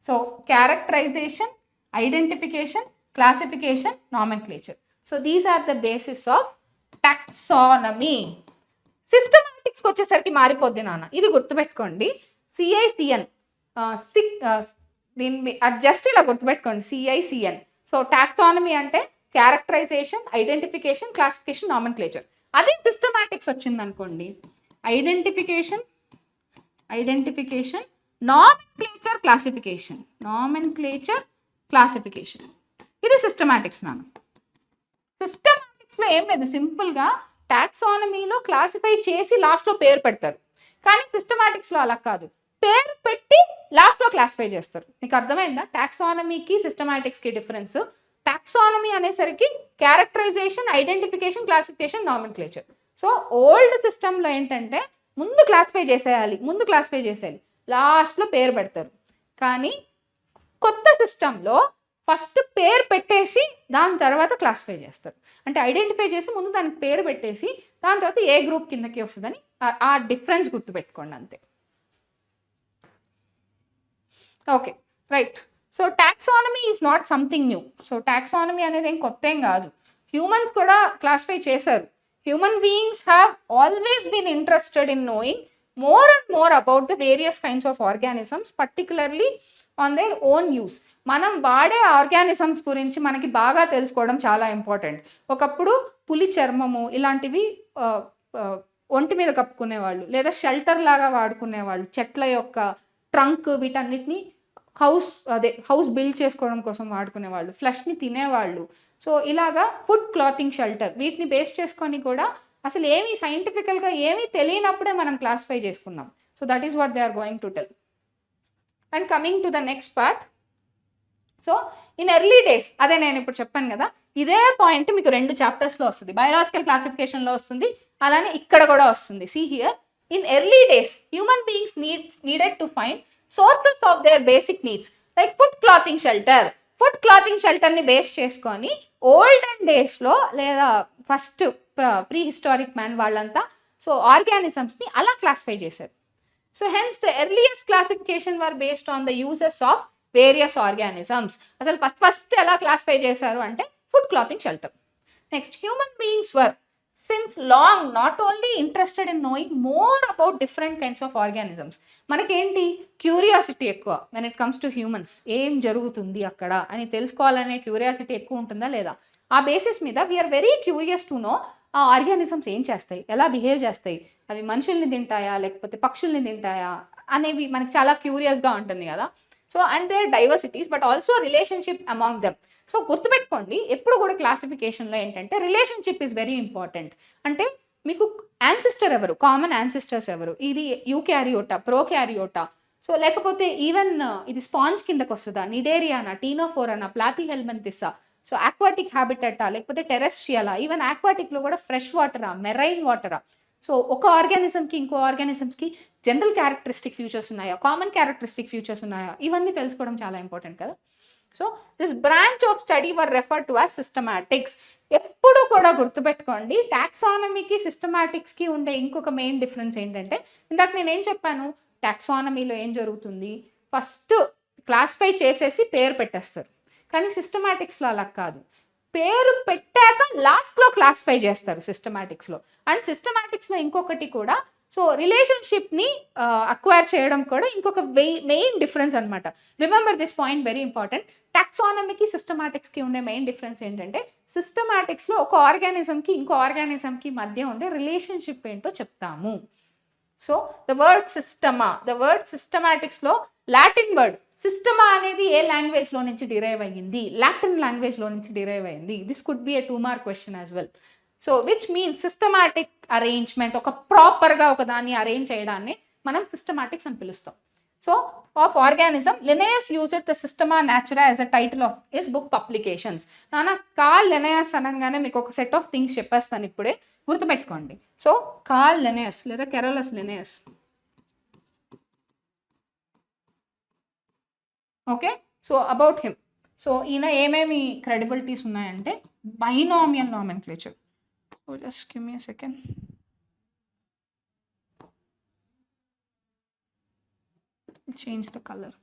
So characterisation, identification, classification, nomenclature. So these are the basis of taxonomy. సిస్టమాటిక్స్కి వచ్చేసరికి మారిపోద్ది నాన్న, ఇది గుర్తుపెట్టుకోండి. CICN దీన్ని జస్ట్ ఇలా గుర్తుపెట్టుకోండి, CICN. సో టాక్సానమీ అంటే క్యారెక్టరైజేషన్, ఐడెంటిఫికేషన్, క్లాసిఫికేషన్, నామెన్క్లేచర్. అదే సిస్టమాటిక్స్ వచ్చింది అనుకోండి, ఐడెంటిఫికేషన్, నామెన్క్లేచర్, క్లాసిఫికేషన్. ఇది సిస్టమాటిక్స్ నాన్న. సిస్టమాటిక్స్లో ఏం లేదు, సింపుల్గా టాక్సానమీలో క్లాసిఫై చేసి లాస్ట్లో పేరు పెడతారు. కానీ సిస్టమాటిక్స్లో అలా కాదు, పేరు పెట్టి లాస్ట్లో క్లాసిఫై చేస్తారు. మీకు అర్థమైందా టాక్సానమీకి సిస్టమాటిక్స్కి డిఫరెన్స్? టాక్సానమీ అనేసరికి characterisation, identification, classification, nomenclature. So old సిస్టంలో ఏంటంటే ముందు క్లాసిఫై చేసేయాలి, లాస్ట్లో పేరు పెడతారు. కానీ కొత్త సిస్టంలో ఫస్ట్ పేరు పెట్టేసి దాని తర్వాత క్లాసిఫై చేస్తారు. అంటే ఐడెంటిఫై చేసి ముందు దానికి పేరు పెట్టేసి దాని తర్వాత ఏ గ్రూప్ కిందకి వస్తుందని ఆ డిఫరెన్స్ గుర్తుపెట్టుకోండి అంతే. Okay right. So taxonomy is not something new. So taxonomy అనేది ఏం కొత్త ఏం కాదు, హ్యూమన్స్ కూడా క్లాసిఫై చేశారు. Human beings have always been interested in knowing more and more about the various kinds of organisms, particularly on their own use. మనం వాడే organisms గురించి మనకి బాగా తెలుసుకోవడం చాలా ఇంపార్టెంట్. ఒకప్పుడు పులి చర్మము ఇలాంటివి ఒంటి మీద కప్పుకునేవాళ్ళు, లేదా షెల్టర్ లాగా వాడుకునేవాళ్ళు. చెట్ల యొక్క ట్రంక్ వీటన్నిటిని హౌస్ బిల్డ్ చేసుకోవడం కోసం వాడుకునేవాళ్ళు. ఫ్లష్ని తినేవాళ్ళు. సో ఇలాగా ఫుడ్, క్లాతింగ్, షెల్టర్ వీటిని బేస్ చేసుకొని కూడా అసలు ఏమీ సైంటిఫికల్గా ఏమీ తెలియనప్పుడే మనం క్లాసిఫై చేసుకున్నాం. So that is what they are going to tell. And coming to the next part. So in early days, అదే నేను ఇప్పుడు చెప్పాను కదా, ఇదే పాయింట్ మీకు 2 చాప్టర్స్లో వస్తుంది. బయాలజికల్ క్లాసిఫికేషన్లో వస్తుంది, అలానే ఇక్కడ కూడా వస్తుంది. See here, in early days human beings needed to find sources of their basic needs like food, clothing, shelter. Food, clothing, షెల్టర్ని బేస్ చేసుకొని ఓల్డెన్ డేస్లో లేదా ఫస్ట్ ప్రీ హిస్టారిక్ మ్యాన్ వాళ్ళంతా సో ఆర్గానిజమ్స్ని అలా క్లాసిఫై చేశారు. So hence the earliest classification were based on the uses of various organisms. అసలు first ఎలా క్లాసిఫై చేశారు అంటే food, clothing, shelter. Next, human beings were since long not only interested in knowing more about different kinds of organisms. మనకేంటి curiosity ఎక్కువ when it comes to humans. ఏం జరుగుతుంది అక్కడ అని తెలుసుకోవాలనే క్యూరియాసిటీ ఎక్కువ ఉంటుందా లేదా? ఆ బేసిస్ మీద we are very curious to know ఆ ఆర్గానిజమ్స్ ఏం చేస్తాయి, ఎలా బిహేవ్ చేస్తాయి, అవి మనుషుల్ని తింటాయా లేకపోతే పక్షుల్ని తింటాయా అనేవి మనకి చాలా క్యూరియస్గా ఉంటుంది కదా. So and their diversities but also relationship among them. So గుర్తుపెట్టుకోండి, ఎప్పుడు కూడా క్లాసిఫికేషన్లో ఏంటంటే రిలేషన్షిప్ ఈజ్ వెరీ ఇంపార్టెంట్. అంటే మీకు యాన్సిస్టర్ ఎవరు, కామన్ యాన్సిస్టర్స్ ఎవరు, ఇది యూక్యారియోటా, ప్రోక్యారియోటా, సో లేకపోతే ఈవెన్ ఇది స్పాంజ్ కిందకు వస్తుందా, నిడేరియానా, టీనోఫోరానా, ప్లాథిహెల్మింథిసా, సో ఆక్వాటిక్ హ్యాబిటటా లేకపోతే టెరెస్ట్రియలా, ఈవెన్ ఆక్వాటిక్లో కూడా ఫ్రెష్ వాటరా, మెరైన్ వాటరా. సో ఒక ఆర్గానిజంకి ఇంకో ఆర్గానిజమ్స్కి జనరల్ క్యారెక్టరిస్టిక్ ఫీచర్స్ ఉన్నాయా, కామన్ క్యారెక్టరిస్టిక్ ఫీచర్స్ ఉన్నాయా, ఇవన్నీ తెలుసుకోవడం చాలా ఇంపార్టెంట్ కదా. So this branch of study were refer to as systematics. ఎప్పుడు కూడా గుర్తుపెట్టుకోండి, టాక్సానమీకి సిస్టమాటిక్స్కి ఉండే ఇంకొక మెయిన్ డిఫరెన్స్ ఏంటంటే, ఇందాక నేను ఏం చెప్పాను, టాక్సానమీలో ఏం జరుగుతుంది, ఫస్ట్ క్లాసిఫై చేసేసి పేరు పెట్టేస్తారు. కానీ సిస్టమాటిక్స్లో అలా కాదు, పేరు పెట్టాక లాస్ట్లో క్లాసిఫై చేస్తారు సిస్టమాటిక్స్లో. అండ్ సిస్టమాటిక్స్లో ఇంకొకటి కూడా, సో రిలేషన్షిప్ని అక్వైర్ చేయడం కూడా ఇంకొక మెయిన్ డిఫరెన్స్ అనమాట. Remember this point, very important. టాక్సానమీకి సిస్టమాటిక్స్కి ఉండే మెయిన్ డిఫరెన్స్ ఏంటంటే, సిస్టమాటిక్స్లో ఒక ఆర్గానిజంకి ఇంకో ఆర్గానిజంకి మధ్య ఉండే రిలేషన్షిప్ ఏంటో చెప్తాము. సో ద వర్డ్ సిస్టమాటిక్స్లో లాటిన్ వర్డ్ సిస్టమా అనేది ఏ లాంగ్వేజ్లో నుంచి డిరైవ్ అయ్యింది, లాటిన్ లాంగ్వేజ్లో నుంచి డిరైవ్ అయ్యింది. This could be A 2 mark question as well. So which means systematic arrangement, ఒక ప్రాపర్గా ఒక దాన్ని అరేంజ్ చేయడాన్ని మనం సిస్టమాటిక్స్ అని పిలుస్తాం. So of organism, Linnaeus used the Systema Naturae as a title of his book publications. Carl Linnaeus అనగానే మీకు ఒక సెట్ ఆఫ్ థింగ్స్ చెప్పేస్తాను ఇప్పుడే, గుర్తుపెట్టుకోండి. సో కార్ల్ లినయస్ లేదా Carolus Linnaeus, okay. So about him, so ఈయన ఏమేమి క్రెడిబిలిటీస్ ఉన్నాయంటే, binomial nomenclature. So just give me a second. Change the colour.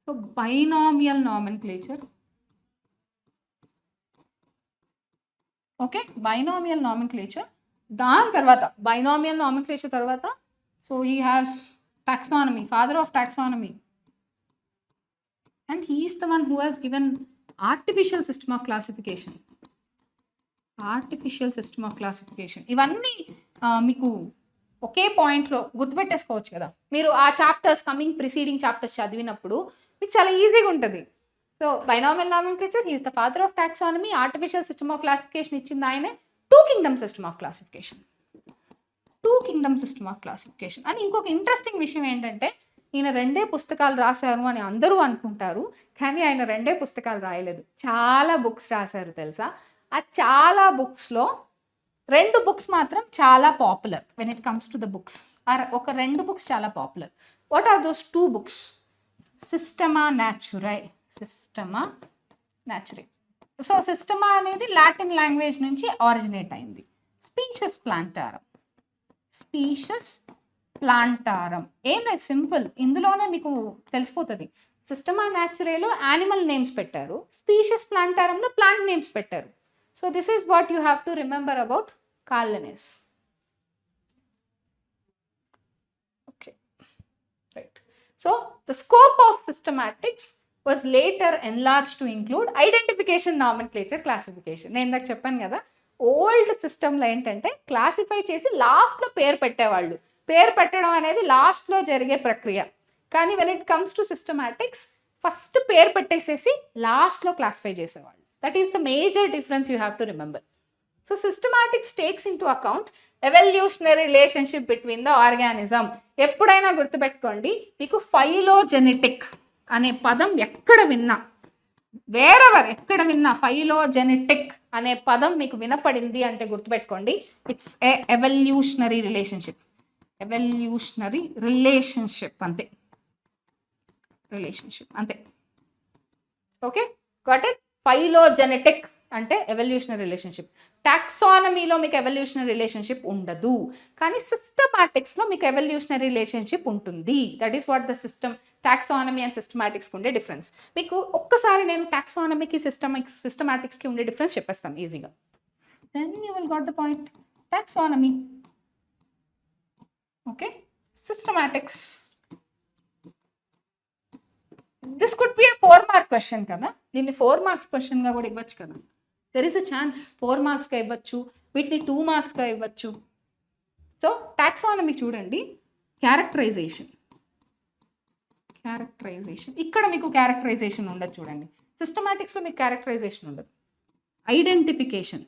So binomial nomenclature, okay, binomial nomenclature. దాని తర్వాత binomial nomenclature తర్వాత, so he has taxonomy, father of taxonomy. And he is the one who has given artificial system of classification. ఇవన్నీ మీకు ఒకే పాయింట్లో గుర్తుపెట్టేసుకోవచ్చు కదా. మీరు ఆ chapters, preceding chapters చదివినప్పుడు మీకు చాలా ఈజీగా ఉంటుంది. So binomial nomenclature, he is the father of taxonomy, artificial system of classification ఇచ్చింది ఆయనే, 2 kingdom సిస్టమ్ ఆఫ్ క్లాసిఫికేషన్. అని ఇంకొక ఇంట్రెస్టింగ్ విషయం ఏంటంటే, ఈయన 2 పుస్తకాలు రాశారు అని అందరూ అనుకుంటారు, కానీ ఆయన 2 పుస్తకాలు రాయలేదు, చాలా బుక్స్ రాశారు తెలుసా. ఆ చాలా బుక్స్లో 2 బుక్స్ మాత్రం చాలా popular when it comes to the books. ఒక 2 బుక్స్ చాలా popular. What are those 2 books? Systema Naturae. So Systema అనేది లాటిన్ లాంగ్వేజ్ నుంచి ఆరిజినేట్ అయింది. స్పీషస్ ప్లాంటారం ఏం లేదు, సింపుల్, ఇందులోనే మీకు తెలిసిపోతుంది. సిస్టమా న్యాచురేలో యానిమల్ నేమ్స్ పెట్టారు, స్పీషస్ ప్లాంటారంలో ప్లాంట్ నేమ్స్ పెట్టారు. So this is what you have to remember about Carl Linnaeus. Okay, right. So the scope of systematics was later enlarge to include identification, nomenclature, classification. నేను ఇందాక చెప్పాను కదా, old సిస్టంలో ఏంటంటే classify చేసి లాస్ట్లో పేరు పెట్టేవాళ్ళు. పేరు పెట్టడం అనేది లాస్ట్లో జరిగే ప్రక్రియ. కానీ when it comes to systematics, first పేరు పెట్టేసేసి లాస్ట్లో క్లాసిఫై చేసేవాళ్ళు. That is the major difference you have to remember. So systematics takes in to account evolutionary relationship between the organism. ఎప్పుడైనా గుర్తుపెట్టుకోండి, మీకు ఫైలోజెనెటిక్ అనే పదం ఎక్కడ విన్నా, ఎక్కడ విన్నా ఫైలోజెనెటిక్ అనే పదం మీకు వినపడింది అంటే గుర్తుపెట్టుకోండి, ఇట్స్ ఏ ఎవల్యూషనరీ రిలేషన్షిప్. అంతే. Okay, got it. ఫైలోజెనెటిక్ అంటే ఎవల్యూషనరీ రిలేషన్షిప్. టాక్సానమీలో మీకు ఎవల్యూషనరీ రిలేషన్షిప్ ఉండదు, కానీ సిస్టమాటిక్స్లో మీకు ఎవల్యూషనరీ రిలేషన్షిప్ ఉంటుంది. That is what the taxonomy and సిస్టమాటిక్స్కి ఉండే డిఫరెన్స్. మీకు ఒక్కసారి నేను టాక్సానమీకి సిస్టమాటిక్స్కి ఉండే డిఫరెన్స్ చెప్పేస్తాను ఈజీగా. Then you will got the point. Taxonomy, okay, systematics. This could be a 4 mark question కదా. దీన్ని 4 మార్క్స్ క్వశ్చన్గా కూడా ఇవ్వచ్చు కదా. దెర్ ఇస్ అ ఛాన్స్ 4 మార్క్స్గా ఇవ్వచ్చు, వీటిని 2 మార్క్స్గా ఇవ్వచ్చు. సో టాక్సానమీ చూడండి, క్యారెక్టరైజేషన్. ఇక్కడ మీకు క్యారెక్టరైజేషన్ ఉండదు చూడండి. సిస్టమాటిక్స్లో మీకు క్యారెక్టరైజేషన్ ఉండదు. ఐడెంటిఫికేషన్.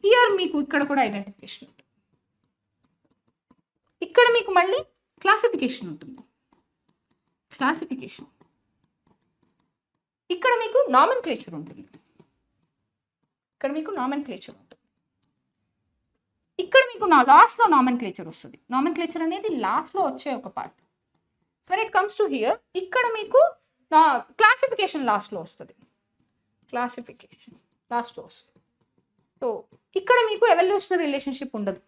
హియర్ మీకు ఇక్కడ కూడా ఐడెంటిఫికేషన్ ఉంటుంది. ఇక్కడ మీకు మళ్ళీ క్లాసిఫికేషన్ ఉంటుంది. ఇక్కడ మీకు నామెన్క్లేచర్ ఉంటుంది. ఇక్కడ మీకు లాస్ట్లో నామెన్క్లేచర్ వస్తుంది. నామెన్క్లేచర్ అనేది లాస్ట్లో వచ్చే ఒక part. When it comes to hear ఇక్కడ మీకు క్లాసిఫికేషన్ లాస్ట్లో వస్తుంది, క్లాసిఫికేషన్ లాస్ట్లో వస్తుంది. సో ఇక్కడ మీకు ఎవల్యూషనరీ రిలేషన్షిప్ ఉండదు,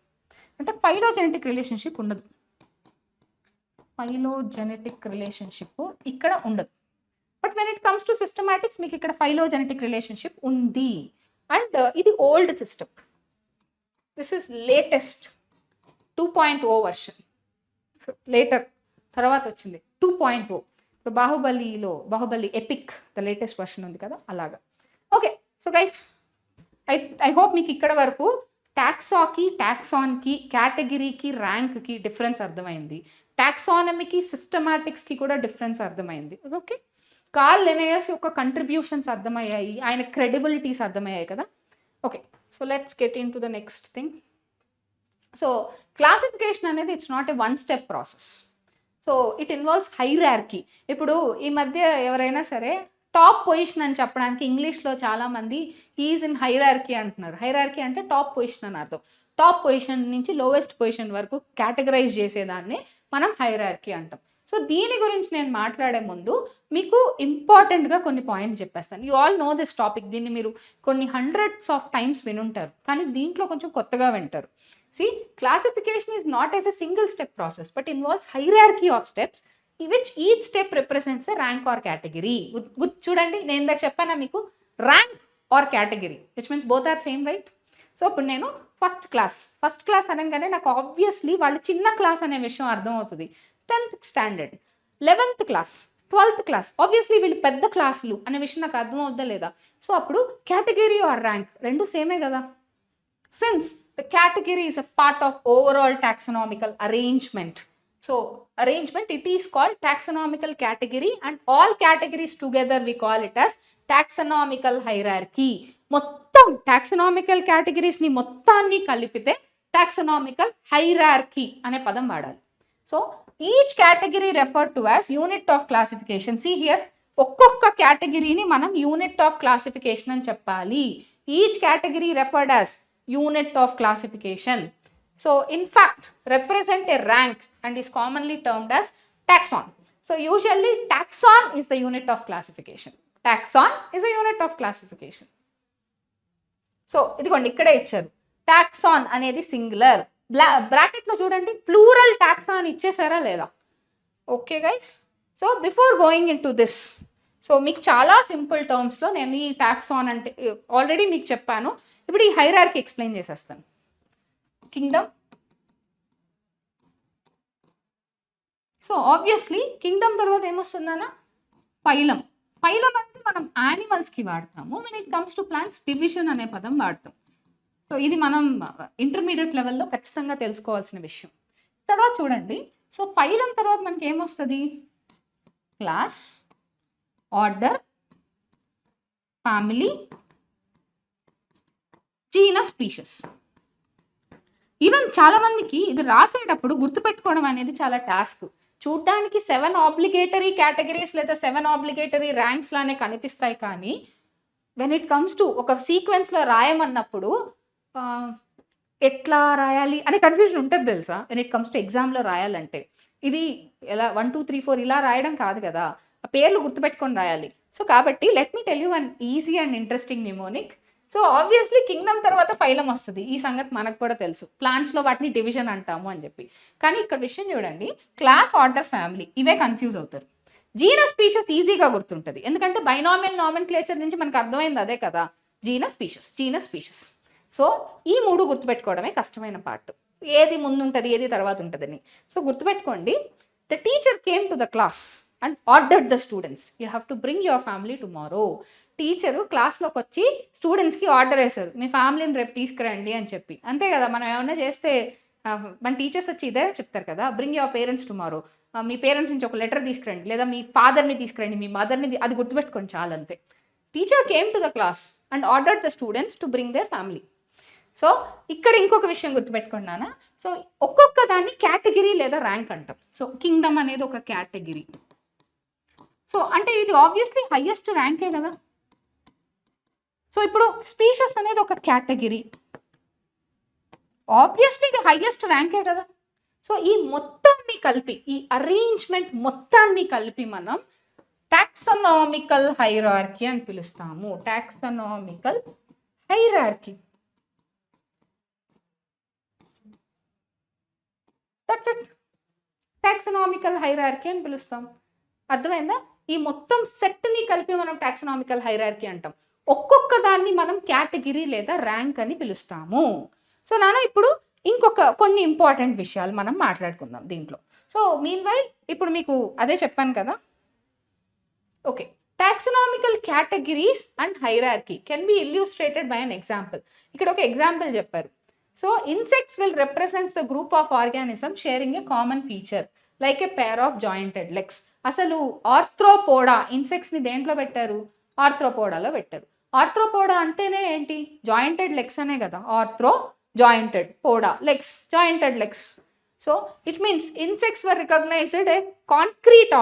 అంటే ఫైలోజెనెటిక్ రిలేషన్షిప్ ఉండదు, ఫైలోజెనెటిక్ రిలేషన్షిప్ ఇక్కడ ఉండదు. But when it comes to systematics మీకు ఇక్కడ ఫైలోజెనెటిక్ రిలేషన్షిప్ ఉంది. అండ్ ఇది old system, this is latest 2.0 version, later తర్వాత వచ్చింది 2.0. ఇప్పుడు Baahubali epic the latest version ఉంది కదా అలాగా. Okay, so guys I hope మీకు ఇక్కడ వరకు టాక్సాకి, టాక్సాన్కి, కేటగిరీకి, ర్యాంక్కి డిఫరెన్స్ అర్థమైంది. టాక్సానమీకి, సిస్టమాటిక్స్కి కూడా డిఫరెన్స్ అర్థమైంది. ఓకే, కార్ల్ లినయస్ యొక్క కంట్రిబ్యూషన్స్ అర్థమయ్యాయి, ఆయన క్రెడిబిలిటీస్ అర్థమయ్యాయి కదా. Okay, so let's get into the next thing. So classification అనేది it's not a one step process, so it involves hierarchy. ఇప్పుడు ఈ మధ్య ఎవరైనా సరే టాప్ పొజిషన్ అని చెప్పడానికి ఇంగ్లీష్లో చాలామంది ఈజ్ ఇన్ హైరార్కీ అంటున్నారు. హైరార్కీ అంటే టాప్ పొజిషన్ అని అర్థం. టాప్ పొజిషన్ నుంచి లోవెస్ట్ పొజిషన్ వరకు కేటగరైజ్ చేసేదాన్ని మనం హైరార్కీ అంటాం. సో దీని గురించి నేను మాట్లాడే ముందు మీకు ఇంపార్టెంట్గా కొన్ని పాయింట్స్ చెప్పేస్తాను. You all know this topic, దీన్ని మీరు కొన్ని హండ్రెడ్స్ ఆఫ్ టైమ్స్ వినుంటారు, కానీ దీంట్లో కొంచెం కొత్తగా వింటారు. See, classification is not as a single step process, but involves hierarchy of steps, which each step represents a rank or category. చూడండి, నేను ఇందాక చెప్పానా మీకు rank or category, which means both are same, right? So ఇప్పుడు నేను first class అనగానే నాకు obviously వాళ్ళు చిన్న క్లాస్ అనే విషయం అర్థమవుతుంది. 10th standard, 11th class, 12th class, obviously వీళ్ళు పెద్ద క్లాసులు అనే విషయం నాకు అర్థం అవుతుందా లేదా? సో అప్పుడు కేటగిరీ ఆర్ ర్యాంక్ రెండు సేమే కదా. Since the category is a part of overall taxonomical arrangement, so arrangement, it is called taxonomical category, and all categories together we call it as taxonomical hierarchy. మొత్తం taxonomical categories ని మొత్తాన్ని కలిపితే taxonomical hierarchy అనే పదం వాడాలి. So each category referred to as unit of classification. See here, ఒక్కొక్క కేటగిరీని మనం unit of classification అని చెప్పాలి. Each category referred as unit of classification. So in fact represent a rank and is commonly termed as taxon. So usually taxon is the unit of classification. Taxon is a unit of classification. So ఇదిగోండి ఇక్కడే ఇచ్చారు, taxon అనేది singular, బ్రాకెట్లో చూడండి plural taxon ఇచ్చేసారా లేదా? Okay guys, so before going in to this, so మీకు చాలా simple టర్మ్స్లో నేను ఈ taxon అంటే ఆల్రెడీ మీకు చెప్పాను. ఇప్పుడు ఈ హైరార్కీ ఎక్స్ప్లెయిన్ చేసేస్తాను. కింగ్డమ్, సో ఆబ్వియస్లీ కింగ్డమ్ తర్వాత ఏమొస్తుందన్నా ఫైలం. ఫైలం అనేది మనం యానిమల్స్కి వాడతాము. When it comes to plants division అనే పదం వాడతాం. సో ఇది మనం ఇంటర్మీడియట్ లెవెల్లో ఖచ్చితంగా తెలుసుకోవాల్సిన విషయం. తర్వాత చూడండి, సో ఫైలం తర్వాత మనకి ఏమొస్తుంది? Class, order, family, genus, species. Even చాలా మందికి ఇది రాసేటప్పుడు గుర్తుపెట్టుకోవడం అనేది చాలా టాస్క్. చూడ్డానికి 7 ఆబ్లిగేటరీ కేటగిరీస్ లేదా 7 ఆబ్లిగేటరీ ర్యాంక్స్ లానే కనిపిస్తాయి, కానీ వెన్ ఇట్ కమ్స్ టు ఒక సీక్వెన్స్లో రాయమన్నప్పుడు ఎట్లా రాయాలి అనే కన్ఫ్యూజన్ ఉంటుంది తెలుసా. వెన్ ఇట్ కమ్స్ టు ఎగ్జామ్లో రాయాలంటే ఇది ఎలా 1 2 3 4 ఇలా రాయడం కాదు కదా, ఆ పేర్లు గుర్తుపెట్టుకొని రాయాలి. సో కాబట్టి let me tell you one easy and interesting mnemonic. So obviously Kingdom తర్వాత ఫైలం వస్తుంది, ఈ సంగతి మనకు కూడా తెలుసు. ప్లాంట్స్లో వాటిని డివిజన్ అంటాము అని చెప్పి. కానీ ఇక్కడ విషయం చూడండి, క్లాస్, ఆర్డర్, ఫ్యామిలీ ఇవే కన్ఫ్యూజ్ అవుతారు. జీనస్, స్పీషీస్ ఈజీగా గుర్తుంటుంది, ఎందుకంటే బైనామియల్ నామెన్క్లేచర్ నుంచి మనకు అర్థమైంది అదే కదా, జీనస్, స్పీషీస్. సో ఈ 3 గుర్తుపెట్టుకోవడమే కష్టమైన పార్ట్, ఏది ముందు ఉంటుంది ఏది తర్వాత ఉంటుందని. సో గుర్తుపెట్టుకోండి, the teacher came to the class and ordered the students, you have to bring your family tomorrow. Teacher క్లాస్లోకి వచ్చి స్టూడెంట్స్కి ఆర్డర్ వేశారు, మీ ఫ్యామిలీని రేపు తీసుకురండి అని చెప్పి. అంతే కదా, మనం ఏమన్నా చేస్తే మన టీచర్స్ వచ్చి ఇదే చెప్తారు కదా, bring your parents tomorrow, me parents నుంచి ఒక లెటర్ తీసుకురండి, లేదా మీ ఫాదర్ని తీసుకురండి, మీ మదర్ని, అది గుర్తుపెట్టుకోండి చాలు, అంతే. Teacher came to the class and ordered the students to bring their family. So ఇక్కడ ఇంకొక విషయం గుర్తుపెట్టుకున్నానా, సో ఒక్కొక్క దాన్ని కేటగిరీ లేదా ర్యాంక్ అంటాం. సో కింగ్డమ్ అనేది ఒక కేటగిరీ. సో అంటే ఇది ఆబ్వియస్లీ హైయెస్ట్ ర్యాంకే కదా. సో ఇప్పుడు స్పీషీస్ అనేది ఒక కేటగిరీ, ఆబ్వియస్లీ ఇది హైయెస్ట్ ర్యాంకే కదా. సో ఈ మొత్తాన్ని కలిపి, ఈ అరేంజ్మెంట్ మొత్తాన్ని కలిపి మనం టాక్సనామికల్ హైరార్కీ అని పిలుస్తాము. Taxonomical hierarchy. That's it. Taxonomical hierarchy అని పిలుస్తాం. అర్థమైందా? ఈ మొత్తం సెట్ని కలిపి మనం టాక్సనామికల్ హైరార్కీ అంటాం. ఒక్కొక్క దాన్ని మనం కేటగిరీ లేదా ర్యాంక్ అని పిలుస్తాము. సో నాన్న ఇప్పుడు కొన్ని ఇంపార్టెంట్ విషయాలు మనం మాట్లాడుకుందాం దీంట్లో. సో మీన్ వైల్ ఇప్పుడు మీకు అదే చెప్పాను కదా. Okay, taxonomical categories and hierarchy can be illustrated by an example. ఇక్కడ ఒక ఎగ్జాంపుల్ చెప్పారు. So insects will represents the group of organism sharing a common feature like a pair of jointed legs. అసలు Arthropoda ఇన్సెక్ట్స్ని దేంట్లో పెట్టారు? ఆర్థ్రోపోడాలో పెట్టారు. Arthropoda అంటేనే ఏంటి? జాయింటెడ్ లెగ్స్ అనే కదా. Arthro jointed, poda legs, jointed legs. So it means insects were recognised a concrete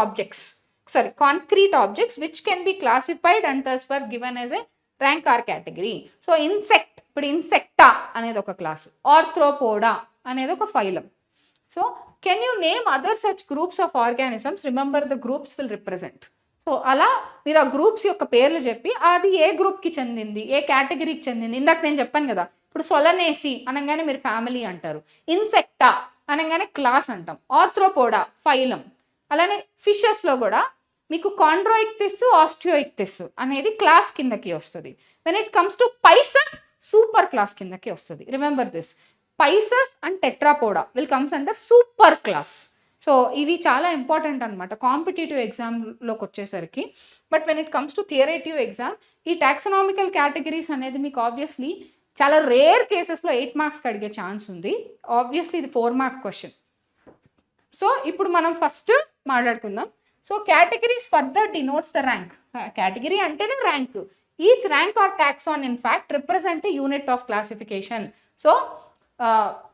objects which can be classified and thus were given as a rank or category. So insect, ఇప్పుడు Insecta అనేది ఒక class, Arthropoda అనేది ఒక phylum. So can you name other such groups of organisms? Remember the groups will represent. So అలా మీరు ఆ groups యొక్క పేర్లు చెప్పి అది ఏ గ్రూప్కి చెందింది, ఏ కేటగిరీకి చెందింది. ఇందాక నేను చెప్పాను కదా, ఇప్పుడు సొలనేసి అనగానే మీరు ఫ్యామిలీ అంటారు, ఇన్సెక్టా అనగానే క్లాస్ అంటాం, ఆర్థ్రోపోడా ఫైలం. అలానే ఫిషెస్లో కూడా మీకు కాండ్రోయిక్టిస్, ఆస్టియోయిక్టిస్ అనేది క్లాస్ కిందకి వస్తుంది. When it comes to Pisces, super class కిందకి వస్తుంది. Remember this, Pisces and Tetrapoda will comes under super class. So ఇవి చాలా ఇంపార్టెంట్ అనమాట కాంపిటేటివ్ ఎగ్జామ్లోకి వచ్చేసరికి. But when it comes to theorative exam, ఈ టాక్సనామికల్ కేటగిరీస్ అనేది మీకు ఆబ్వియస్లీ చాలా రేర్ కేసెస్లో 8 మార్క్స్కి అడిగే ఛాన్స్ ఉంది. ఆబ్వియస్లీ ఇది 4 మార్క్ క్వశ్చన్. సో ఇప్పుడు మనం ఫస్ట్ మాట్లాడుకుందాం. So categories further denotes the rank. Category అంటేనే rank. Each rank or taxon in fact represent a unit of classification. So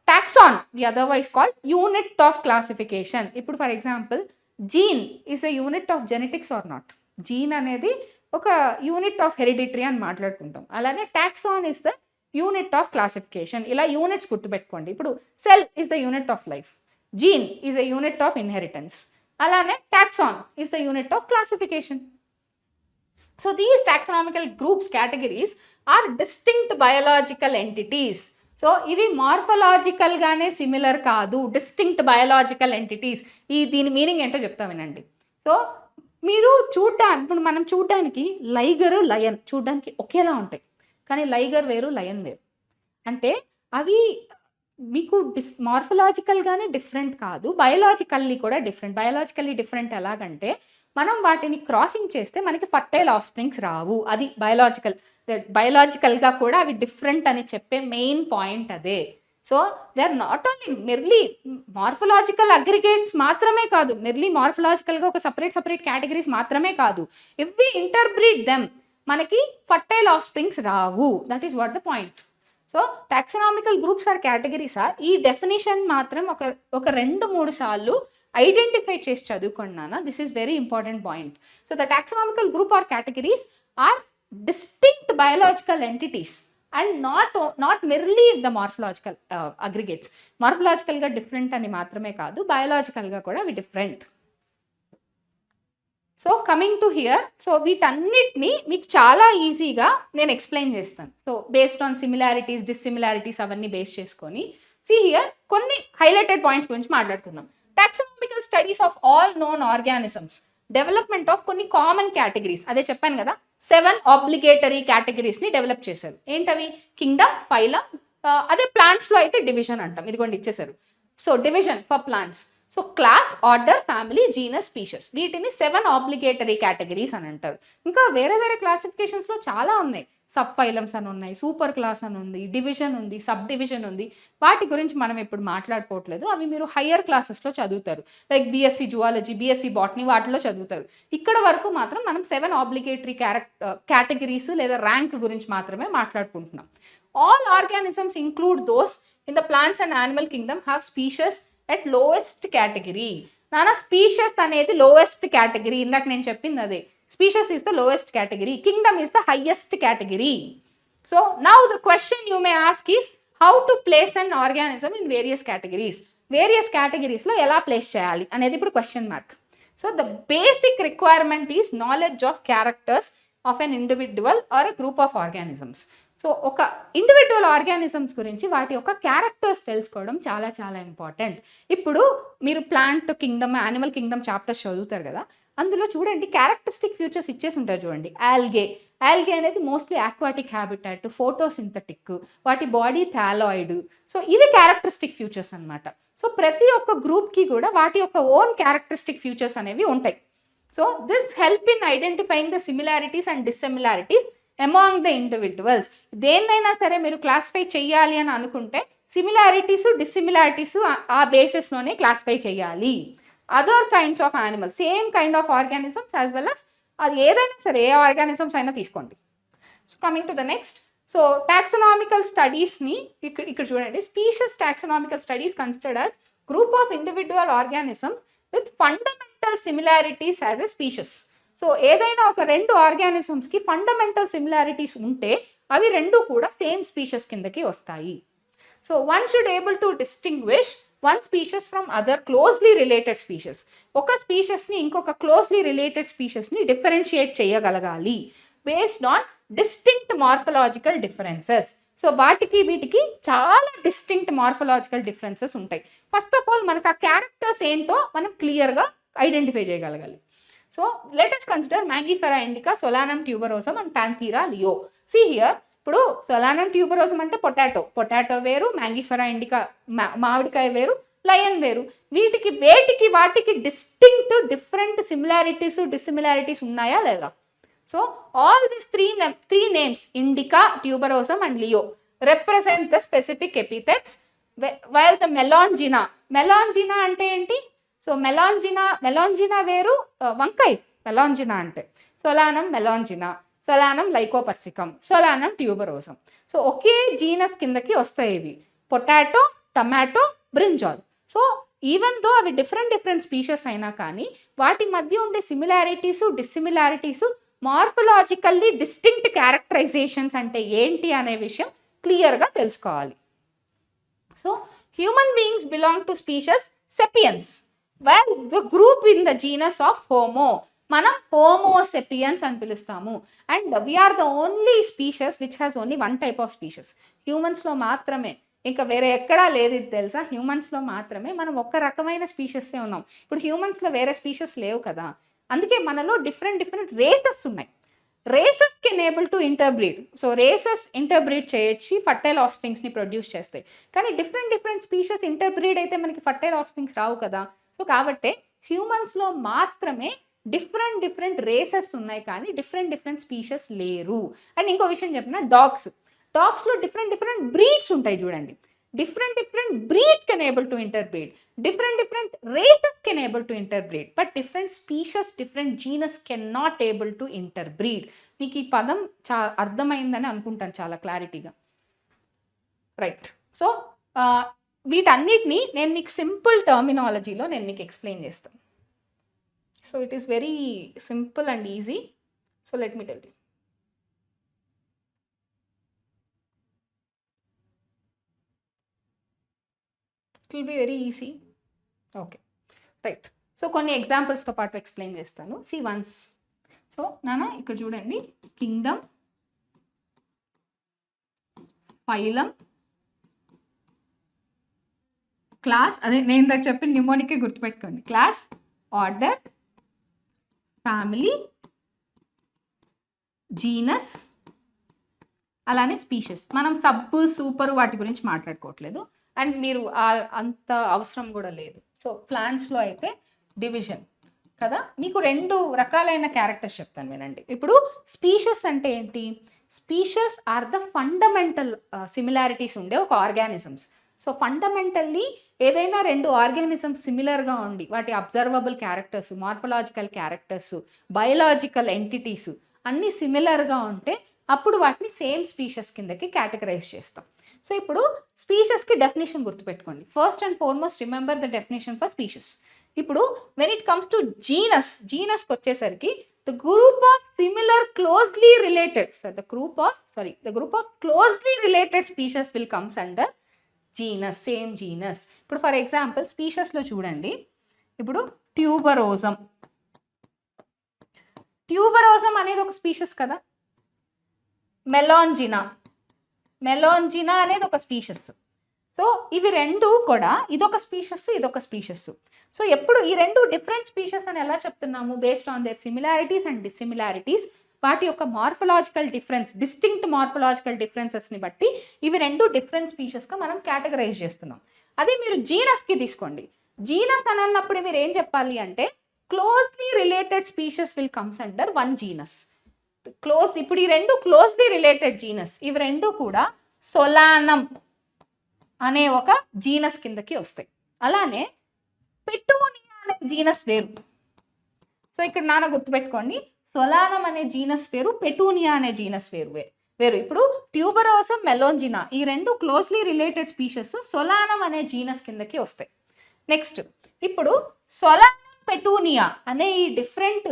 taxon, we otherwise called unit of classification. ఇప్పుడు for example gene is a unit of genetics or not? Gene అనేది ఒక unit of hereditary అని మాట్లాడుకుంటాం. అలానే taxon is the unit of classification. ఇలా units గుర్తుపెట్టుకోండి. ఇప్పుడు cell is the unit of life, gene is the unit of inheritance, అలానే taxon is the unit of classification. So these taxonomical groups categories are distinct biological entities. So ఇవి మార్ఫలాజికల్గానే similar కాదు, distinct biological entities. దీని meaning ఏంటో చెప్తా వినండి. So మీరు ఇప్పుడు మనం చూడడానికి లైగర్, లయన్ చూడడానికి ఒకేలా ఉంటాయి, కానీ లైగర్ వేరు, లయన్ వేరు. అంటే అవి మీకు మార్ఫలాజికల్గానే డిఫరెంట్ కాదు, బయోలాజికల్లీ కూడా డిఫరెంట్. బయోలాజికల్లీ డిఫరెంట్ ఎలాగంటే మనం వాటిని క్రాసింగ్ చేస్తే మనకి ఫర్టైల్ ఆఫ్ స్ప్రింగ్స్ రావు. అది బయోలాజికల్గా కూడా అవి డిఫరెంట్ అని చెప్పే మెయిన్ పాయింట్ అదే. So they are not only merely morphological aggregates మాత్రమే కాదు, మెర్లీ మార్ఫలాజికల్గా ఒక సపరేట్ కేటగిరీస్ మాత్రమే కాదు. ఇఫ్ వి ఇంటర్బ్రీడ్ దెమ్ మనకి ఫర్టైల్ ఆఫ్ స్ప్రింగ్స్ రావు. That is what the point. So taxonomical groups or categories are, ఈ డెఫినేషన్ మాత్రం ఒక 2-3 సార్లు ఐడెంటిఫై చేసి చదువుకోండి నాన్న. This is very important point. So the taxonomical group or categories are distinct biological entities and not merely the morphological aggregates. Morphological ga different ani maatrame kaadu, biological ga kuda avi different. So coming to here, so వీటన్నిటిని మీకు చాలా ఈజీగా నేను explain చేస్తాను. So based on similarities, డిస్సిమిలారిటీస్ అవన్నీ base చేసుకొని see here కొన్ని highlighted points గురించి మాట్లాడుకుందాం. Taxonomical studies of all known organisms, development of కొన్ని కామన్ కేటగిరీస్. అదే చెప్పాను కదా, 7 ఆబ్లిగేటరీ కేటగిరీస్ని డెవలప్ చేశారు. ఏంటవి? కింగ్డమ్, ఫైలం, అదే ప్లాంట్స్లో అయితే డివిజన్ అంటాం. ఇదిగోండి ఇచ్చేసారు. So division for plants. So class, order, family, genus, species, వీటిని 7 ఆబ్లిగేటరీ కేటగిరీస్ అని అంటారు. ఇంకా వేరే వేరే క్లాసిఫికేషన్స్లో చాలా ఉన్నాయి. సబ్ ఫైలమ్స్ అని ఉన్నాయి, సూపర్ క్లాస్ అని ఉంది, డివిజన్ ఉంది, సబ్ డివిజన్ ఉంది. వాటి గురించి మనం ఇప్పుడు మాట్లాడుకోవట్లేదు. అవి మీరు హయ్యర్ క్లాసెస్లో చదువుతారు, like BSc zoology, BSc botany, వాటిలో చదువుతారు. ఇక్కడ వరకు మాత్రం మనం 7 ఆబ్లిగేటరీ కేటగిరీస్ లేదా ర్యాంక్ గురించి మాత్రమే మాట్లాడుకుంటున్నాం. All organisms include those in the plants and animal kingdom have species at lowest category. నానా స్పీషస్ అనేది లోయెస్ట్ కేటగిరీ. ఇందాక నేను చెప్పింది అదే, species is the lowest category, kingdom is the highest category. So now the question you may ask is how to place an organism in various categories. Various కేటగిరీస్లో ఎలా place చేయాలి అనేది ఇప్పుడు question mark. So the basic requirement is knowledge of characters of an individual or a group of organisms. So ఒక individual organisms గురించి వాటి యొక్క characters తెలుసుకోవడం చాలా చాలా ఇంపార్టెంట్. ఇప్పుడు మీరు plant kingdom, animal Kingdom chapters చదువుతారు కదా, అందులో చూడండి క్యారెక్టరిస్టిక్ ఫీచర్స్ ఇచ్చేసి ఉంటారు చూడండి. ఆల్గే అనేది మోస్ట్లీ ఆక్వాటిక్ హ్యాబిటాట్, ఫోటోసింథటిక్, వాటి బాడీ థాలాయిడ్. సో ఇవి క్యారెక్టరిస్టిక్ ఫీచర్స్ అనమాట. సో ప్రతి ఒక్క గ్రూప్కి కూడా వాటి యొక్క ఓన్ క్యారెక్టరిస్టిక్ ఫీచర్స్ అనేవి ఉంటాయి. So this help in identifying the similarities and dissimilarities among the individuals. దేన్నైనా సరే మీరు క్లాసిఫై చేయాలి అని అనుకుంటే సిమిలారిటీస్, డిస్సిమిలారిటీస్ ఆ బేసిస్లోనే క్లాసిఫై చేయాలి. Other kinds of animals, same kind of organisms as well as అది ఏదైనా సరే ఏ ఆర్గానిజమ్స్ అయినా తీసుకోండి. So coming to the next, so taxonomical స్టడీస్ని ఇక్కడ చూడండి. Species taxonomical studies considered as group of individual organisms with fundamental similarities as a species. So ఏదైనా ఒక రెండు ఆర్గానిజమ్స్కి ఫండమెంటల్ సిమిలారిటీస్ ఉంటే అవి రెండు కూడా సేమ్ స్పీషియస్ కిందకి వస్తాయి. So one should able to distinguish one species from other closely related species. ఒక స్పీషియస్ని ఇంకొక క్లోజ్లీ రిలేటెడ్ స్పీషియస్ని డిఫరెన్షియేట్ చేయగలగాలి based on distinct morphological differences. So వాటికి వీటికి చాలా డిస్టింక్ట్ మార్ఫలాజికల్ డిఫరెన్సెస్ ఉంటాయి. ఫస్ట్ ఆఫ్ ఆల్ మనకు ఆ క్యారెక్టర్స్ ఏంటో మనం క్లియర్గా ఐడెంటిఫై చేయగలగాలి. So let us consider Mangifera indica, Solanum tuberosum and Panthera leo. See here, ఇప్పుడు సొలానం ట్యూబరోసమ్ అంటే పొటాటో వేరు, మ్యాంగిఫెరా ఇండికా మామిడికాయ వేరు, లయన్ వేరు. వేటికి వాటికి డిస్టింక్ట్ డిఫరెంట్ సిమిలారిటీస్, డిసిమిలారిటీస్ ఉన్నాయా లేదా? So all these three names indica, tuberosum and leo represent the specific epithets, while the melongena అంటే ఏంటి? సో మెలాంజినా వేరు, వంకాయ మెలాంజినా అంటే, సొలానం మెలాంజినా, సొలానం లైకోపర్సికమ్, సొలానం ట్యూబరోసమ్. సో ఒకే జీనస్ కిందకి వస్తాయి ఇవి, potato, tomato, brinjal. So even though అవి డిఫరెంట్ స్పీషెస్ అయినా కానీ వాటి మధ్య ఉండే similarities, dissimilarities, morphologically distinct characterisations అంటే ఏంటి అనే విషయం క్లియర్గా తెలుసుకోవాలి. So human beings belong to species sapiens, well the group in the genus of homo మనం హోమో సెపియన్స్ అని పిలుస్తాము. And we are the only species which has only one type of species. హ్యూమన్స్లో మాత్రమే, ఇంకా వేరే ఎక్కడా లేదు ఇది తెలుసా? హ్యూమన్స్లో మాత్రమే మనం ఒక్క రకమైన స్పీషస్సే ఉన్నాం. ఇప్పుడు హ్యూమన్స్లో వేరే స్పీషస్ లేవు కదా, అందుకే మనలో డిఫరెంట్ రేసెస్ ఉన్నాయి. Races can able to interbreed. So races interbreed చేయొచ్చి ఫర్టైల్ ఆఫ్స్ప్రింగ్స్ని ప్రొడ్యూస్ చేస్తాయి. కానీ డిఫరెంట్ స్పీషస్ ఇంటర్బ్రీడ్ అయితే మనకి ఫర్టైల్ ఆఫ్స్ప్రింగ్స్ రావు కదా. సో కాబట్టి హ్యూమన్స్లో మాత్రమే డిఫరెంట్ రేసెస్ ఉన్నాయి కానీ డిఫరెంట్ స్పీషస్ లేరు. అండ్ ఇంకో విషయం చెప్పిన, డాగ్స్లో డిఫరెంట్ బ్రీడ్స్ ఉంటాయి చూడండి. different breeds can able to interbreed, different races can able to interbreed, but different species, different genus cannot able to interbreed. మీకు ఈ పదం అర్థమైందని అనుకుంటాను చాలా క్లారిటీగా, రైట్? సో వీటన్నిటిని నేను మీకు సింపుల్ టర్మినాలజీలో నేను మీకు ఎక్స్ప్లెయిన్ చేస్తాను. So it is very simple and easy. So let me tell you. It will be very easy. Okay, right. So కొన్ని ఎగ్జాంపుల్స్తో పాటు ఎక్స్ప్లెయిన్ చేస్తాను. C once. సో నాన్న ఇక్కడ చూడండి, కింగ్డమ్, ఫైలం, క్లాస్, అదే నేను ఇందాక చెప్పిన న్యూమోనికే గుర్తుపెట్టుకోండి, క్లాస్, ఆర్డర్, ఫ్యామిలీ, జీనస్, అలానే స్పీషెస్. మనం సబ్, సూపర్ వాటి గురించి మాట్లాడుకోవట్లేదు అండ్ మీరు అంత అవసరం కూడా లేదు. సో ప్లాంట్స్లో అయితే డివిజన్ కదా. మీకు రెండు రకాలైన క్యారెక్టర్స్ చెప్తాను వినండి. ఇప్పుడు స్పీషెస్ అంటే ఏంటి? Species are the fundamental similarities ఉండే ఒక ఆర్గానిజమ్స్. సో ఫండమెంటల్లీ ఏదైనా రెండు ఆర్గానిజమ్స్ సిమిలర్గా ఉండి వాటి observable characters, morphological characters, biological entities అన్నీ సిమిలర్గా ఉంటే అప్పుడు వాటిని సేమ్ స్పీషెస్ కిందకి కేటగరైజ్ చేస్తాం. సో ఇప్పుడు స్పీషెస్కి డెఫినేషన్ గుర్తుపెట్టుకోండి. First and foremost remember the definition for species. ఇప్పుడు వెన్ ఇట్ కమ్స్ టు జీనస్కి వచ్చేసరికి the group of similar closely related, the group of closely related species will comes under genus, same genus. ఇప్పుడు for example స్పీషస్లో చూడండి, ఇప్పుడు tuberosum. Tuberosum అనేది ఒక species కదా. మెలాంజినా అనేది ఒక స్పీషస్. సో ఇవి రెండు కూడా ఇదొక స్పీషస్, ఇదొక స్పీషస్. సో ఎప్పుడు ఈ రెండు డిఫరెంట్ స్పీషస్ అని ఎలా చెప్తున్నాము? Based on their similarities and dissimilarities, వాటి యొక్క మార్ఫలాజికల్ డిఫరెన్స్, డిస్టింక్ట్ మార్ఫలాజికల్ డిఫరెన్సెస్ని బట్టి ఇవి రెండు డిఫరెంట్ స్పీషస్గా మనం కేటగరైజ్ చేస్తున్నాం. అదే మీరు జీనస్కి తీసుకోండి. జీనస్ అని అన్నప్పుడు మీరు ఏం చెప్పాలి అంటే closely related species will comes under one genus. ఇప్పుడు ఈ రెండు క్లోజ్లీ రిలేటెడ్ జీనస్, ఇవి రెండు కూడా సొలానం అనే ఒక జీనస్ కిందకి వస్తాయి. అలానే పెటూనియా అనే జీనస్ వేరు. సో ఇక్కడ నాన్న గుర్తుపెట్టుకోండి, సొలానం అనే జీనస్ వేరు, పెటూనియా అనే జీనస్ వేరు. ఇప్పుడు ట్యూబరోసం, మెలోంజినా ఈ రెండు క్లోజ్లీ రిలేటెడ్ స్పీషస్ సొలానం అనే జీనస్ కిందకి వస్తాయి. నెక్స్ట్ ఇప్పుడు సొలానం, పెటూనియా అనే ఈ డిఫరెంట్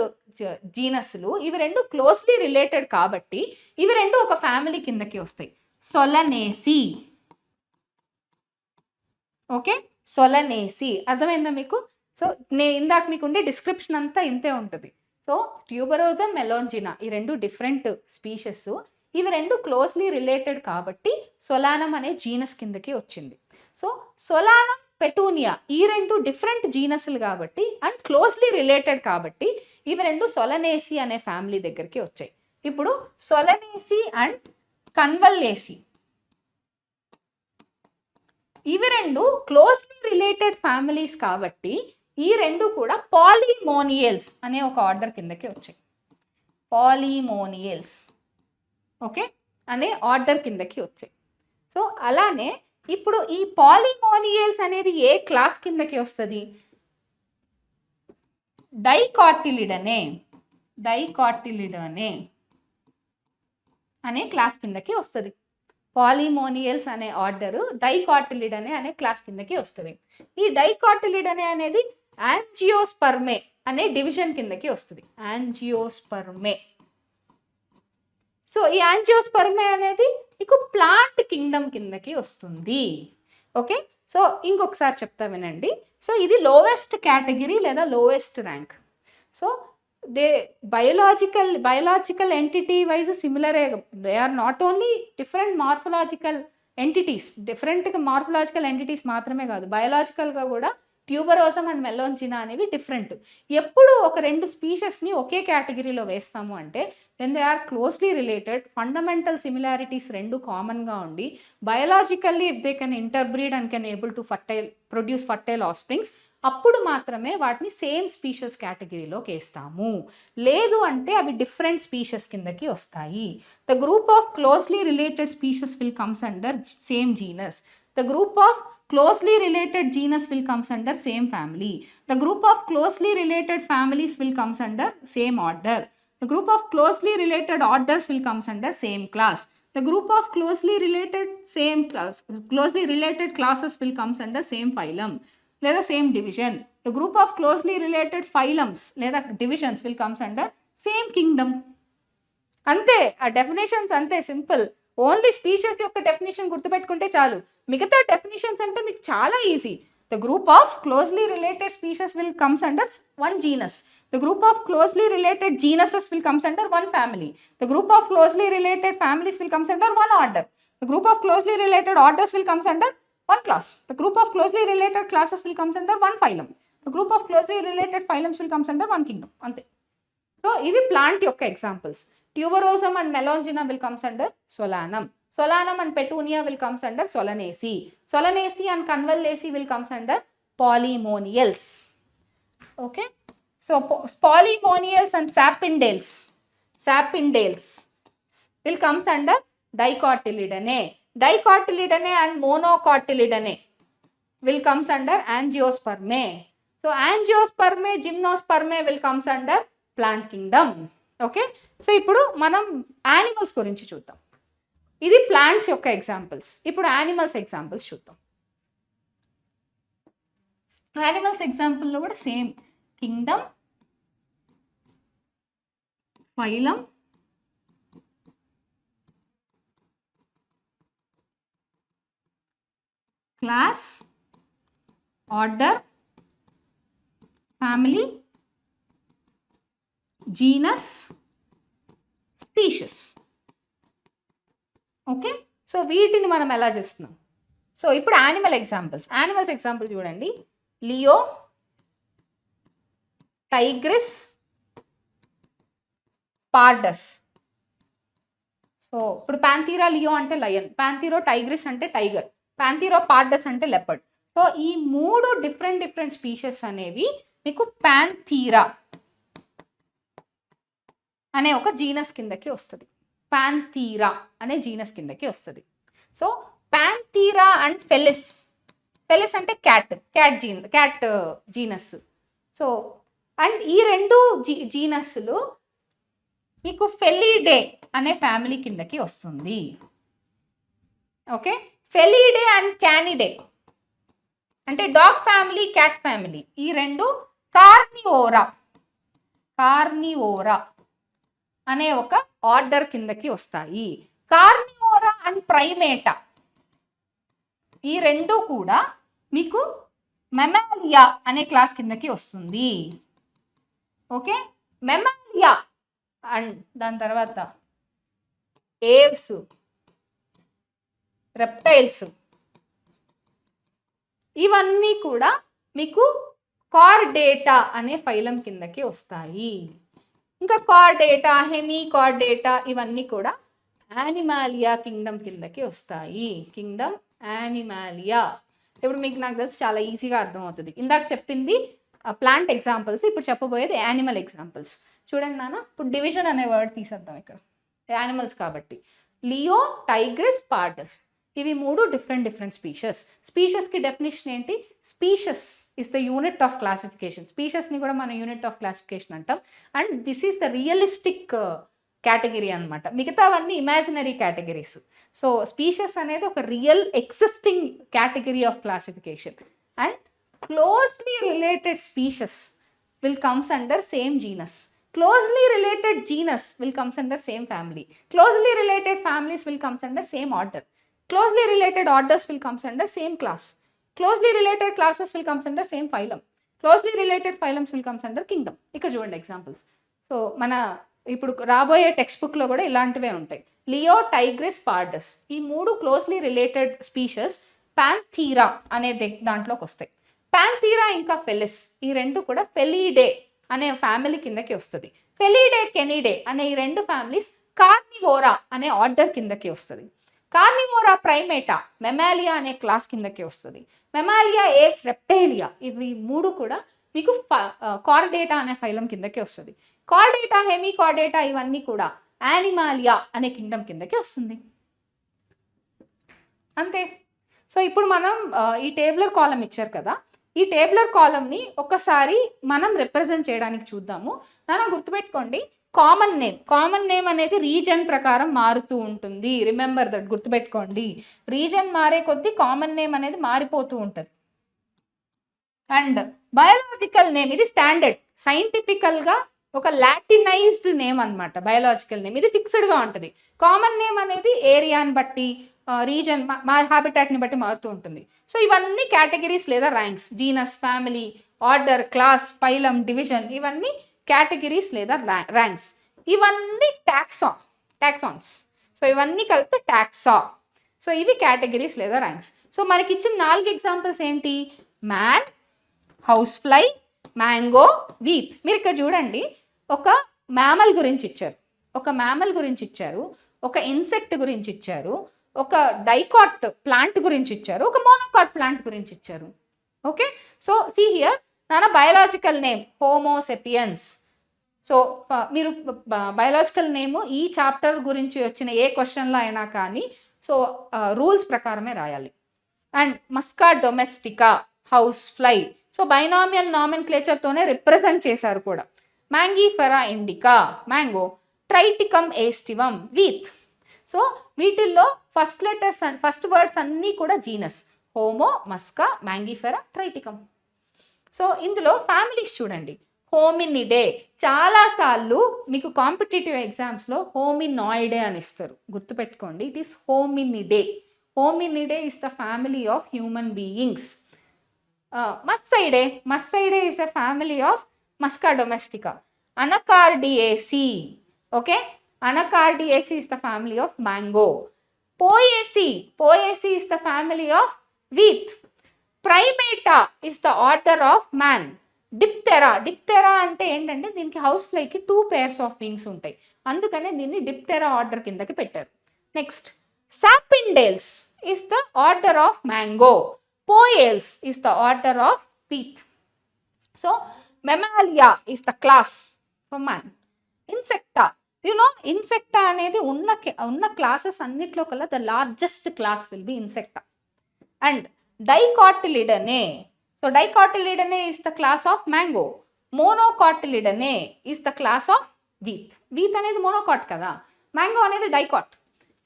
జీనస్లు ఇవి రెండు క్లోజ్లీ రిలేటెడ్ కాబట్టి ఇవి రెండు ఒక ఫ్యామిలీ కిందకి వస్తాయి, సొలనేసి. ఓకే, సొలనేసి అర్థమైందా మీకు? సో ఇందాక మీకు ఉండే డిస్క్రిప్షన్ అంతా ఇంతే ఉంటుంది. సో ట్యూబరోజం, మెలోంజినా ఈ రెండు డిఫరెంట్ స్పీషస్, ఇవి రెండు క్లోజ్లీ రిలేటెడ్ కాబట్టి సొలానం అనే జీనస్ కిందకి వచ్చింది. సో సొలానం, పెటూనియా ఈ రెండు డిఫరెంట్ జీనస్లు కాబట్టి అండ్ క్లోజ్లీ రిలేటెడ్ కాబట్టి ఇవి రెండు సొలనేసి అనే ఫ్యామిలీ దగ్గరికి వచ్చాయి. ఇప్పుడు సొలనేసి అండ్ కన్వల్లేసి ఇవి రెండు క్లోజ్లీ రిలేటెడ్ ఫ్యామిలీస్ కాబట్టి ఈ రెండు కూడా పాలిమోనియల్స్ అనే ఒక ఆర్డర్ కిందకి వచ్చాయి. పాలిమోనియల్స్ ఓకే అనే ఆర్డర్ కిందకి వచ్చాయి. సో అలానే ఇప్పుడు ఈ పాలిమోనియల్స్ అనేది ఏ క్లాస్ కిందకి వస్తుంది? డైకాటిలిడనే అనే క్లాస్ కిందకి వస్తుంది. పాలిమోనియల్స్ అనే ఆర్డర్ డైకాటిలిడనే అనే క్లాస్ కిందకి వస్తుంది. ఈ డైకాటిలిడనే అనేది యాంజియోస్పర్మే అనే డివిజన్ కిందకి వస్తుంది. యాంజియోస్పర్మే. సో ఈ యాంజియోస్పర్మే అనేది మీకు ప్లాంట్ కింగ్డమ్ కిందకి వస్తుంది. ఓకే, సో ఇంకొకసారి చెప్తా వినండి. సో ఇది లోవెస్ట్ కేటగిరీ లేదా lowest rank. So they biological entity wise సిమిలరే. They are not only different morphological entities, different morphological entities మాత్రమే కాదు, బయోలాజికల్గా కూడా ట్యూబరోసం అండ్ మెలోంజినా అనేవి డిఫరెంట్. ఎప్పుడు ఒక రెండు స్పీషెస్ని ఒకే కేటగిరీలో వేస్తాము అంటే when they are closely related, fundamental similarities రెండు కామన్గా ఉండి biologically if they can interbreed and can able to produce fertile offsprings, అప్పుడు మాత్రమే వాటిని సేమ్ స్పీషెస్ కేటగిరీలోకి వేస్తాము. లేదు అంటే అవి డిఫరెంట్ స్పీషెస్ కిందకి వస్తాయి. The group of closely related species will comes under same genus. The group of closely related genus will comes under same family. The group of closely related families will comes under same order. The group of closely related orders will comes under same class. The group of closely related classes will comes under same phylum లేదా same division. The group of closely related phylums లేదా divisions will comes under same kingdom. అంతే, ఆ definitions అంతే, simple. Only species యొక్క definition గుర్తుపెట్టుకుంటే చాలు. మిగతా definitions అంటే మీకు చాలా easy. The group of closely related species will comes under one genus. The group of closely related genuses will comes under one family. The group of closely related families will comes under one order. The group of closely related orders will comes under one class. The group of closely related classes will comes under one phylum. The group of closely related phylums will comes under one Kingdom. అంతే. So ఇవి plant యొక్క examples. Tuberosum and Melongena will comes under Solanum. Solanum and Petunia will comes under Solanaceae. Solanaceae and Convallaceae will comes under Polymonials. Okay. So Polymonials and Sapindales will comes under Dicotyledonnae. Dicotyledonnae and Monocotyledonnae will comes under Angiospermae. So Angiospermae, Gymnospermae will comes under plant kingdom. Okay, so ఇప్పుడు మనం animals గురించి చూద్దాం. ఇది plants యొక్క examples. ఇప్పుడు animals examples చూద్దాం. Animals ఎగ్జాంపుల్లో కూడా same Kingdom, phylum, class, order, family, genus, spacious. Okay, so వీటిని మనం ఎలా చేస్తున్నాం? సో ఇప్పుడు యానిమల్స్ ఎగ్జాంపుల్ చూడండి. Leo, Tigris, pardus. సో ఇప్పుడు పాంథీరా లియో అంటే లయన్, పాంథీరో టైగ్రిస్ అంటే టైగర్, పాంథీరో పార్డస్ అంటే లెపర్డ్. సో ఈ 3 డిఫరెంట్ స్పీషీస్ అనేవి మీకు పాంథీరా అనే ఒక జీనస్ కిందకి వస్తుంది. పాంథీరా అనే జీనస్ కిందకి వస్తుంది. సో పాంథీరా అండ్ ఫెలిస్ అంటే క్యాట్ జీనస్. సో అండ్ ఈ 2 జీనస్లు మీకు ఫెలిడే అనే ఫ్యామిలీ కిందకి వస్తుంది. ఓకే, ఫెలిడే అండ్ క్యానిడే అంటే డాగ్ ఫ్యామిలీ, క్యాట్ ఫ్యామిలీ. ఈ 2 కార్నివోరా అనే ఒక ఆర్డర్ కిందకి వస్తాయి. కార్నివోరా అండ్ ప్రైమేటా ఈ 2 కూడా మీకు మెమాలియా అనే క్లాస్ కిందకి వస్తుంది. ఓకే, మెమాలియా అండ్ దాని తర్వాత ఏవ్స్, రెప్టైల్స్ ఇవన్నీ కూడా మీకు కార్డేటా అనే ఫైలం కిందకి వస్తాయి. ఇంకా కార్డేటా, హెమీ కార్డేటా ఇవన్నీ కూడా యానిమాలియా కింగ్డమ్ కిందకి వస్తాయి. Kingdom Animalia. ఇప్పుడు మీకు నాకు తెలిసి చాలా ఈజీగా అర్థమవుతుంది. ఇందాక చెప్పింది ప్లాంట్ ఎగ్జాంపుల్స్, ఇప్పుడు చెప్పబోయేది యానిమల్ ఎగ్జాంపుల్స్. చూడండి నాన్న, ఇప్పుడు డివిజన్ అనే వర్డ్ తీసేద్దాం ఇక్కడ, యానిమల్స్ కాబట్టి. లియో, టైగ్రిస్, పార్డస్ ఇవి 3 డిఫరెంట్ స్పీషెస్కి డెఫినేషన్ ఏంటి? Species is the unit of classification. స్పీషెస్ని కూడా మనం యూనిట్ ఆఫ్ క్లాసిఫికేషన్ అంటాం. And this is the realistic category అనమాట. మిగతావన్నీ ఇమాజినరీ కేటగిరీస్. సో స్పీషెస్ అనేది ఒక real existing category of classification. And closely related species will comes under same genus. Closely related genus will comes under same family. Closely related families will comes under same order. Closely related orders will comes under same class. Closely related classes will comes under same phylum. Closely related phylums will comes under kingdom. ఇక్కడ చూడండి examples. So మన ఇప్పుడు రాబోయే text బుక్లో కూడా ఇలాంటివే ఉంటాయి. Leo, Tigris, pardus ఈ 3 క్లోజ్లీ రిలేటెడ్ స్పీషెస్ పాంథీరా అనే దాంట్లోకి వస్తాయి. పాంథీరా ఇంకా ఫెలిస్ ఈ 2 కూడా ఫెలిడే అనే ఫ్యామిలీ కిందకి వస్తుంది. ఫెలిడే, కెనిడే అనే ఈ 2 ఫ్యామిలీస్ కార్నివోరా అనే ఆర్డర్ కిందకి వస్తుంది. కార్నివోరా ప్రైమేటా, మెమాలియా అనే క్లాస్ కిందకి వస్తుంది. మెమాలియా, ఏవ్స్, రెప్టైలియా ఇవి 3 కూడా మీకు కార్డేటా అనే ఫైలం కిందకి వస్తుంది. కార్డేటా, హెమీ కార్డేటా ఇవన్నీ కూడా యానిమాలియా అనే కింగ్డమ్ కిందకి వస్తుంది. అంతే. సో ఇప్పుడు మనం ఈ టేబులర్ కాలం ఇచ్చారు కదా, ఈ టేబులర్ కాలంని ఒకసారి మనం రిప్రజెంట్ చేయడానికి చూద్దాము. నాన్న గుర్తుపెట్టుకోండి, కామన్ నేమ్ అనేది రీజన్ ప్రకారం మారుతూ ఉంటుంది. రిమెంబర్ దట్, గుర్తుపెట్టుకోండి. రీజన్ మారే కొద్దీ కామన్ నేమ్ అనేది మారిపోతూ ఉంటుంది. అండ్ బయోలాజికల్ నేమ్ ఇది స్టాండర్డ్, సైంటిఫికల్గా ఒక లాటినైజ్డ్ నేమ్ అనమాట. బయోలాజికల్ నేమ్ ఇది ఫిక్స్డ్గా ఉంటుంది. కామన్ నేమ్ అనేది ఏరియాని బట్టి, రీజన్, హ్యాబిటాట్ని బట్టి మారుతూ ఉంటుంది. సో ఇవన్నీ కేటగిరీస్ లేదా ranks. Genus, family, order, class, phylum, division ఇవన్నీ కేటగిరీస్ లేదా ర్యాంక్స్. ఇవన్నీ టాక్సాన్స్. సో ఇవన్నీ కలిపితే టాక్సా. సో ఇవి కేటగిరీస్ లేదా ర్యాంక్స్. సో మనకి ఇచ్చిన 4 ఎగ్జాంపుల్స్ ఏంటి? Man, house fly, mango, wheat. మీరు ఇక్కడ చూడండి, ఒక మ్యామల్ గురించి ఇచ్చారు, ఒక ఇన్సెక్ట్ గురించి ఇచ్చారు, ఒక డైకాట్ ప్లాంట్ గురించి ఇచ్చారు, ఒక మోనోకాట్ ప్లాంట్ గురించి ఇచ్చారు. ఓకే, సో సీ హియర్ నాన్న బయోలాజికల్ నేమ్ హోమోసెపియన్స్. సో మీరు బయోలాజికల్ నేమ్ ఈ చాప్టర్ గురించి వచ్చిన ఏ క్వశ్చన్లో అయినా కానీ సో రూల్స్ ప్రకారమే రాయాలి. And Musca domestica, house fly. So binomial నామెన్క్లేచర్తోనే రిప్రజెంట్ చేశారు కూడా. Mangifera indica, mango. Triticum aestivum, wheat. So వీటిల్లో ఫస్ట్ వర్డ్స్ అన్నీ కూడా genus. Homo, Musca, Mangifera, Triticum. So ఇందులో ఫ్యామిలీస్ చూడండి. హోమినిడే. చాలాసార్లు మీకు కాంపిటేటివ్ ఎగ్జామ్స్లో హోమినాయిడే అని ఇస్తారు, గుర్తుపెట్టుకోండి. It is Hominidae. Hominidae is the family of human beings. Muscidae is a family of Musca domestica. Anacardiaceae, okay, Anacardiaceae is the family of mango. Poaceae is the family of wheat. Primata is the order of man. Diptera అంటే ఏంటంటే దీనికి house ఫ్లైకి 2 pairs of wings ఉంటాయి, అందుకనే దీన్ని Diptera order కిందకి పెట్టారు. Next Sapindales is the order of mango. Poales is the order of wheat. So Mammalia is the class for man. Insecta, Insecta అనేది ఉన్న క్లాసెస్ అన్నిట్లో కల్లా the largest class will be Insecta. And Dicotyledonae, so Dicotyledonae is the class of mango. Monocotyledonae is the class of wheat అనేది monocot కదా, mango అనేది dicot.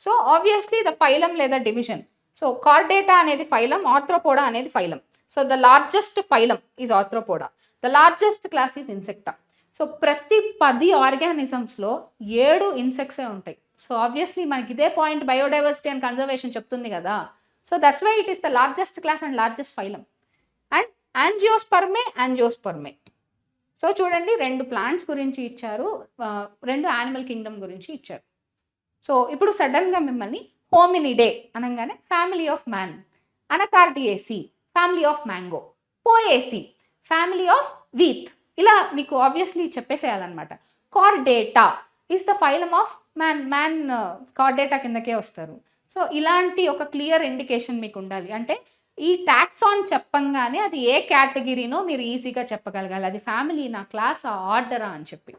So obviously the phylum లేదా division. So Chordata అనేది phylum, Arthropoda అనేది phylum. So the largest phylum is Arthropoda, the largest class is Insecta. So ప్రతి 10 ఆర్గానిజమ్స్లో 7 ఇన్సెక్ట్సే ఉంటాయి. So obviously మనకి ఇదే పాయింట్ బయోడైవర్సిటీ అండ్ కన్జర్వేషన్ చెప్తుంది కదా. So that's why it is the largest class and largest phylum. And angiospermae. So చూడండి, 2 plants గురించి ఇచ్చారు, 2 animal Kingdom గురించి ఇచ్చారు. సో ఇప్పుడు సడన్గా మిమ్మల్ని హోమినిడే అనగానే family of man, Anacardiaceae family of mango, Poaceae family of wheat, ఇలా మీకు ఆబ్వియస్లీ చెప్పేసేయాలన్నమాట. Chordata is the phylum of man Chordata కిందకే వస్తారు. సో ఇలాంటి ఒక క్లియర్ ఇండికేషన్ మీకు ఉండాలి. అంటే ఈ టాక్సాన్ చెప్పంగానే అది ఏ కేటగిరీనో మీరు ఈజీగా చెప్పగలగాలి, అది ఫ్యామిలీనా, క్లాసా, ఆర్డరా అని చెప్పి.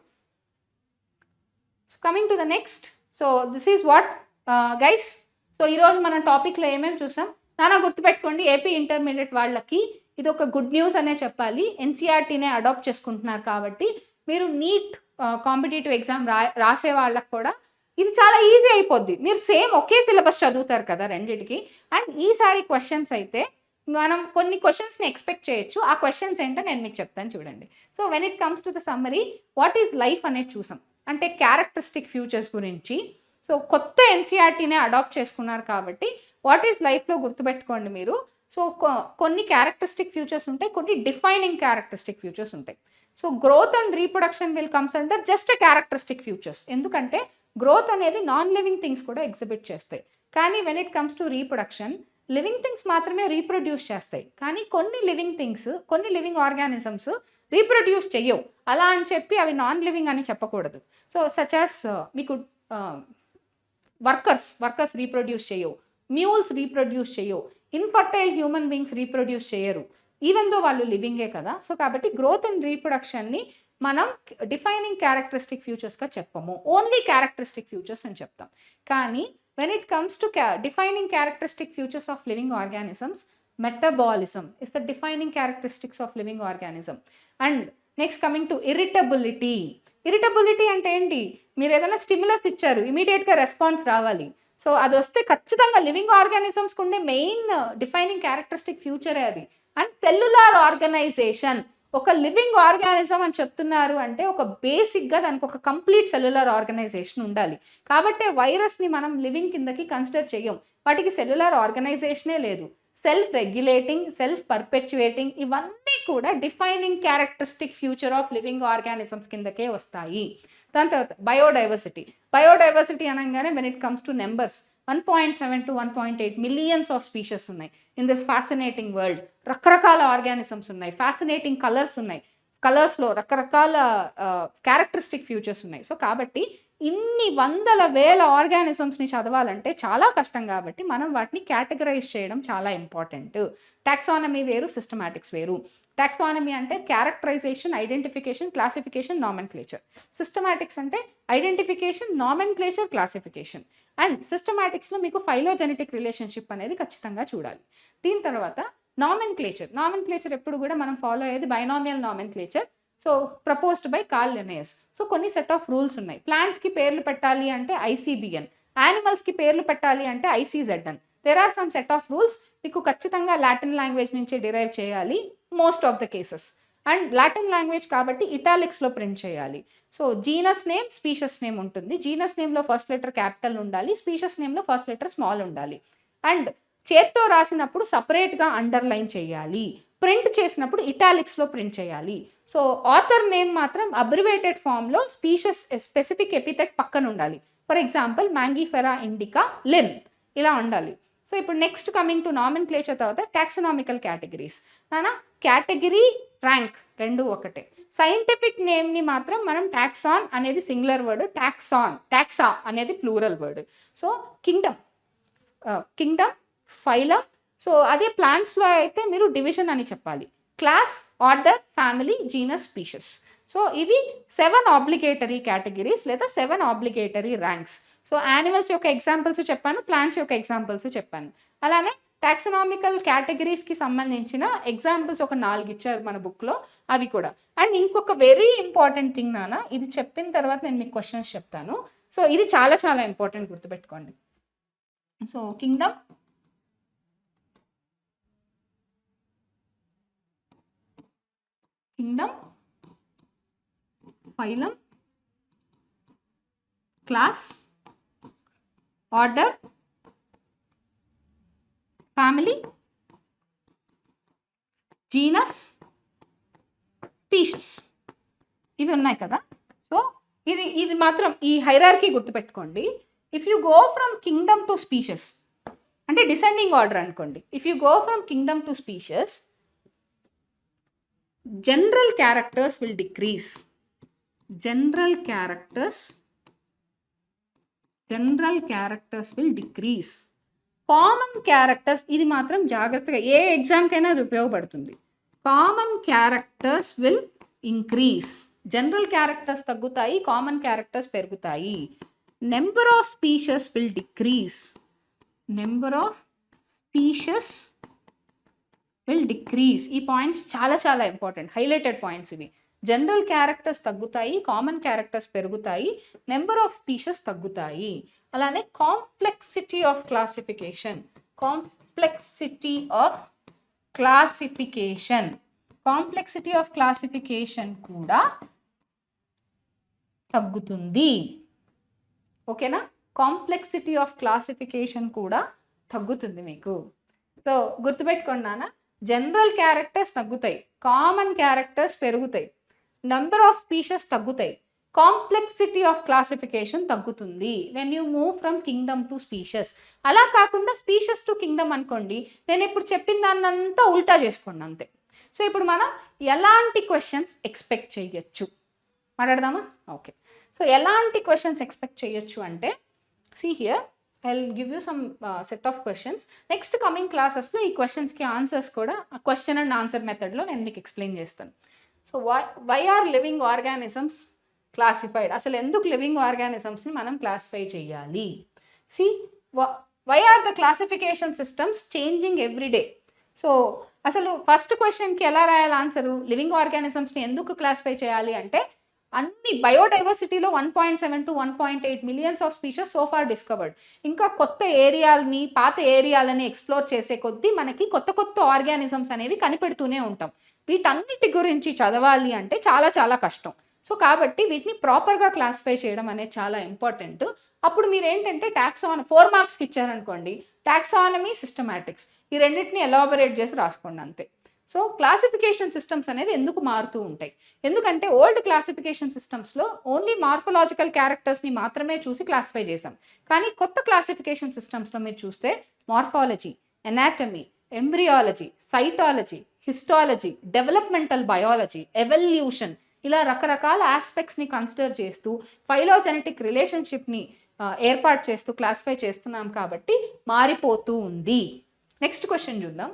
So coming to the next. So this is what guys. So ఈరోజు మన టాపిక్లో ఏమేమి చూసాం, నానా గుర్తుపెట్టుకోండి. ఏపీ ఇంటర్మీడియట్ వాళ్ళకి ఇది ఒక గుడ్ న్యూస్ అనే చెప్పాలి. ఎన్సీఆర్టీనే అడాప్ట్ చేసుకుంటున్నారు కాబట్టి మీరు నీట్ కాంపిటేటివ్ ఎగ్జామ్ రాసే వాళ్ళకి కూడా ఇది చాలా ఈజీ అయిపోద్ది. మీరు సేమ్ ఒకే సిలబస్ చదువుతారు కదా రెండిటికి. అండ్ ఈసారి క్వశ్చన్స్ అయితే మనం కొన్ని క్వశ్చన్స్ని ఎక్స్పెక్ట్ చేయొచ్చు. ఆ క్వశ్చన్స్ ఏంటో నేను మీకు చెప్తాను చూడండి. So when it comes to the summary, what is life అనేది చూసాం, అంటే క్యారెక్టరిస్టిక్ ఫ్యూచర్స్ గురించి. సో కొత్త ఎన్సీఆర్టీనే అడాప్ట్ చేసుకున్నారు కాబట్టి వాట్ ఈజ్ లైఫ్లో గుర్తుపెట్టుకోండి మీరు. సో కొన్ని క్యారెక్టరిస్టిక్ ఫ్యూచర్స్ ఉంటాయి, కొన్ని డిఫైనింగ్ క్యారెక్టరిస్టిక్ ఫ్యూచర్స్ ఉంటాయి. So growth and reproduction will comes under just characteristic futures, ఎందుకంటే గ్రోత్ అనేది నాన్ లివింగ్ థింగ్స్ కూడా ఎగ్జిబిట్ చేస్తాయి. కానీ when it comes to reproduction, living things మాత్రమే రీప్రొడ్యూస్ చేస్తాయి, కానీ కొన్ని లివింగ్ థింగ్స్, కొన్ని లివింగ్ ఆర్గానిజమ్స్ రీప్రొడ్యూస్ చెయ్యవు. అలా అని చెప్పి అవి నాన్ లివింగ్ అని చెప్పకూడదు. సో సచ్ యాస్ మీకు వర్కర్స్ రీప్రొడ్యూస్ చేయవు, మ్యూల్స్ రీప్రొడ్యూస్ చేయవు, ఇన్ఫర్టైల్ హ్యూమన్ బీయింగ్స్ రీప్రొడ్యూస్ చేయరు, ఈవెన్ దో వాళ్ళు లివింగే కదా. సో కాబట్టి గ్రోత్ అండ్ రీప్రొడక్షన్ని మనం డిఫైనింగ్ క్యారెక్టరిస్టిక్ ఫ్యూచర్స్గా చెప్పము, ఓన్లీ క్యారెక్టరిస్టిక్ ఫ్యూచర్స్ అని చెప్తాం. కానీ when it comes to defining characteristic features of living organisms, metabolism is the defining characteristics of living organism. And next coming to irritability. Irritability అంటే ఏంటి, మీరు ఏదైనా stimulus ఇచ్చారు, ఇమీడియట్గా రెస్పాన్స్ రావాలి. సో అది వస్తే ఖచ్చితంగా లివింగ్ ఆర్గానిజమ్స్కి ఉండే మెయిన్ డిఫైనింగ్ క్యారెక్టరిస్టిక్ ఫ్యూచరే అది. అండ్ సెల్యులార్ ఆర్గనైజేషన్, ఒక లివింగ్ ఆర్గానిజం అని చెప్తున్నారు అంటే ఒక బేసిక్గా దానికి ఒక కంప్లీట్ సెల్యులార్ ఆర్గనైజేషన్ ఉండాలి. కాబట్టి వైరస్ని మనం లివింగ్ కిందకి కన్సిడర్ చేయం, వాటికి సెల్యులార్ ఆర్గనైజేషనే లేదు. సెల్ఫ్ రెగ్యులేటింగ్, సెల్ఫ్ పర్పెచువేటింగ్, ఇవన్నీ కూడా defining characteristic future of living organisms కిందకే వస్తాయి. దాని తర్వాత బయోడైవర్సిటీ అనగానే when it comes to numbers, 1.7 to 1.8 millions of species ఉన్నాయి ఇన్ దిస్ ఫ్యాసినేటింగ్ వరల్డ్. రకరకాల ఆర్గానిజమ్స్ ఉన్నాయి, ఫ్యాసినేటింగ్ కలర్స్ ఉన్నాయి, కలర్స్లో రకరకాల క్యారెక్టరిస్టిక్ ఫ్యూచర్స్ ఉన్నాయి. సో కాబట్టి ఇన్ని వందల వేల ఆర్గానిజమ్స్ని చదవాలంటే చాలా కష్టం, కాబట్టి మనం వాటిని కేటగరైజ్ చేయడం చాలా ఇంపార్టెంట్. టాక్సానమీ వేరు, సిస్టమాటిక్స్ వేరు. టాక్సానమీ అంటే characterisation, identification, classification, nomenclature. Systematics అంటే ఐడెంటిఫికేషన్, నామెన్క్లేచర్, క్లాసిఫికేషన్. అండ్ సిస్టమాటిక్స్లో మీకు ఫైలోజెనెటిక్ రిలేషన్షిప్ అనేది ఖచ్చితంగా చూడాలి. దీని తర్వాత నామెన్క్లేచర్ ఎప్పుడు కూడా మనం ఫాలో అయ్యేది binomial nomenclature. So proposed by Carl Linnaeus. So కొన్ని సెట్ ఆఫ్ రూల్స్ ఉన్నాయి. ప్లాంట్స్కి పేర్లు పెట్టాలి అంటే ఐసీబిఎన్, యానిమల్స్కి పేర్లు పెట్టాలి అంటే ICZN. There are some set of rules. మీకు ఖచ్చితంగా లాటిన్ లాంగ్వేజ్ నుంచి డిరైవ్ చేయాలి most of the cases. And Latin language కాబట్టి ఇటాలిక్స్లో ప్రింట్ చేయాలి. So genus name, species name ఉంటుంది. జీనస్ నేమ్లో ఫస్ట్ లెటర్ క్యాపిటల్ ఉండాలి, స్పీషస్ నేమ్లో ఫస్ట్ లెటర్ స్మాల్ ఉండాలి. అండ్ చేత్తో రాసినప్పుడు సపరేట్గా అండర్లైన్ చేయాలి, ప్రింట్ చేసినప్పుడు ఇటాలిక్స్లో ప్రింట్ చేయాలి. సో ఆథర్ నేమ్ మాత్రం అబ్రివేటెడ్ ఫామ్లో స్పెసిఫిక్ ఎపిథెట్ పక్కన ఉండాలి. For example Mangifera indica Linn ఇలా ఉండాలి. సో ఇప్పుడు నెక్స్ట్ కమింగ్ టు నామెన్క్లేచర్ తర్వాత టాక్సనామికల్ కేటగిరీస్. నానా కేటగిరీ ర్యాంక్ రెండు ఒకటే. సైంటిఫిక్ నేమ్ని మాత్రం మనం టాక్సాన్ అనేది సింగులర్ వర్డ్, టాక్సా అనేది plural word. So kingdom, phylum. So అదే ప్లాంట్స్లో అయితే మీరు డివిజన్ అని చెప్పాలి. Class, order, family, genus, species. So ఇవి 7 ఆబ్లిగేటరీ కేటగిరీస్ లేదా 7 ఆబ్లిగేటరీ ర్యాంక్స్. సో యానిమల్స్ యొక్క ఎగ్జాంపుల్స్ చెప్పాను, ప్లాంట్స్ యొక్క ఎగ్జాంపుల్స్ చెప్పాను. అలానే టాక్సనామికల్ కేటగిరీస్కి సంబంధించిన ఎగ్జాంపుల్స్ ఒక 4 ఇచ్చారు మన బుక్లో, అవి కూడా. అండ్ ఇంకొక వెరీ ఇంపార్టెంట్ థింగ్ నాన్న, ఇది చెప్పిన తర్వాత నేను మీకు క్వశ్చన్స్ చెప్తాను. సో ఇది చాలా చాలా ఇంపార్టెంట్, గుర్తుపెట్టుకోండి. So kingdom, phylum, class, order, family, genus, spacious, ఇవి ఉన్నాయి కదా. సో ఇది మాత్రం ఈ హైరార్కీ గుర్తుపెట్టుకోండి. If you go from Kingdom to spacious అంటే డిసెండింగ్ ఆర్డర్ అనుకోండి. If you go from Kingdom to spacious, general characters will decrease. General characters will decrease. Common characters, ఇది మాత్రం జాగ్రత్తగా ఏ ఎగ్జామ్కైనా అది ఉపయోగపడుతుంది. Common characters will increase. General characters తగ్గుతాయి, common characters పెరుగుతాయి. Number of species will decrease. Number of species will decrease. ఈ points చాలా చాలా ఇంపార్టెంట్, హైలైటెడ్ పాయింట్స్ ఇవి. జనరల్ క్యారెక్టర్స్ తగ్గుతాయి, కామన్ క్యారెక్టర్స్ పెరుగుతాయి, నెంబర్ ఆఫ్ స్పీషీస్ తగ్గుతాయి. అలానే కాంప్లెక్సిటీ ఆఫ్ క్లాసిఫికేషన్ కూడా తగ్గుతుంది. ఓకేనా? కాంప్లెక్సిటీ ఆఫ్ క్లాసిఫికేషన్ కూడా తగ్గుతుంది మీకు. సో గుర్తుపెట్టుకోండి నాన్న, జనరల్ క్యారెక్టర్స్ తగ్గుతాయి, కామన్ క్యారెక్టర్స్ పెరుగుతాయి, నంబర్ ఆఫ్ స్పీషీస్ తగ్గుతాయి, కాంప్లెక్సిటీ ఆఫ్ క్లాసిఫికేషన్ తగ్గుతుంది when you move from Kingdom to species. అలా కాకుండా స్పీషీస్ టు కింగ్డమ్ అనుకోండి, నేను ఇప్పుడు చెప్పిన దాన్నంతా ఉల్టా చేసుకోండి అంతే. సో ఇప్పుడు మనం ఎలాంటి క్వశ్చన్స్ ఎక్స్పెక్ట్ చేయొచ్చు మాట్లాడదామా? ఓకే. సో ఎలాంటి క్వశ్చన్స్ ఎక్స్పెక్ట్ చేయొచ్చు అంటే, see here I'll give you some set of questions. Next coming classes లో ఈ క్వశ్చన్స్కి ఆన్సర్స్ కూడా క్వశ్చన్ అండ్ ఆన్సర్ మెథడ్లో నేను మీకు ఎక్స్ప్లెయిన్ చేస్తాను. So why are living organisms classified? అసలు ఎందుకు లివింగ్ ఆర్గానిజమ్స్ని మనం క్లాసిఫై చేయాలి? See why are the classification systems changing every day? So అసలు ఫస్ట్ క్వశ్చన్కి ఎలా రాయాలి ఆన్సరు? లివింగ్ ఆర్గానిజమ్స్ని ఎందుకు క్లాసిఫై చేయాలి అంటే, అన్ని బయోడైవర్సిటీలో 1.7 to 1.8 millions of species so far discovered. ఇంకా కొత్త ఏరియాలని, పాత ఏరియాలని ఎక్స్ప్లోర్ చేసే కొద్దీ మనకి కొత్త కొత్త ఆర్గానిజమ్స్ అనేవి కనిపెడుతూనే ఉంటాం. వీటన్నిటి గురించి చదవాలి అంటే చాలా చాలా కష్టం. సో కాబట్టి వీటిని ప్రాపర్గా క్లాసిఫై చేయడం అనేది చాలా ఇంపార్టెంట్. అప్పుడు మీరు ఏంటంటే 4 మార్క్స్కి ఇచ్చారనుకోండి, టాక్సానమీ, సిస్టమాటిక్స్, ఈ రెండింటిని ఎలాబరేట్ చేసి రాసుకోండి అంతే. సో క్లాసిఫికేషన్ సిస్టమ్స్ అనేవి ఎందుకు మారుతూ ఉంటాయి? ఎందుకంటే ఓల్డ్ క్లాసిఫికేషన్ సిస్టమ్స్లో ఓన్లీ మార్ఫలాజికల్ క్యారెక్టర్స్ని మాత్రమే చూసి క్లాసిఫై చేసాం. కానీ కొత్త క్లాసిఫికేషన్ సిస్టమ్స్లో మీరు చూస్తే morphology, anatomy, embryology, cytology, histology, developmental biology, evolution, ఇలా రకరకాల ఆస్పెక్ట్స్ని కన్సిడర్ చేస్తూ ఫైలోజెనెటిక్ రిలేషన్షిప్ని ఏర్పాటు చేస్తూ క్లాసిఫై చేస్తున్నాం కాబట్టి మారిపోతూ ఉంది. నెక్స్ట్ క్వశ్చన్ చూద్దాం.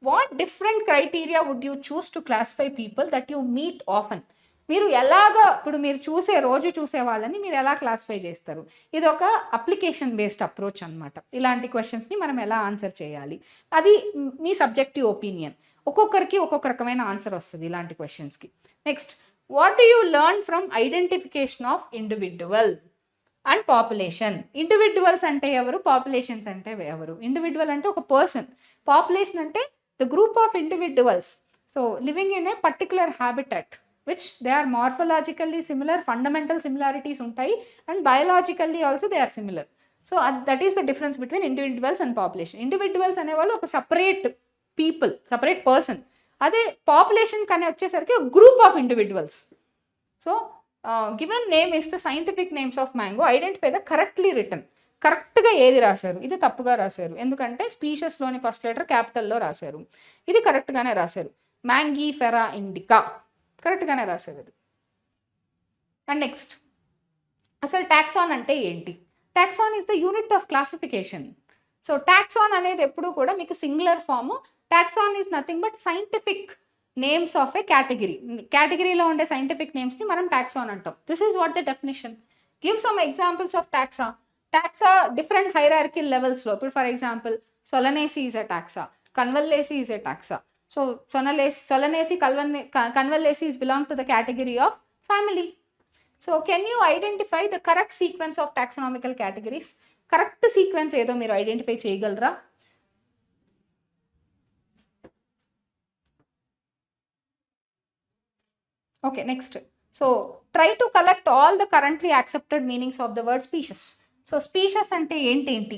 What different criteria would you choose to classify people that you meet often? మీరు ఎలాగా, ఇప్పుడు మీరు రోజు చూసే వాళ్ళని మీరు ఎలా క్లాసిఫై చేస్తారు? ఇది ఒక అప్లికేషన్ బేస్డ్ అప్రోచ్ అనమాట. ఇలాంటి క్వశ్చన్స్ని మనం ఎలా ఆన్సర్ చేయాలి, అది మీ సబ్జెక్టివ్ ఒపీనియన్. ఒక్కొక్కరికి ఒక్కొక్క రకమైన ఆన్సర్ వస్తుంది ఇలాంటి క్వశ్చన్స్కి. Next, what do you learn from identification of individual and population? Individuals అంటే ఎవరు, పాపులేషన్స్ అంటే ఎవరు? ఇండివిడ్యువల్ అంటే ఒక పర్సన్, పాపులేషన్ అంటే the group of individuals so living in a particular habitat which they are morphologically similar, fundamental similarities ఉంటాయి, and biologically also they are similar. So that is the difference between individuals and population. Individuals అనేవాళ్ళు ఒక separate people, separate person. అదే population కానీ వచ్చేసరికి group of individuals. So given name is the scientific names of mango, identify the correctly return. కరెక్ట్గా ఏది రాశారు, ఇది తప్పుగా రాశారు, ఎందుకంటే స్పీషస్లోని ఫస్ట్ లెటర్ క్యాపిటల్లో రాశారు, ఇది కరెక్ట్గానే రాశారు. మ్యాంగీ ఫెరా ఇండికా కరెక్ట్గానే రాశారు ఇది. అండ్ నెక్స్ట్, అసలు టాక్సాన్ అంటే ఏంటి? Taxon is the unit of classification. So taxon అనేది ఎప్పుడు కూడా మీకు singular form. Taxon is nothing but scientific names of a category. కేటగిరీలో ఉండే సైంటిఫిక్ నేమ్స్ని మనం టాక్సాన్ అంటాం. This is what the definition. Give some examples of taxa. Taxa different hierarchical లెవెల్స్లో, ఇప్పుడు for example Solanaceae is a taxa, Convolvulaceae is a taxa. So Solanaceae Convolvulaceae is belong to the category of family. So can you identify the correct sequence of taxonomical categories? Correct sequence ఏదో మీరు identify చేయగలరా? Okay, next. So try to collect all the currently accepted meanings of the word species. So species అంటే ఏంటి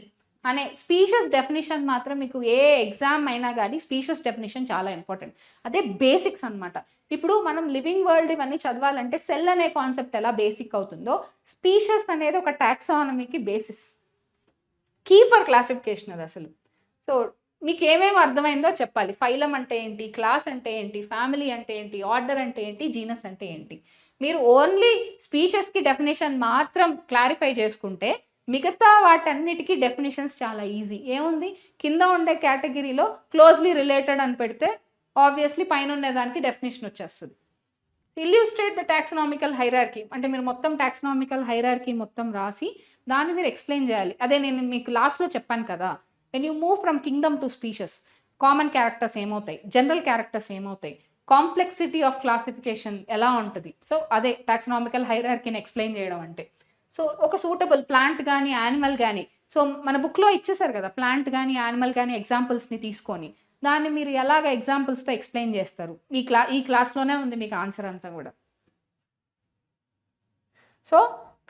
అనే species definition మాత్రం మీకు ఏ exam అయినా కానీ స్పీషస్ డెఫినేషన్ చాలా ఇంపార్టెంట్. అదే బేసిక్స్ అనమాట. ఇప్పుడు మనం లివింగ్ వరల్డ్ ఇవన్నీ చదవాలంటే సెల్ అనే కాన్సెప్ట్ ఎలా బేసిక్ అవుతుందో, స్పీషస్ అనేది ఒక టాక్సానమీకి బేసిస్, కీ ఫర్ క్లాసిఫికేషన్ అది అసలు. సో మీకు ఏమేమి అర్థమైందో చెప్పాలి. ఫైలం అంటే ఏంటి, క్లాస్ అంటే ఏంటి, ఫ్యామిలీ అంటే ఏంటి, ఆర్డర్ అంటే ఏంటి, జీనస్ అంటే ఏంటి. మీరు ఓన్లీ స్పీషస్కి డెఫినేషన్ మాత్రం క్లారిఫై చేసుకుంటే మిగతా వాటన్నిటికీ డెఫినేషన్స్ చాలా ఈజీ. ఏముంది, కింద ఉండే కేటగిరీలో క్లోజ్లీ రిలేటెడ్ అని పెడితే ఆబ్వియస్లీ పైన ఉండేదానికి డెఫినేషన్ వచ్చేస్తుంది. ఇల్యూస్ట్రేట్ ద టాక్సనామికల్ హైరార్కీ అంటే మీరు మొత్తం టాక్సనామికల్ హైరార్కీ మొత్తం రాసి దాన్ని మీరు ఎక్స్ప్లెయిన్ చేయాలి. అదే నేను మీకు లాస్ట్లో చెప్పాను కదా, when you move from Kingdom to species common characters ఏమవుతాయి, జనరల్ క్యారెక్టర్స్ ఏమవుతాయి, కాంప్లెక్సిటీ ఆఫ్ క్లాసిఫికేషన్ ఎలా ఉంటుంది. సో అదే టాక్సనామికల్ హైరార్కీని ఎక్స్ప్లెయిన్ చేయడం అంటే. సో ఒక సూటబుల్ ప్లాంట్ కానీ యానిమల్ కానీ, సో మన బుక్లో ఇచ్చేసారు కదా ప్లాంట్ కానీ యానిమల్ కానీ ఎగ్జాంపుల్స్ని తీసుకొని దాన్ని మీరు ఎలాగ ఎగ్జాంపుల్స్తో ఎక్స్ప్లెయిన్ చేస్తారు. ఈ క్లాస్లోనే ఉంది మీకు ఆన్సర్ అంతా కూడా. సో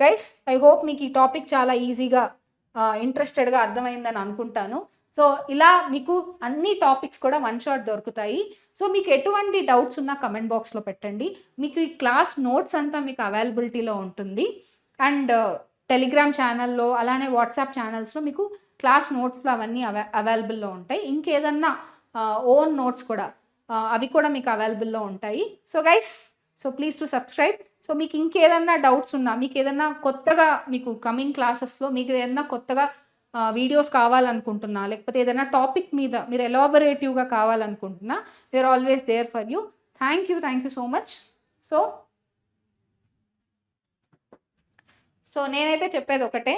గైస్, ఐ హోప్ మీకు ఈ టాపిక్ చాలా ఈజీగా ఇంట్రెస్టెడ్గా అర్థమైందని అనుకుంటాను. సో ఇలా మీకు అన్ని టాపిక్స్ కూడా వన్ షాట్ దొరుకుతాయి. సో మీకు ఎటువంటి డౌట్స్ ఉన్నా కమెంట్ బాక్స్లో పెట్టండి. మీకు ఈ క్లాస్ నోట్స్ అంతా మీకు అవైలబిలిటీలో ఉంటుంది. అండ్ టెలిగ్రామ్ ఛానల్లో అలానే వాట్సాప్ ఛానల్స్లో మీకు క్లాస్ నోట్స్లో అవన్నీ అవైలబుల్లో ఉంటాయి. ఇంకేదన్నా ఓన్ నోట్స్ కూడా అవి కూడా మీకు అవైలబుల్లో ఉంటాయి. So guys, so please to subscribe. So మీకు ఇంకేదన్నా డౌట్స్ ఉన్నా, మీకు ఏదన్నా కొత్తగా మీకు కమింగ్ క్లాసెస్లో మీకు ఏదన్నా కొత్తగా వీడియోస్ కావాలనుకుంటున్నా, లేకపోతే ఏదైనా టాపిక్ మీద మీరు ఎలాబొరేటివ్గా కావాలనుకుంటున్నా, we are always there for you. Thank you so much. So నేనైతే చెప్పేది ఒకటే,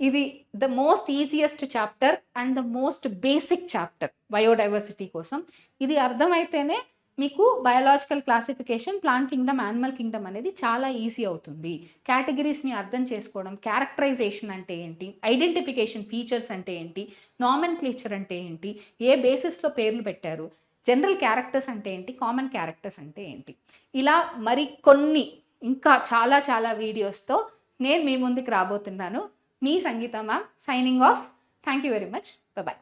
ఇది the most easiest chapter and the most basic chapter biodiversity కోసం. ఇది అర్థమైతేనే మీకు biological classification, plant kingdom, animal kingdom అనేది చాలా ఈజీ అవుతుంది. కేటగిరీస్ని అర్థం చేసుకోవడం, క్యారెక్టరైజేషన్ అంటే ఏంటి, ఐడెంటిఫికేషన్ ఫీచర్స్ అంటే ఏంటి, నామెన్క్లేచర్ అంటే ఏంటి, ఏ బేసిస్లో పేర్లు పెట్టారు, జనరల్ క్యారెక్టర్స్ అంటే ఏంటి, కామన్ క్యారెక్టర్స్ అంటే ఏంటి, ఇలా మరి కొన్ని ఇంకా చాలా వీడియోస్తో నేను మీ ముందుకు రాబోతున్నాను. మీ సంగీత ma'am signing off. Thank you very much. Bye.